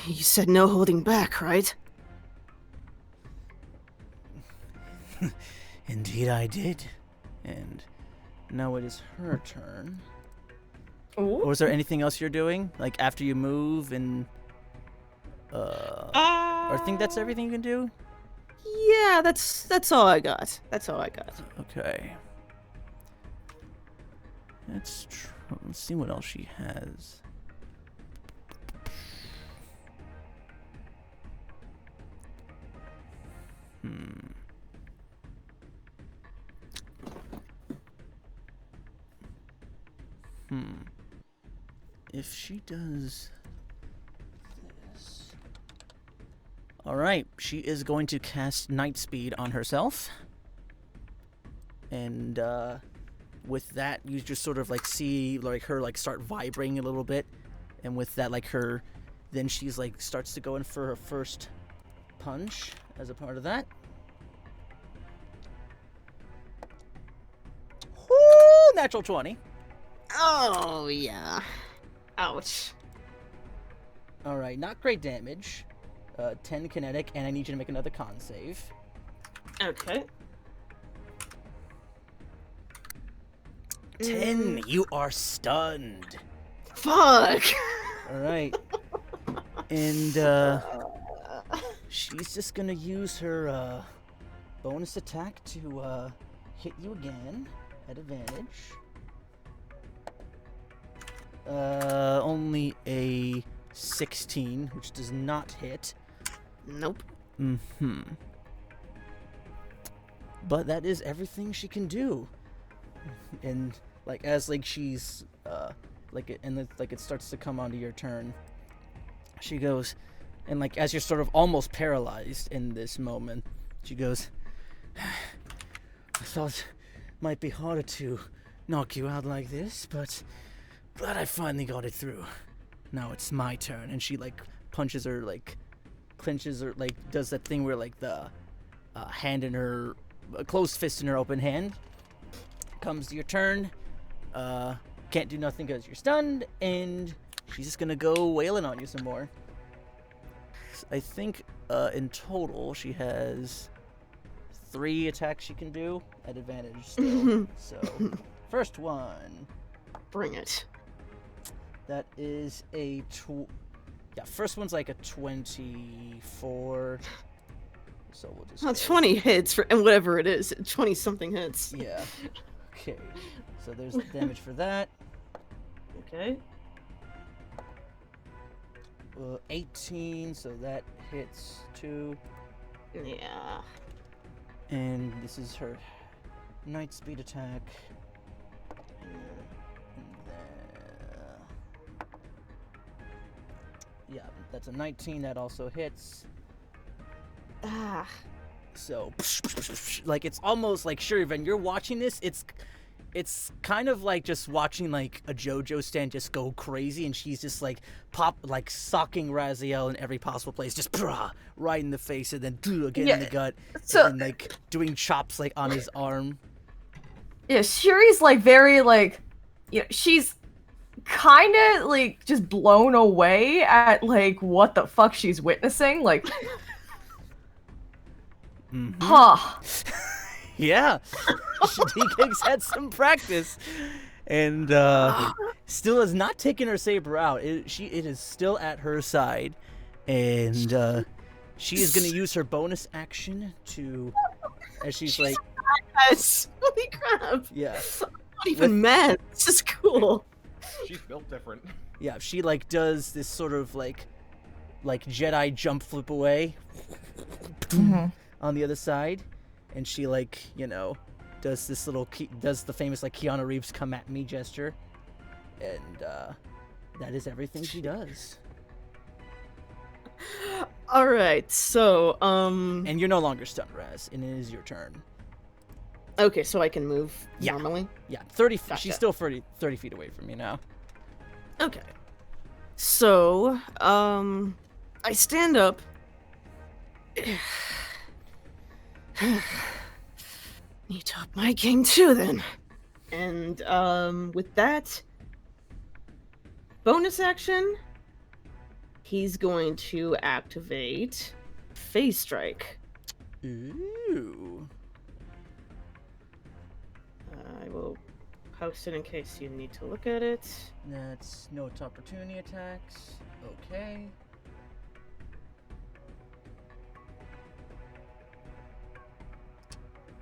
"You said no holding back, right?" Indeed I did. And now it is her turn. Ooh. or is there anything else you're doing? Like after you move and or I think that's everything you can do? Yeah, that's all I got. That's all I got. Okay. Let's see what else she has. If she does this. Alright, she is going to cast Night Speed on herself. And with that, you just sort of like see like her like start vibrating a little bit. And with that, like her, then she's like starts to go in for her first punch as a part of that. Whoo! Natural 20. Oh yeah. Ouch. Alright, not great damage. 10 kinetic, and I need you to make another con save. Okay. 10, you are stunned. Fuck. Alright. And she's just gonna use her bonus attack to hit you again at advantage. Only a 16, which does not hit. Nope. But that is everything she can do. And like as like she's it starts to come onto your turn, she goes, and like as you're sort of almost paralyzed in this moment, she goes, I thought it might be harder to knock you out like this, but glad I finally got it through. Now it's my turn. And she like punches her, like clenches her, like does that thing where like the hand in her, a closed fist in her open hand. Comes to your turn. Can't do nothing because you're stunned, and she's just gonna go wailing on you some more. I think in total she has 3 attacks she can do at advantage still. So first one. Bring it. That is a first one's like a 24. So we'll just Well, 20 hits for and whatever it is. 20 something hits. Yeah. Okay. So there's the damage for that. Okay. 18, so that hits 2. Yeah. And this is her Night Speed attack. Yeah, that's a 19. That also hits. Ah. So, like, it's almost like Shir'iven, you're watching this. It's kind of like just watching like a JoJo stand just go crazy, and she's just like socking Raziel in every possible place, just right in the face, and then again in the gut, so- and then, like doing chops like on his arm. Yeah, Shuri's like very like, you know, she's kind of like just blown away at like what the fuck she's witnessing. Like, huh? Yeah, Jinkles had some practice, and still has not taken her saber out. It is still at her side, and she is going to use her bonus action to, as she's like, Yes. Holy crap. yeah, I'm not even mad. This is cool. She's built different. yeah, she like does this sort of like Jedi jump flip away on the other side, and she like does this does the famous like Keanu Reeves come at me gesture, and that is everything she does. All right, so And you're no longer stunned, Raz, and it is your turn. okay, so I can move Yeah. normally. Yeah, 30. Gotcha. She's still 30 feet away from you now. Okay. So, I stand up. Need to up my game too, then. And, with that bonus action, he's going to activate Phase Strike. Ooh. I will post it in case you need to look at it. That's no opportunity attacks. Okay.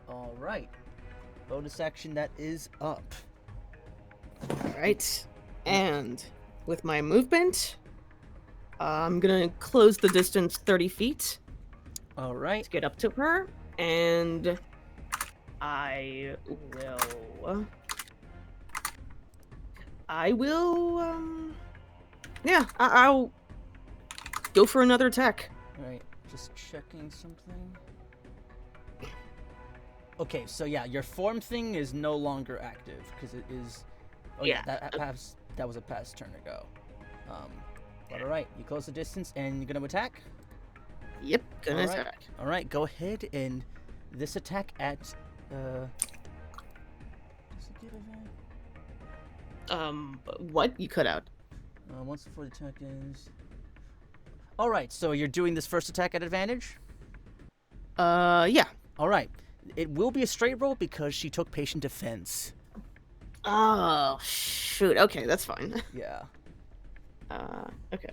All right. Bonus action that is up. Alright. And with my movement, I'm gonna close the distance 30 feet All right. to get up to her, and I will, yeah, I'll go for another attack. All right. Just checking something. Okay, so yeah, your form thing is no longer active because it is. Oh yeah, that was a past turn ago. But all right, you close the distance and you're gonna attack. Yep, gonna All right. attack. All right, go ahead and this attack at. Does it get advantage? What? You cut out. Once before the attack is. All right, so you're doing this first attack at advantage. Yeah. All right, it will be a straight roll because she took patient defense. Oh, shoot. Okay, that's fine. Yeah. Okay.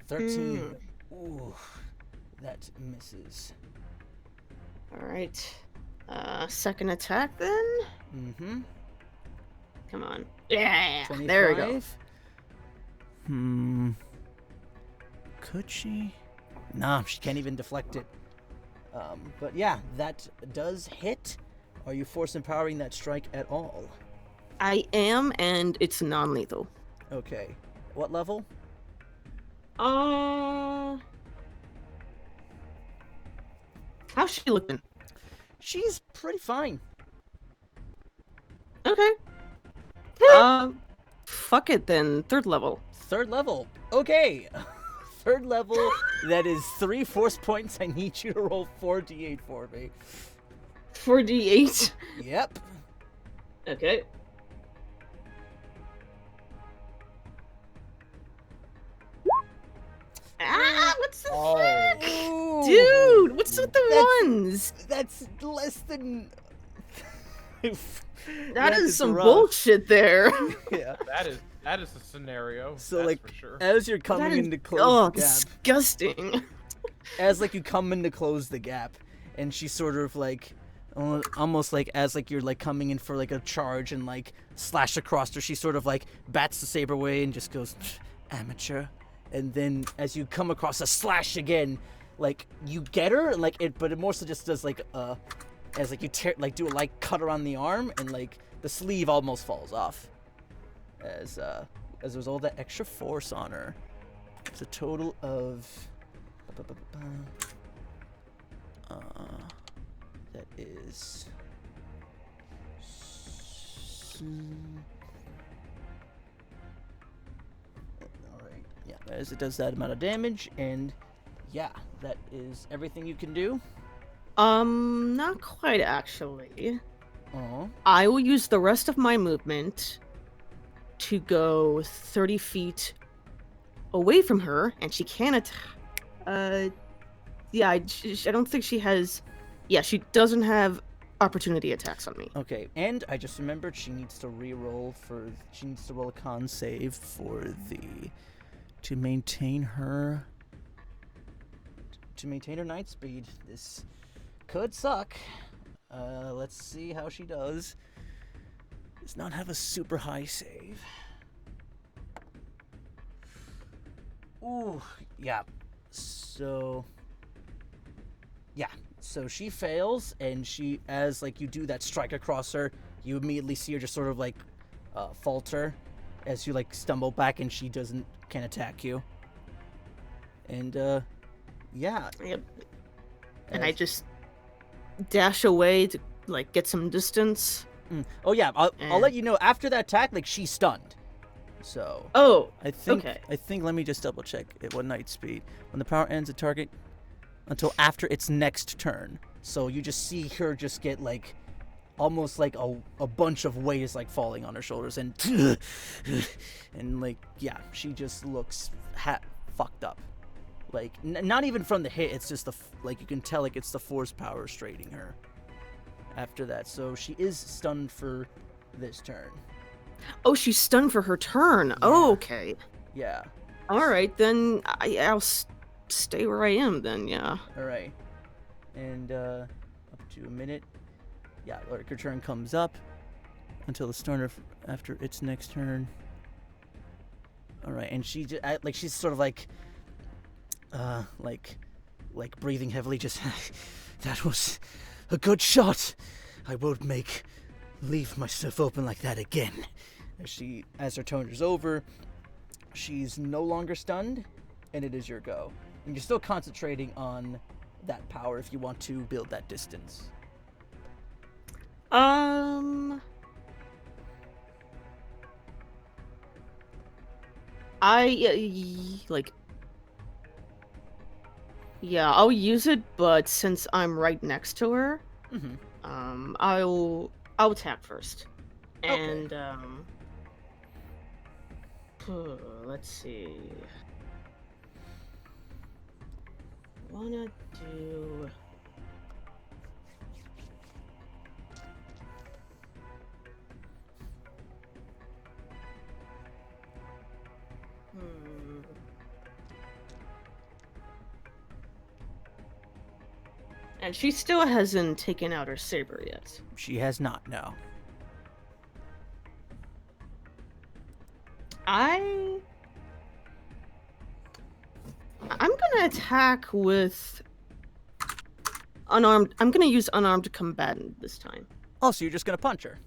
13. Ooh, that misses. Alright. Second attack then? Mm-hmm. Come on. Yeah! 25. There we go. Could she? Nah, she can't even deflect it. But yeah, that does hit. Are you force empowering that strike at all? I am, and it's non-lethal. Okay. What level? How's she looking? She's pretty fine. Okay. Fuck it then. Third level. Third level. Okay. Third level. That is 3 force points. I need you to roll 4d8 for me. 4d8. Yep. Okay. What's the fuck? Ooh. Dude, what's with the ones? That's less than. That is some rough. bullshit there. Yeah. That is a scenario. So that's like, for sure. as you're That coming is- in to close oh, the gap, disgusting. as like you come in to close the gap, and she sort of like, almost like as like you're like coming in for like a charge and like slash across her, she sort of like bats the saber away and just goes, amateur. And then as you come across a slash again, like you get her and like it, but it more so just does like as like you tear, like do a like cut around the arm and like the sleeve almost falls off. As a result of that extra force on her, it's a total of that is. Alright, yeah, as it does that amount of damage, and yeah, that is everything you can do. Not quite actually. Oh, I will use the rest of my movement to go 30 feet away from her, and she can attack. Yeah, I don't think she has. Yeah, she doesn't have opportunity attacks on me. Okay, and I just remembered she needs to roll a con save to maintain her night speed. This could suck. Let's see how she does. Does not have a super high save. Ooh, yeah. So she fails, and she, as like you do that strike across her, you immediately see her just sort of like falter as you like stumble back, and she can't attack you. And yeah. Yep. And I just dash away to like get some distance. Oh yeah, I'll let you know after that attack. Like, she's stunned. So. Oh. I think. Okay. I think. Let me just double check. At what night speed? When the power ends, a target until after its next turn. So you just see her just get like, almost like a bunch of weight is like falling on her shoulders, and like, yeah, she just looks fucked up. Like, not even from the hit. It's just like you can tell like it's the force power straining her. After that, so she is stunned for this turn. Oh, she's stunned for her turn. Yeah. Oh, okay. Yeah. All right, then I'll stay where I am then, yeah. All right. And up to a minute. Yeah, like her turn comes up until the start of after its next turn. All right, and she just, like, she's sort of like breathing heavily, just that was a good shot. I won't leave myself open like that again. As her turn is over, she's no longer stunned, and it is your go. And you're still concentrating on that power if you want to build that distance. Yeah, I'll use it, but since I'm right next to her, I'll attack first. And, let's see. Wanna do... And she still hasn't taken out her saber yet. She has not, no. I'm gonna attack with unarmed. I'm gonna use unarmed combatant this time. Oh, so you're just gonna punch her?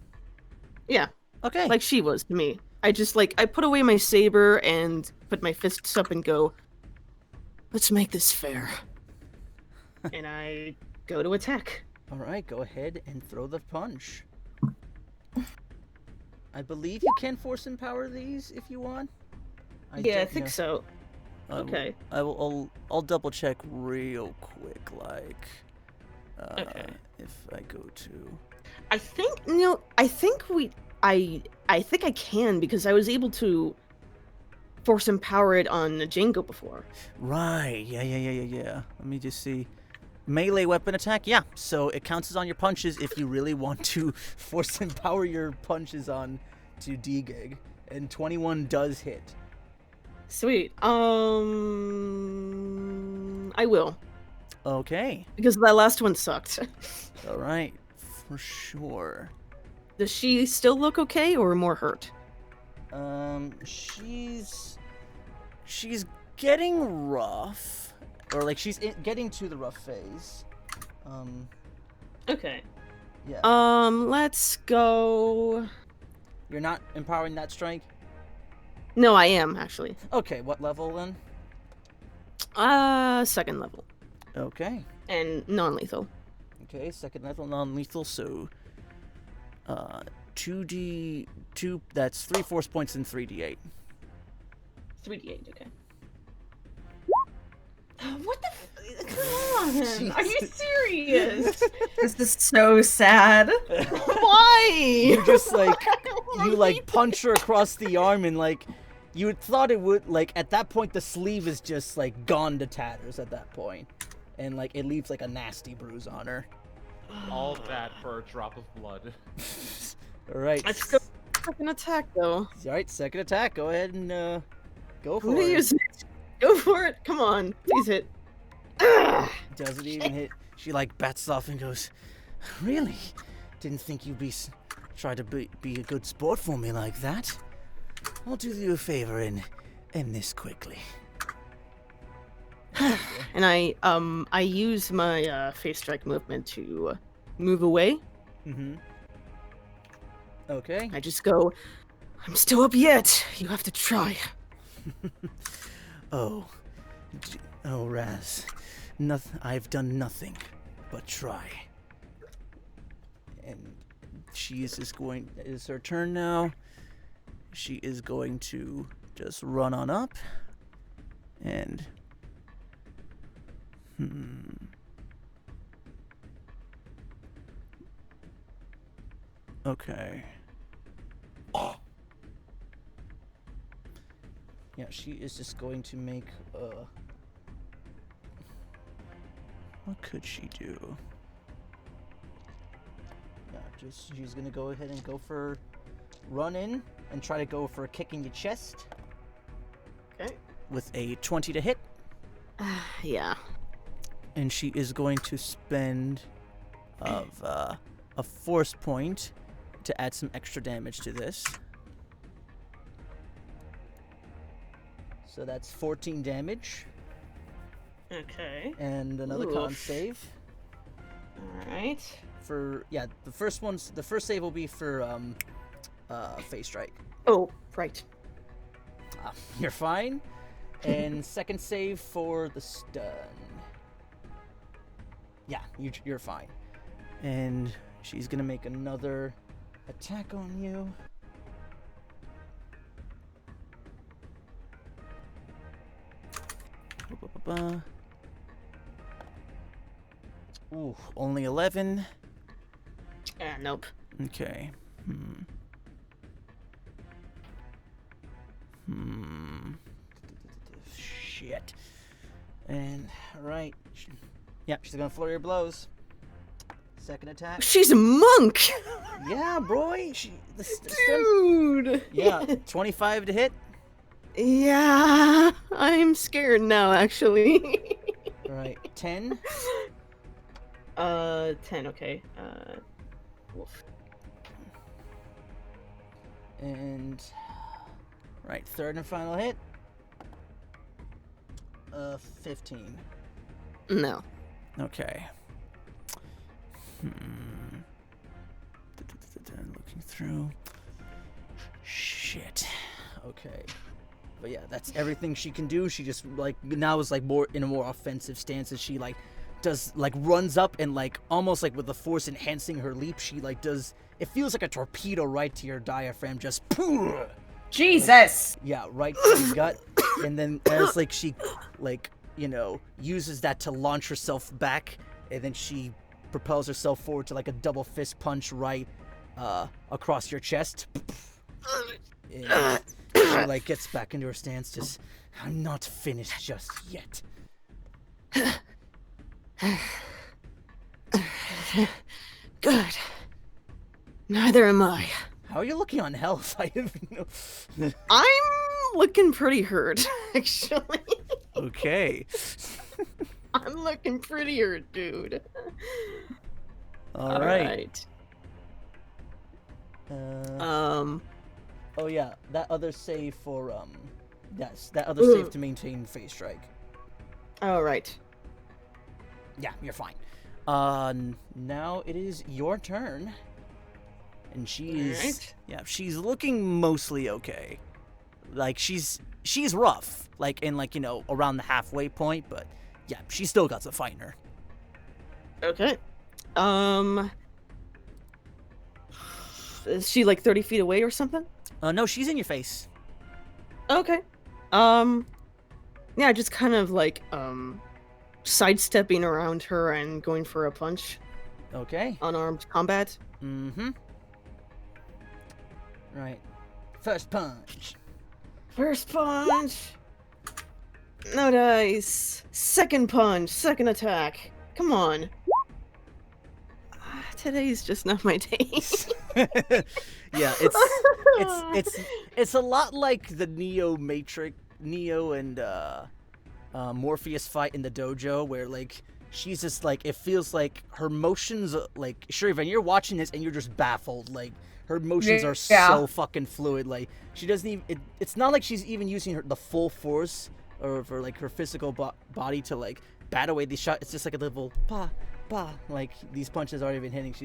Yeah. Okay. Like she was to me. I put away my saber and put my fists up and go, let's make this fair. And I go to attack. All right, go ahead and throw the punch. I believe you can force empower these if you want. I think so. Okay. I'll double check real quick, like. Okay. If I go to. I think I can, because I was able to force empower it on Django before. Right. Yeah. Let me just see. Melee weapon attack, yeah. So it counts as on your punches if you really want to force empower your punches on to D-Gig. And 21 does hit. Sweet. I will. Okay. Because that last one sucked. All right. For sure. Does she still look okay or more hurt? She's getting rough. Or, like, she's getting to the rough phase. Okay. Yeah. Let's go... You're not empowering that strike? No, I am, actually. Okay, what level, then? Second level. Okay. And non-lethal. Okay, second level non-lethal, so... 2d... 2... That's 3 force points and 3d8. 3d8, okay. What the come on! Jeez. Are you serious? This is so sad. Why? You just, like... You, like, punch her across the arm, and, like... You would thought it would... Like, at that point, the sleeve is just, like, gone to tatters at that point. And, like, it leaves, like, a nasty bruise on her. All that for a drop of blood. Alright. I still second attack though. Alright, second attack. Go ahead and go for I'm gonna it. use it. Go for it. Come on. Please hit. Doesn't even hit. She like bats off and goes, "Really? Didn't think you'd try to be a good sport for me like that. I'll do you a favor and end this quickly." And I use my phase strike movement to move away. Mm-hmm. Okay. I just go, I'm still up yet. You have to try. Oh, Raz. I've done nothing but try. And she is just going. It's her turn now. She is going to just run on up. And. Okay. Yeah, she is just going to make what could she do? Yeah, she's gonna go ahead and go for run in and try to go for a kick in your chest. Okay. With a 20 to hit. Yeah. And she is going to spend a force point to add some extra damage to this. So that's 14 damage. Okay. And another con save. Alright. For the first save will be for phase strike. Oh, right. You're fine. And second save for the stun. Yeah, you're fine. And she's gonna make another attack on you. Ooh, only 11. Nope. Okay. Shit. And right. Yeah, she's gonna flurry her blows. Second attack. She's a monk. Yeah, boy. Dude. Yeah, 25 to hit. Yeah, I'm scared now, actually. All right, 10. 10. Okay. Wolf. And right, third and final hit. 15. No. Okay. Looking through. Shit. Okay. But yeah, that's everything she can do. She just now is more in a more offensive stance as she does runs up and almost with the force enhancing her leap. She does. It feels like a torpedo right to your diaphragm. Just Jesus. Yeah, right to the gut. And then as she uses that to launch herself back, and then she propels herself forward to a double fist punch right across your chest. And she gets back into her stance. Just, I'm not finished just yet. Good. Neither am I. How are you looking on health? I have no. I'm looking pretty hurt, actually. Okay. I'm looking pretty hurt, dude. All right. Oh yeah, that other save for that other save to maintain phase strike. All right. Yeah, you're fine. Now it is your turn. And she's she's looking mostly okay. She's rough, around the halfway point, but yeah, she's still got some fight in her. Okay. Is she 30 feet away or something? No, she's in your face. Okay. Yeah, just kind of sidestepping around her and going for a punch. Okay. Unarmed combat. Mm-hmm. Right. First punch. First punch. No dice. Second punch. Second attack. Come on. Today's just not my day. Yeah, it's a lot like the Neo and Morpheus fight in the dojo, where like she's just like, it feels like her motions, like Shir'iven, you're watching this and you're just baffled. Like her motions are so fucking fluid. Like she doesn't even. It's not like she's even using the full force or for like her physical body to like bat away these shots. It's just like a little pa. Like these punches aren't even hitting.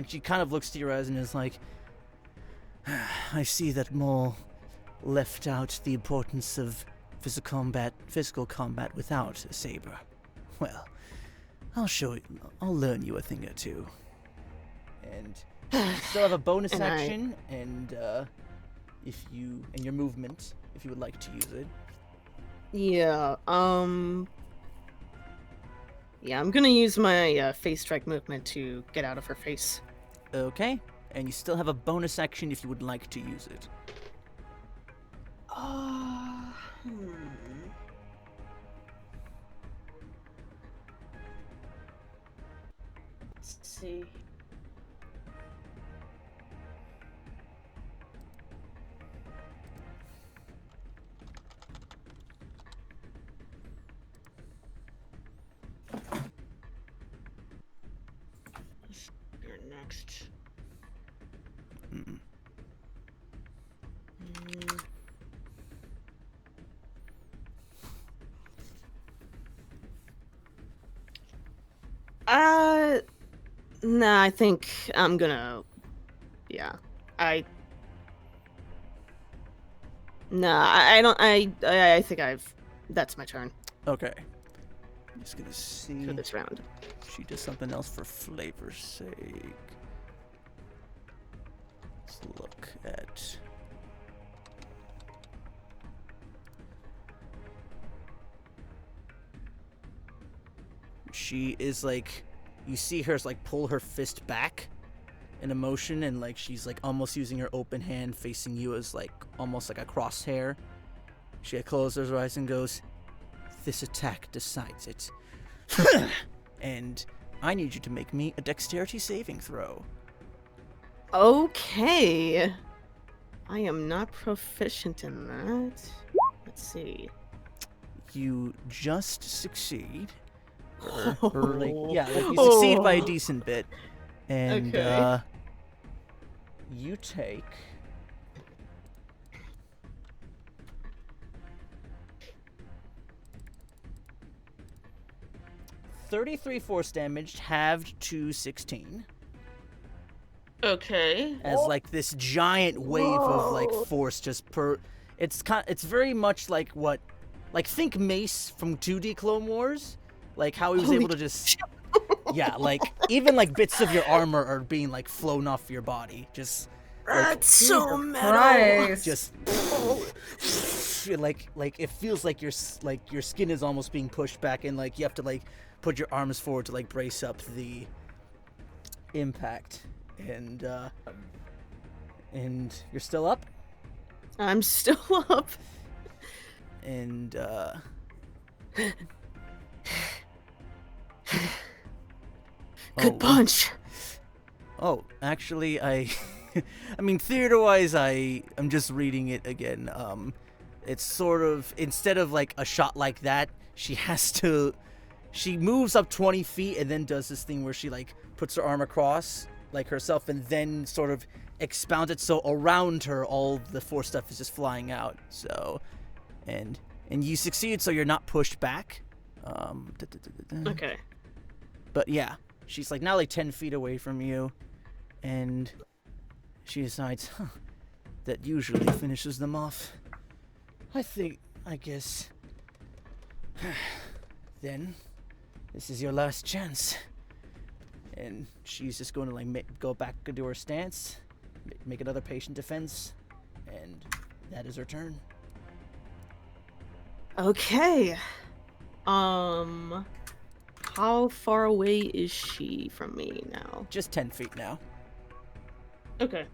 She kind of looks to your eyes and is like, I see that Maul left out the importance of physical combat without a saber. Well, I'll learn you a thing or two. And you still have a bonus action and your movement if you would like to use it. Yeah, yeah, I'm gonna use my face strike movement to get out of her face. Okay, and you still have a bonus action if you would like to use it. Let's see. You're next. Nah, I think I'm gonna. Yeah, I don't. I think I've. That's my turn Okay. I'm just gonna see for this round. if she does something else for flavor's sake. Let's look at. She is like, you see her like pull her fist back in a motion, and like she's like almost using her open hand facing you as like almost like a crosshair. She closes her eyes and goes, "This attack decides it." And I need you to make me a dexterity saving throw. Okay. I am not proficient in that. Let's see. You just succeed. Or like, yeah, like you succeed by a decent bit. And Okay. You take 33 force damage halved to 16. Okay. As like this giant wave of like force just it's very much like think Mace from 2D Clone Wars, like how he was able to just yeah, like even like bits of your armor are being like flown off your body, just That's so metal. Christ. just like it feels like your skin is almost being pushed back, and like you have to like put your arms forward to like brace up the impact. And you're still up? I'm still up. And Good punch. Oh, actually I mean theater-wise I'm just reading it again. It's sort of, instead of like a shot like that, she moves up 20 feet and then does this thing where she like puts her arm across like herself and then sort of expounds it so around her all the force stuff is just flying out. So and you succeed, so you're not pushed back. Okay. But yeah, she's like now like 10 feet away from you, and she decides, that usually finishes them off. I guess then this is your last chance. And she's just going to like go back into her stance, make another patient defense, and that is her turn. Okay. How far away is she from me now? Just 10 feet now. Okay.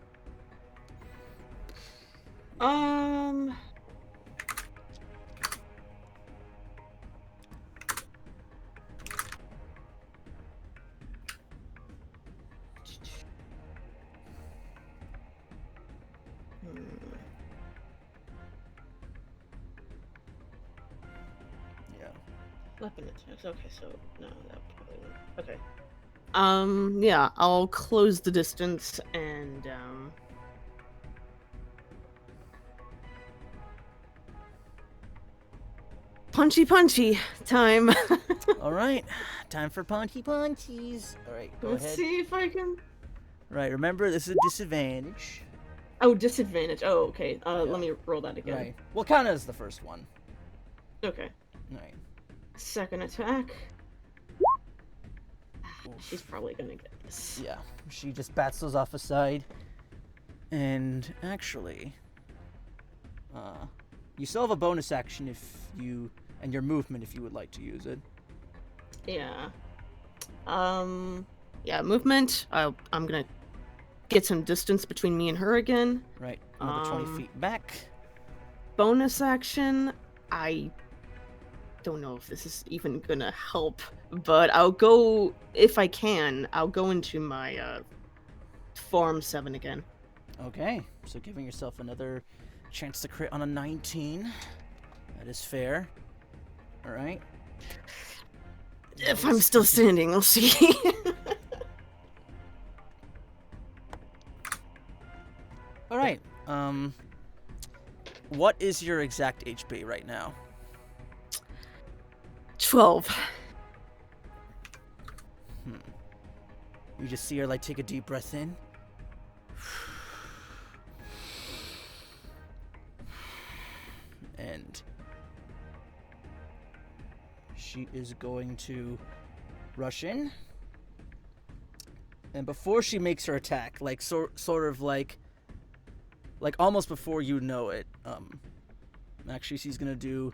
Yeah. Weapon attacks. Okay, so no, that probably won't. Okay. Yeah, I'll close the distance and punchy time. All right, time for punchy punchies. All right, go Let's ahead. see if I can. Right, remember this is a disadvantage. Oh, disadvantage. Oh, okay. Let me roll that again. Right, we'll count it as the first one. Okay. Right. Second attack. She's probably gonna get this. Yeah, she just bats those off aside. And actually, you still have a bonus action and your movement if you would like to use it. Yeah. Yeah, movement. I'm gonna get some distance between me and her again. Right, another 20 feet back. Bonus action. I don't know if this is even gonna help, but I'll go if I can. I'll go into my Form 7 again. Okay, so giving yourself another chance to crit on a 19. That is fair. All right. If I'm still standing, we'll see. All right. What is your exact HP right now? 12. You just see her like take a deep breath in. And she is going to rush in. And before she makes her attack, like sort of like almost before you know it, actually she's gonna do,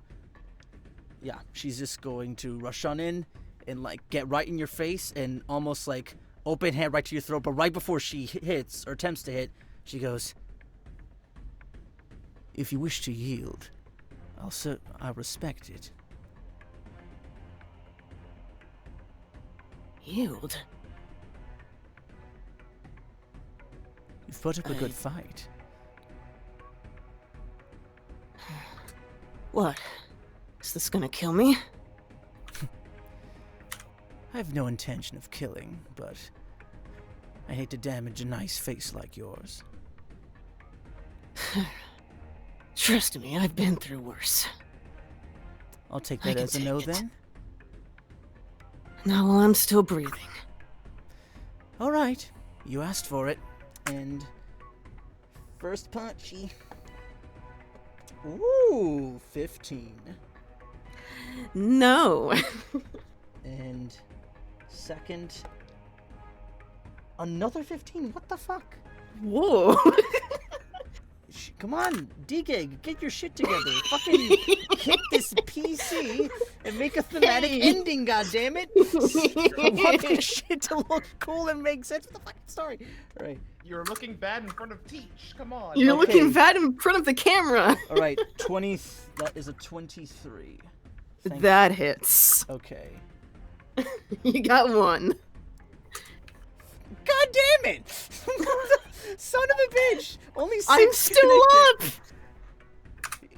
yeah, she's just going to rush on in and like get right in your face and almost like open hand right to your throat. But right before she hits or attempts to hit, she goes, "If you wish to yield, I respect it." Yield? You've put up a good fight. What? Is this gonna kill me? I have no intention of killing, but I hate to damage a nice face like yours. Trust me, I've been through worse. I'll take I that can as a no take it. then. Not while I'm still breathing. All right, you asked for it. And first punchy. Ooh, 15. No. And second, another 15. What the fuck? Whoa. Come on, DK, get your shit together. Fucking hit this PC and make a thematic ending, goddammit. I want this shit to look cool and make sense for the fucking story. All right. You're looking bad in front of Teach. Come on. You're Okay. looking bad in front of the camera. All right, 20. That is a 23. Thank That hits. Okay. You got one. God damn it! Son of a bitch! Only 6. I'm still up.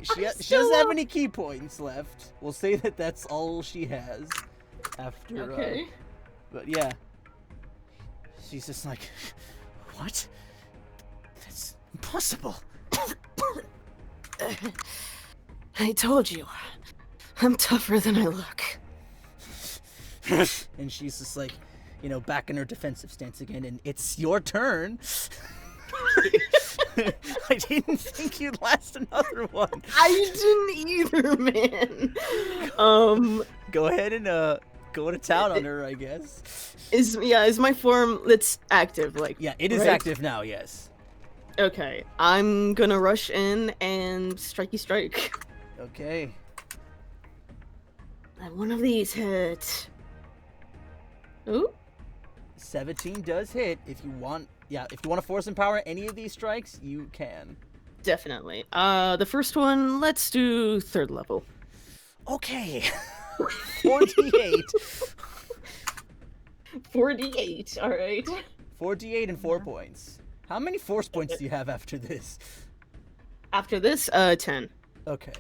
She doesn't have any key points left. We'll say that that's all she has. After. Okay. But yeah. She's just like, what? That's impossible. I told you. I'm tougher than I look. And she's just like, back in her defensive stance again, and it's your turn. I didn't think you'd last another one. I didn't either, man. Go ahead and go to town on her, I guess. Is my form? It's active, like. Yeah, it is right? active now. Yes. Okay, I'm gonna rush in and strikey strike. Okay. Let one of these hit. Ooh. 17 does hit. If you want to force empower any of these strikes, you can. Definitely. The first one, let's do 3rd level. Okay. 48. 48. All right. 48 and 4 points. How many force points do you have after this? After this, 10. Okay.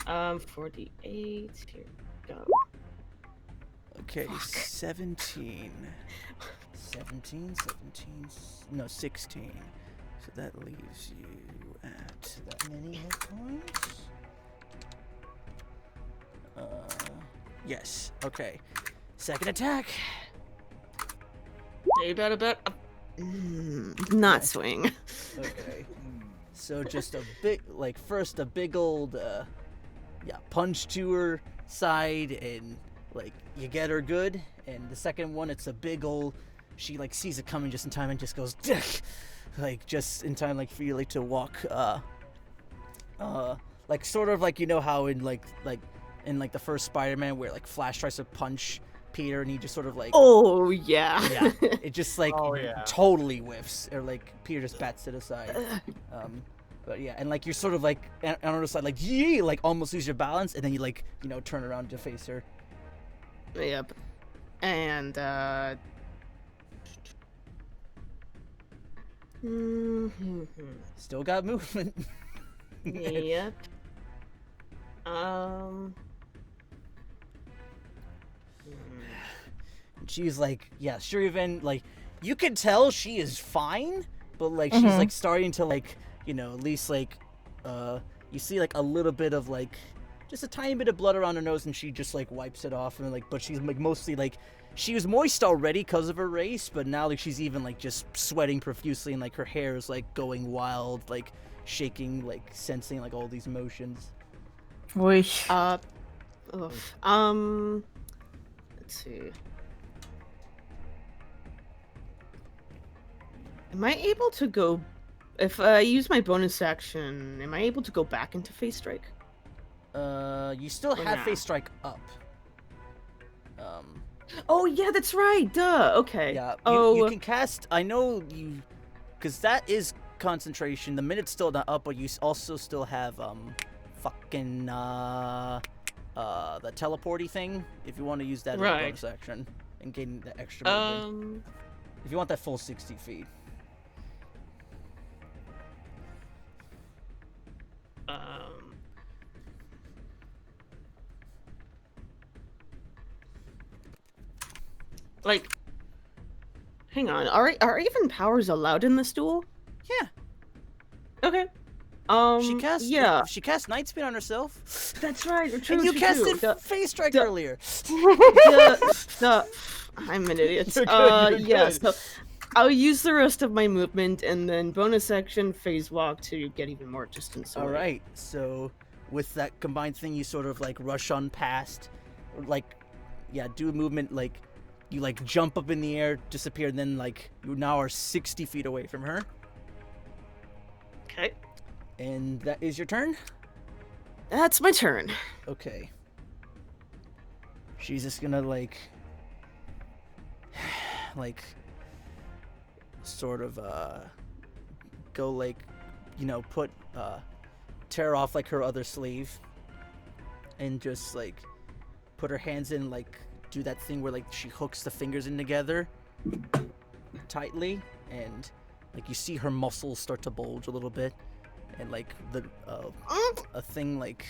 48. Here we go. Okay, Fuck. 17. No, 16. So that leaves you at that many hit points. Yes. Okay. Second attack. You better bet. Not swing. Okay. So just a big, like, first a big old, punch to her side, and, like, you get her good. And the second one, it's a big old, she, like, sees it coming just in time and just goes, like, just in time, like, for you, like, to walk, like, sort of like, you know how in, in, like, the first Spider-Man where, like, Flash tries to punch Peter and he just sort of, like... Oh, yeah. Yeah, it just, like, totally whiffs. Or, like, Peter just bats it aside. But, yeah, and, like, you're sort of, like, on the other side, like, yee! Like, almost lose your balance, and then you, like, you know, turn around to face her. Yep. And, Still got movement. Yep. She's like, yeah, Shir'iven, like, you can tell she is fine, but, like, she's, like, starting to, like, you know, at least, like, you see, like, a little bit of, like, just a tiny bit of blood around her nose, and she just, like, wipes it off, and, like, but she's, like, mostly, like, she was moist already because of her race, but now, like, she's even, like, just sweating profusely, and, like, her hair is, like, going wild, like, shaking, like, sensing, like, all these motions. Whoosh. Let's see. Am I able to go, if I use my bonus action, am I able to go back into Phase Strike? You still have nah? Phase Strike up. Oh, yeah, that's right, duh, okay. Yeah, you you can cast, I know you, because that is concentration, the minute's still not up, but you also still have, fucking, the teleporty thing, if you want to use that as a bonus action, and gain the extra movement. If you want that full 60 feet. Like, hang on, are even powers allowed in this duel? Yeah. Okay. She cast Night Spin on herself. That's right. True, and you true, casted true. Phase Strike earlier. I'm an idiot. You're good, you're yeah, good. so I'll use the rest of my movement and then bonus action Phase Walk to get even more distance away. Alright, so with that combined thing, you sort of like rush on past, like, yeah, do a movement, like, you like jump up in the air, disappear, and then like you now are 60 feet away from her. Okay. And that is your turn? That's my turn. Okay. She's just gonna like sort of go like, you know, tear off like her other sleeve and just like put her hands in, like do that thing where like she hooks the fingers in together tightly, and like you see her muscles start to bulge a little bit, and like the a thing like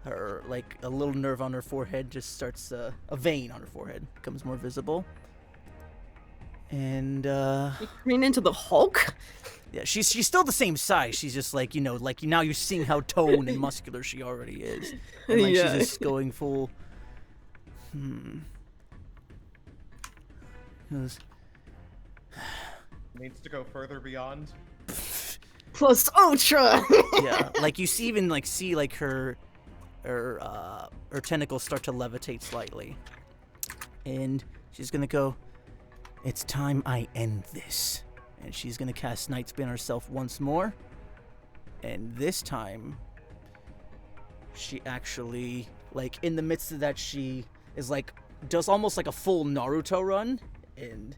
her, like a little nerve on her forehead just starts a vein on her forehead becomes more visible. And You turn into the Hulk? yeah, she's still the same size. She's just like, you know, like now you're seeing how toned and muscular she already is. And like Yeah. she's just going full Goes, Needs to go further beyond. Plus Ultra! yeah, like you see even like see like her tentacles start to levitate slightly. And she's gonna go, it's time I end this. And she's gonna cast Night Spin herself once more. And this time she actually, like in the midst of that, she is like does almost like a full Naruto run, and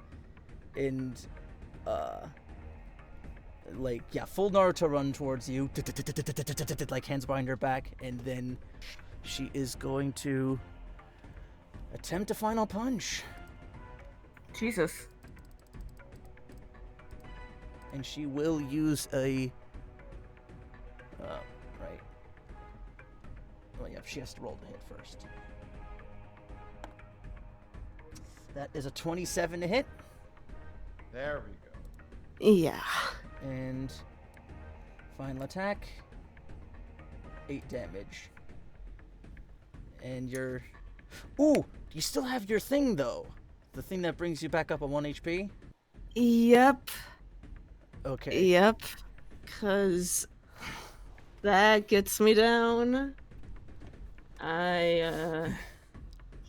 like, yeah, full Naruto run towards you, like hands behind her back, and then she is going to attempt a final punch. Jesus. And she will use a she has to roll to hit first. That is a 27 to hit. There we go. Yeah. And final attack, 8 damage. And you're... Ooh! You still have your thing, though. The thing that brings you back up on 1 HP? Yep. Okay. Yep. Because that gets me down. I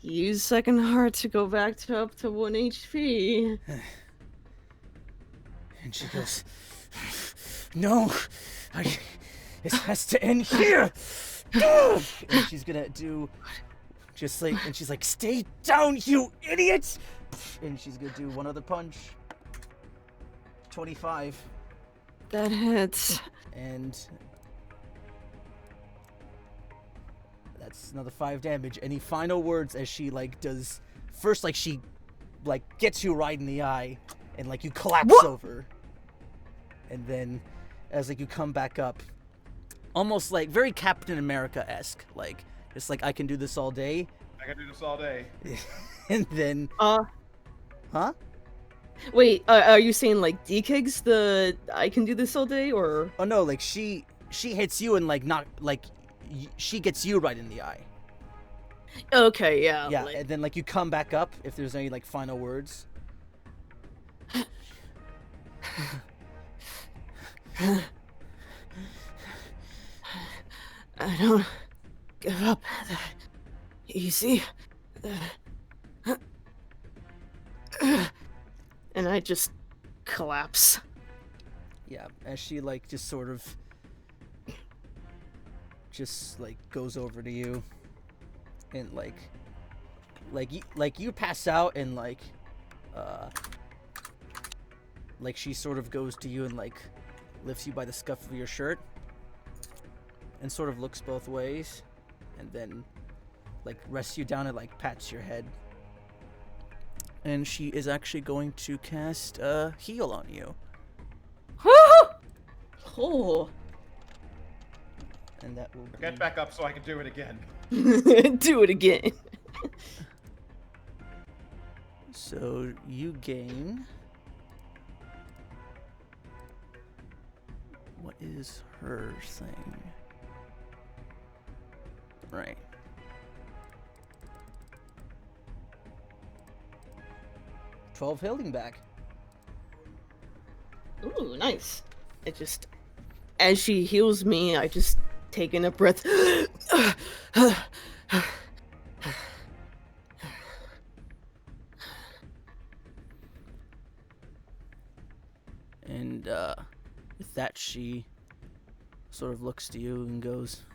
use second heart to go back to up to 1 HP. And she goes, "No, it has to end here." And she's gonna do just like, and she's like, "Stay down, you idiot!" And she's gonna do one other punch. 25. That hits. And that's another 5 damage. Any final words as she like does first, like she like gets you right in the eye and like you collapse over. And then as like you come back up, almost like very Captain America-esque, like just like I can do this all day. I can do this all day. And then huh? Wait, are you saying like D-Kigs the I can do this all day, or? Oh no, like she hits you and like not like she gets you right in the eye. Okay, yeah. Yeah, like- and then like you come back up if there's any like final words. I don't give up that easy. And I just collapse. Yeah, as she like just sort of just like goes over to you and like you pass out and like she sort of goes to you and like lifts you by the scuff of your shirt and sort of looks both ways and then like rests you down and like pats your head. And she is actually going to cast heal on you. Oh. And that will be... Get back up so I can do it again. Do it again. So you gain... What is her thing? Right. $12 healing back. Ooh, nice. It just, as she heals me, I just take in a breath. And with that, she sort of looks to you and goes,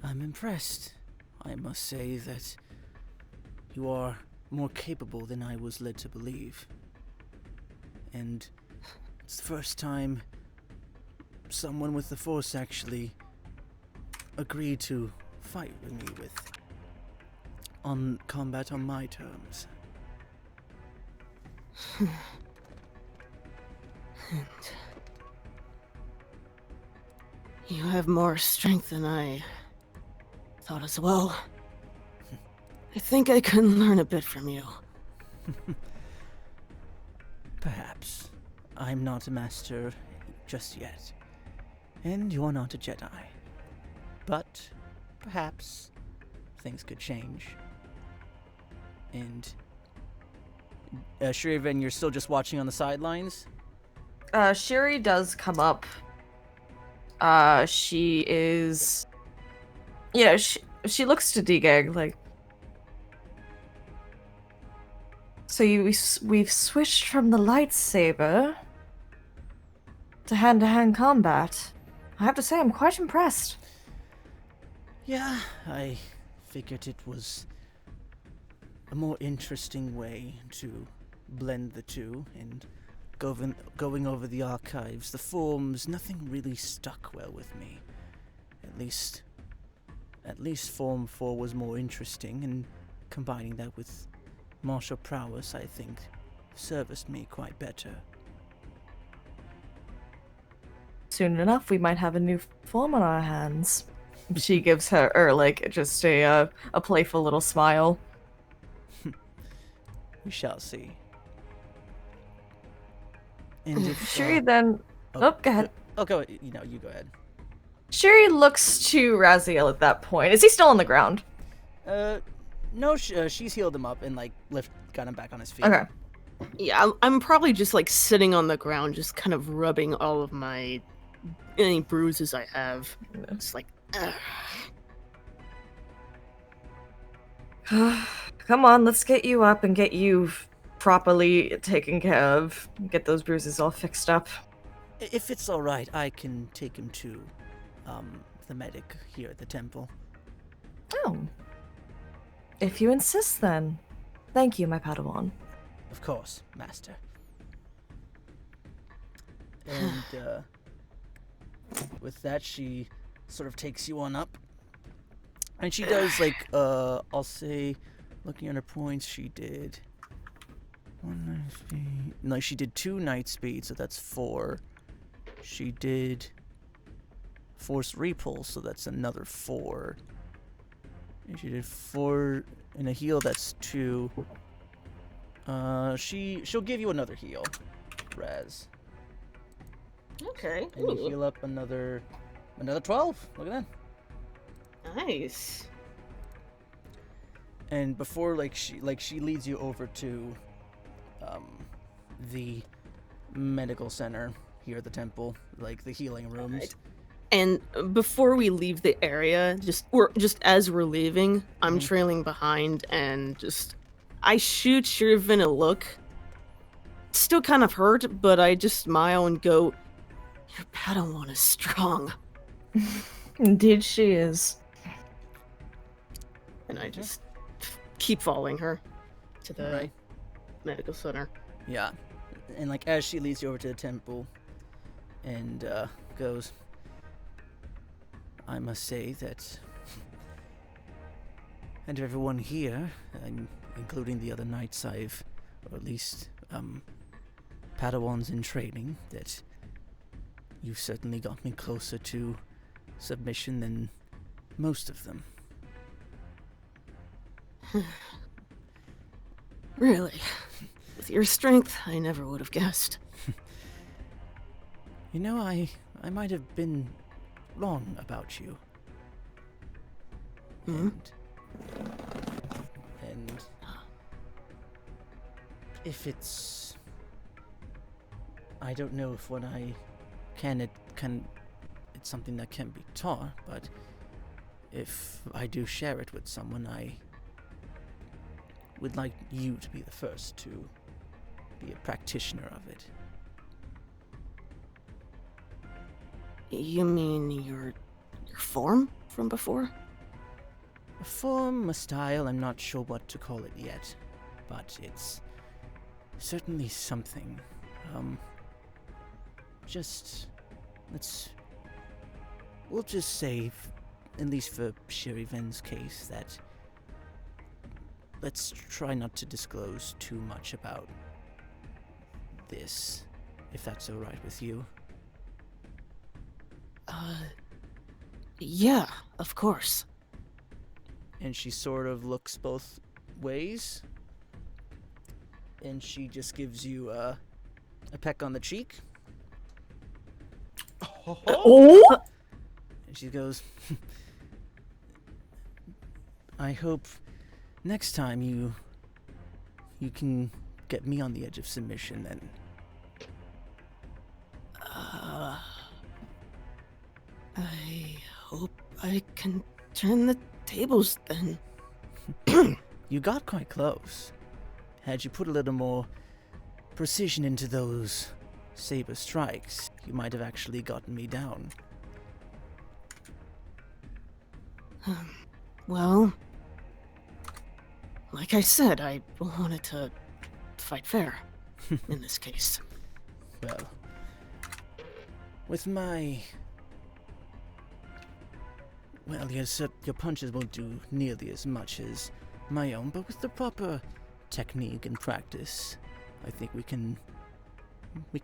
"I'm impressed. I must say that you are more capable than I was led to believe. And it's the first time someone with the Force actually agreed to fight with me on combat on my terms." You have more strength than I thought as well. I think I can learn a bit from you. Perhaps. I'm not a master just yet. And you're not a Jedi. But perhaps things could change. And Shir'iven, you're still just watching on the sidelines? Shiri does come up. She is... Yeah, she looks to D-Gag, like... So we've switched from the lightsaber to hand-to-hand combat. I have to say, I'm quite impressed. Yeah, I figured it was a more interesting way to blend the two, and going over the archives, the forms, nothing really stuck well with me. At least Form 4 was more interesting, and combining that with martial prowess, I think, serviced me quite better. Soon enough, we might have a new form on our hands. She gives her, or like, just a playful little smile. We shall see. And if Shuri then... Oh, go ahead. Okay, you go ahead. Shuri looks to Raziel at that point. Is he still on the ground? No, she's healed him up and like got him back on his feet. Okay. Yeah, I'm probably just like sitting on the ground, just kind of rubbing all of any bruises I have. It's like, Come on, let's get you up and get you properly taken care of. Get those bruises all fixed up. If it's all right, I can take him to the medic here at the temple. Oh. If you insist, then. Thank you, my Padawan. Of course, Master. And with that, she sort of takes you on up. And she does, like, I'll say, looking at her points, she did 1 night speed. No, she did 2 night speed, so that's 4. She did force repulse, so that's another 4. And she did 4 in a heal, that's 2. She'll give you another heal, Raz. okay. And you heal up another 12. Look at that. Nice. And before she leads you over to the medical center here at the temple, like the healing rooms. Right. And before we leave the area, just as we're leaving, I'm trailing behind and I shoot Shir'iven a look. Still kind of hurt, but I just smile and go, "Your Padawan is strong." Indeed she is. And I just keep following her to the Right. medical center. Yeah. And like as she leads you over to the temple and goes, I must say that and everyone here, including the other knights I've, or at least Padawans in training, that you've certainly got me closer to submission than most of them. Really? With your strength, I never would have guessed. You know, I might have been wrong about you. Hmm? And if it's, I don't know if what I it's something that can be taught, but if I do share it with someone, I would like you to be the first to be a practitioner of it. You mean your form from before? A form, a style, I'm not sure what to call it yet, but it's certainly something. We'll just say, at least for Shir'iven's case, that let's try not to disclose too much about this, if that's alright with you. Yeah, of course. And she sort of looks both ways, and she just gives you a peck on the cheek. Oh! And she goes, I hope next time you can get me on the edge of submission then. I hope I can turn the tables then. You got quite close. Had you put a little more precision into those saber strikes, you might have actually gotten me down. Well, like I said, I wanted to fight fair in this case. Well, with my... Well, yes, your punches won't do nearly as much as my own, but with the proper technique and practice, I think we can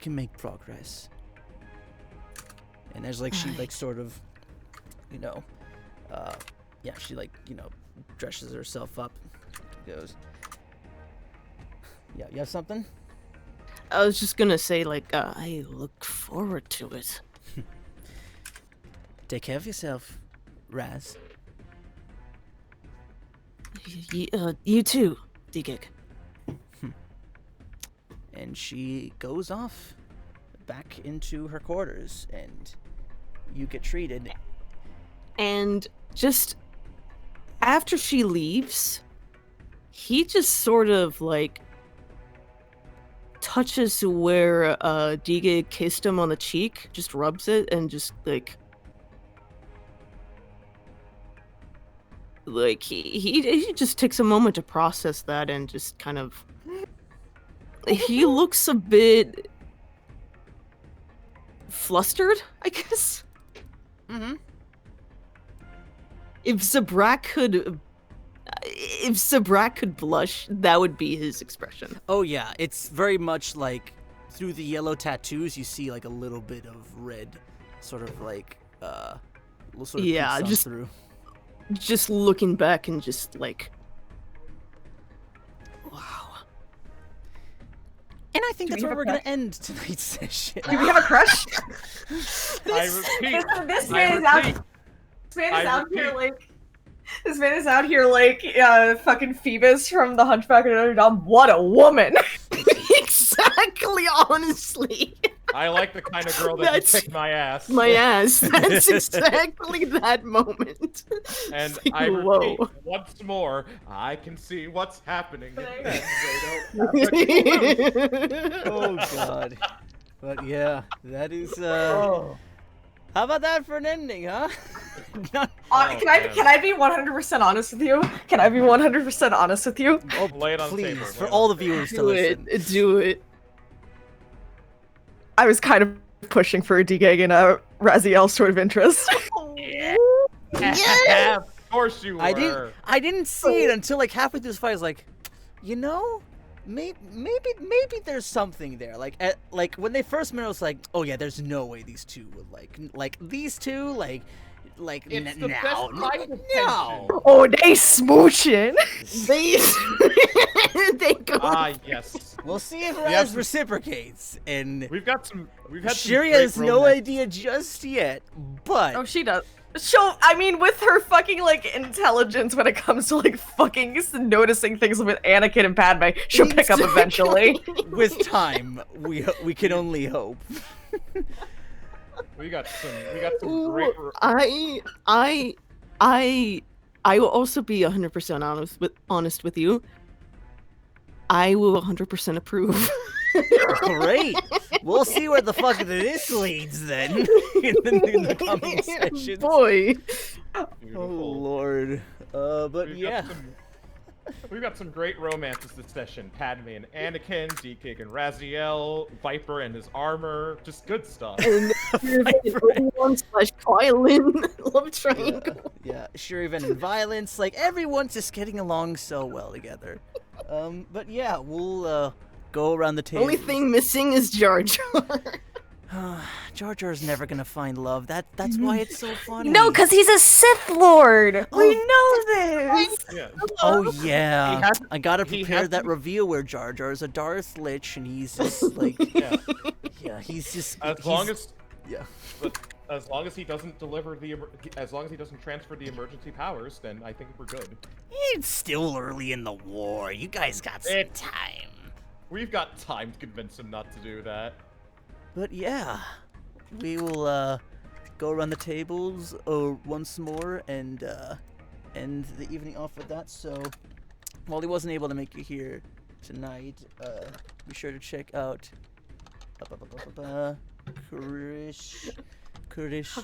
make progress. And as like she like sort of, yeah, she like, dresses herself up. Goes, yeah, you have something? I was just gonna say, like, I look forward to it. Take care of yourself, Raz. You too, D-Gig. And she goes off back into her quarters, and you get treated. And just after she leaves, he just sort of like touches where D-Gig kissed him on the cheek, just rubs it, and just like he just takes a moment to process that, and just kind of he looks a bit flustered, I guess. Mm-hmm. If Zabrak could blush, that would be his expression. Oh yeah, it's very much like through the yellow tattoos you see like a little bit of red, sort of like yeah, peeks on just through. Just looking back and just like, wow. And I think that's where we're gonna end tonight's session. Do we have a crush? I repeat. This man is out. This man is out here like. This man is out here like fucking Phoebus from The Hunchback of Notre Dame. What a woman! Exactly, honestly. I like the kind of girl that That's can kick my ass. My ass. That's exactly that moment. And Like, I repeat whoa. once more, I can see what's happening. Oh god. But yeah, that is Oh. How about that for an ending, huh? Can I be 100% honest with you? Can I be 100% honest with you? Oh, Lay it on the please, table. for all the viewers to Do listen. it. Do it. I was kind of pushing for a D-Gag and a Raziel sort of interest. Yeah, of course you were. I didn't see it until like halfway through this fight. I was like, maybe there's something there. Like when they first met, I was like, oh yeah, there's no way these two would like these two like It's the now. best kind of No. tension. Oh, they smooching. They go. Ah, yes. We'll see if have Raz some- reciprocates. And We've had some Shiri great has no romance. idea just yet, but Oh, she does. I mean, with her fucking, like, intelligence when it comes to, like, fucking noticing things with Anakin and Padme, she'll pick up eventually. with time, we can only hope. We got some great. I will also be 100% honest with you. I will 100% approve. Great. We'll see where the fuck this leads then in the coming sessions. Boy. Oh lord. But yeah. We've got some great romances this session. Padme and Anakin, D-Kig and Raziel, Viper and his armor, just good stuff. And Obi-Wan/Kylan love triangle. Yeah, Shir'iven and violence, like everyone's just getting along so well together. But yeah, we'll go around the table. Only thing missing is Jar Jar. Jar Jar's never gonna find love. That's why it's so funny. No, because he's a Sith Lord. We know this. Yeah. Oh yeah, has- I gotta he prepare has that to- reveal where Jar Jar is a Darth Lich, and he's just like, Yeah. yeah, he's just As long as yeah. as long as he doesn't as long as he doesn't transfer the emergency powers, then I think we're good. It's still early in the war. You guys got some time. We've got time to convince him not to do that. But yeah, we will go around the tables once more and end the evening off with that. So while he wasn't able to make it here tonight, be sure to check out Kurish.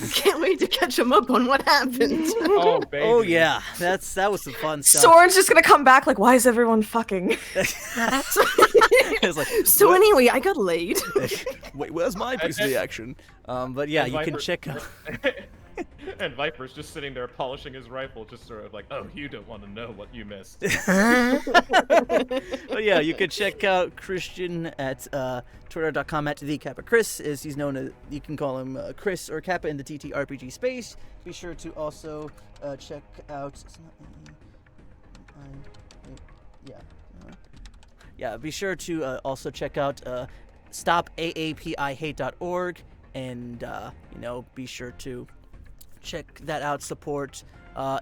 I can't wait to catch him up on what happened. Oh baby. Oh yeah, that was some fun stuff. Soren's just gonna come back like, why is everyone fucking? It's like, So anyway, I got laid. wait, where's my piece of the action? But yeah, And you can Viper- check out. And Viper's just sitting there polishing his rifle, just sort of like, oh, you don't want to know what you missed. But yeah, you can check out Christian at twitter.com at @thekappa_Chris, as he's known as. You can call him Chris or Kappa in the TTRPG space. Be sure to also check out. Be sure to also check out stopaapihate.org, and be sure to check that out. Support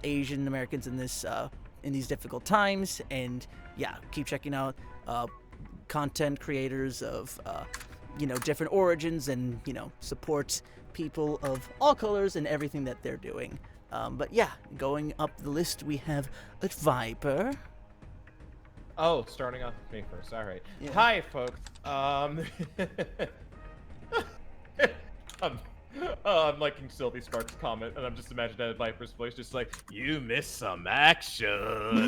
Asian Americans in these difficult times, and keep checking out content creators of different origins, and support people of all colors and everything that they're doing. Going up the list, we have a Viper. Oh, starting off with me first. All right. Yeah. Hi, folks. I'm liking Sylvie Sparks' comment, and I'm just imagining that Viper's voice, just like, you missed some action.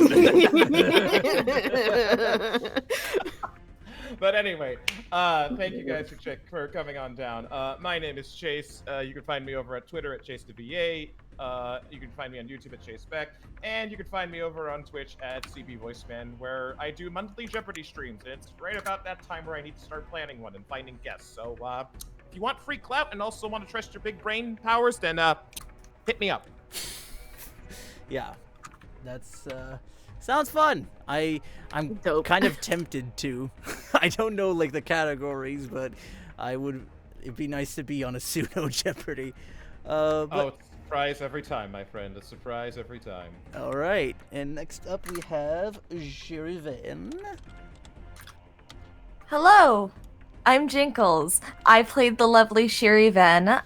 But anyway, thank you guys for coming on down. My name is Chase. You can find me over at Twitter at ChaseToVA. You can find me on YouTube at Chase Beck, and you can find me over on Twitch at CB Voiceman, where I do monthly Jeopardy streams, and it's right about that time where I need to start planning one and finding guests. So if you want free clout and also want to trust your big brain powers, then hit me up. Yeah, that's sounds fun. I'm Dope. kind of tempted to. I don't know like the categories, but it'd be nice to be on a pseudo Jeopardy. But Oh, it's a surprise every time, my friend. A surprise every time. all right, and next up we have Shir'iven. Hello, I'm Jinkles. I played the lovely Shir'iven.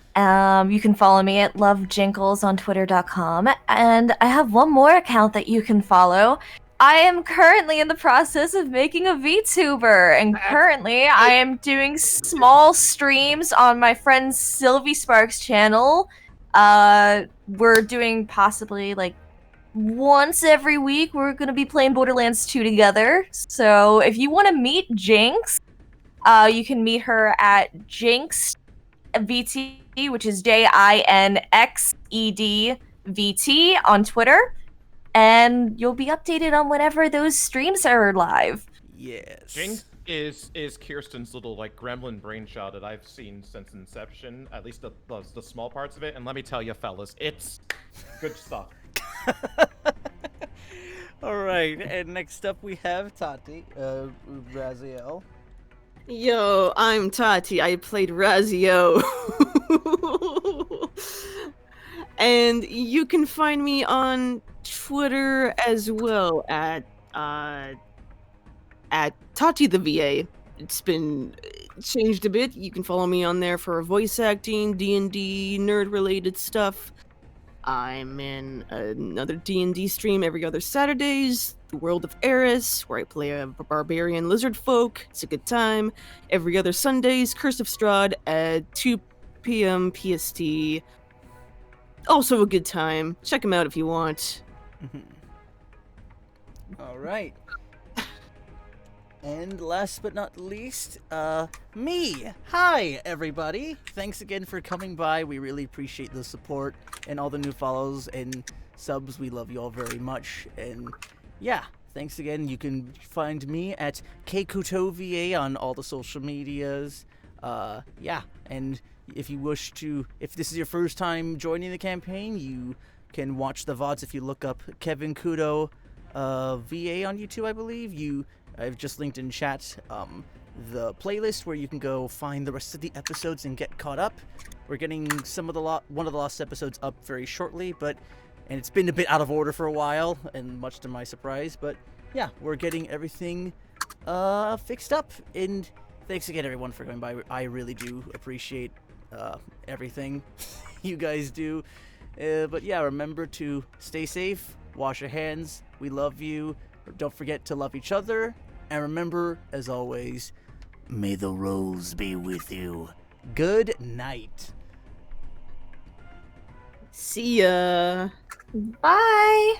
You can follow me at lovejinkles on twitter.com, and I have one more account that you can follow. I am currently in the process of making a VTuber, and currently I am doing small streams on my friend Sylvie Sparks' channel. We're doing possibly like once every week. We're gonna be playing Borderlands 2 together. So if you want to meet Jinx, you can meet her at Jinx VT, which is JINXEDVT on Twitter, and you'll be updated on whenever those streams are live. Yes. Jinx is Kirsten's little like gremlin brainchild that I've seen since inception, at least the small parts of it. And let me tell you, fellas, it's good stuff. All right, and next up we have Tati, Raziel. Yo, I'm Tati. I played Raziel. And you can find me on Twitter as well at Tati the VA. It's been changed a bit. You can follow me on there for voice acting, D&D, nerd-related stuff. I'm in another D&D stream every other Saturdays, The World of Eris, where I play a barbarian lizard folk. It's a good time. Every other Sundays, Curse of Strahd at 2 p.m. PST. Also a good time. Check them out if you want. All right. And last but not least, me. Hi, everybody. Thanks again for coming by. We really appreciate the support and all the new follows and subs. We love you all very much. And yeah, thanks again. You can find me at Couto VA on all the social medias. And if you wish to, if this is your first time joining the campaign, you can watch the VODs if you look up Kevin Couto VA on YouTube, I believe. I've just linked in chat the playlist where you can go find the rest of the episodes and get caught up. We're getting one of the lost episodes up very shortly, and it's been a bit out of order for a while, and much to my surprise. But yeah, we're getting everything fixed up. And thanks again, everyone, for coming by. I really do appreciate everything you guys do. But yeah, remember to stay safe, wash your hands. We love you. Don't forget to love each other. And remember, as always, may the rose be with you. Good night. See ya. Bye!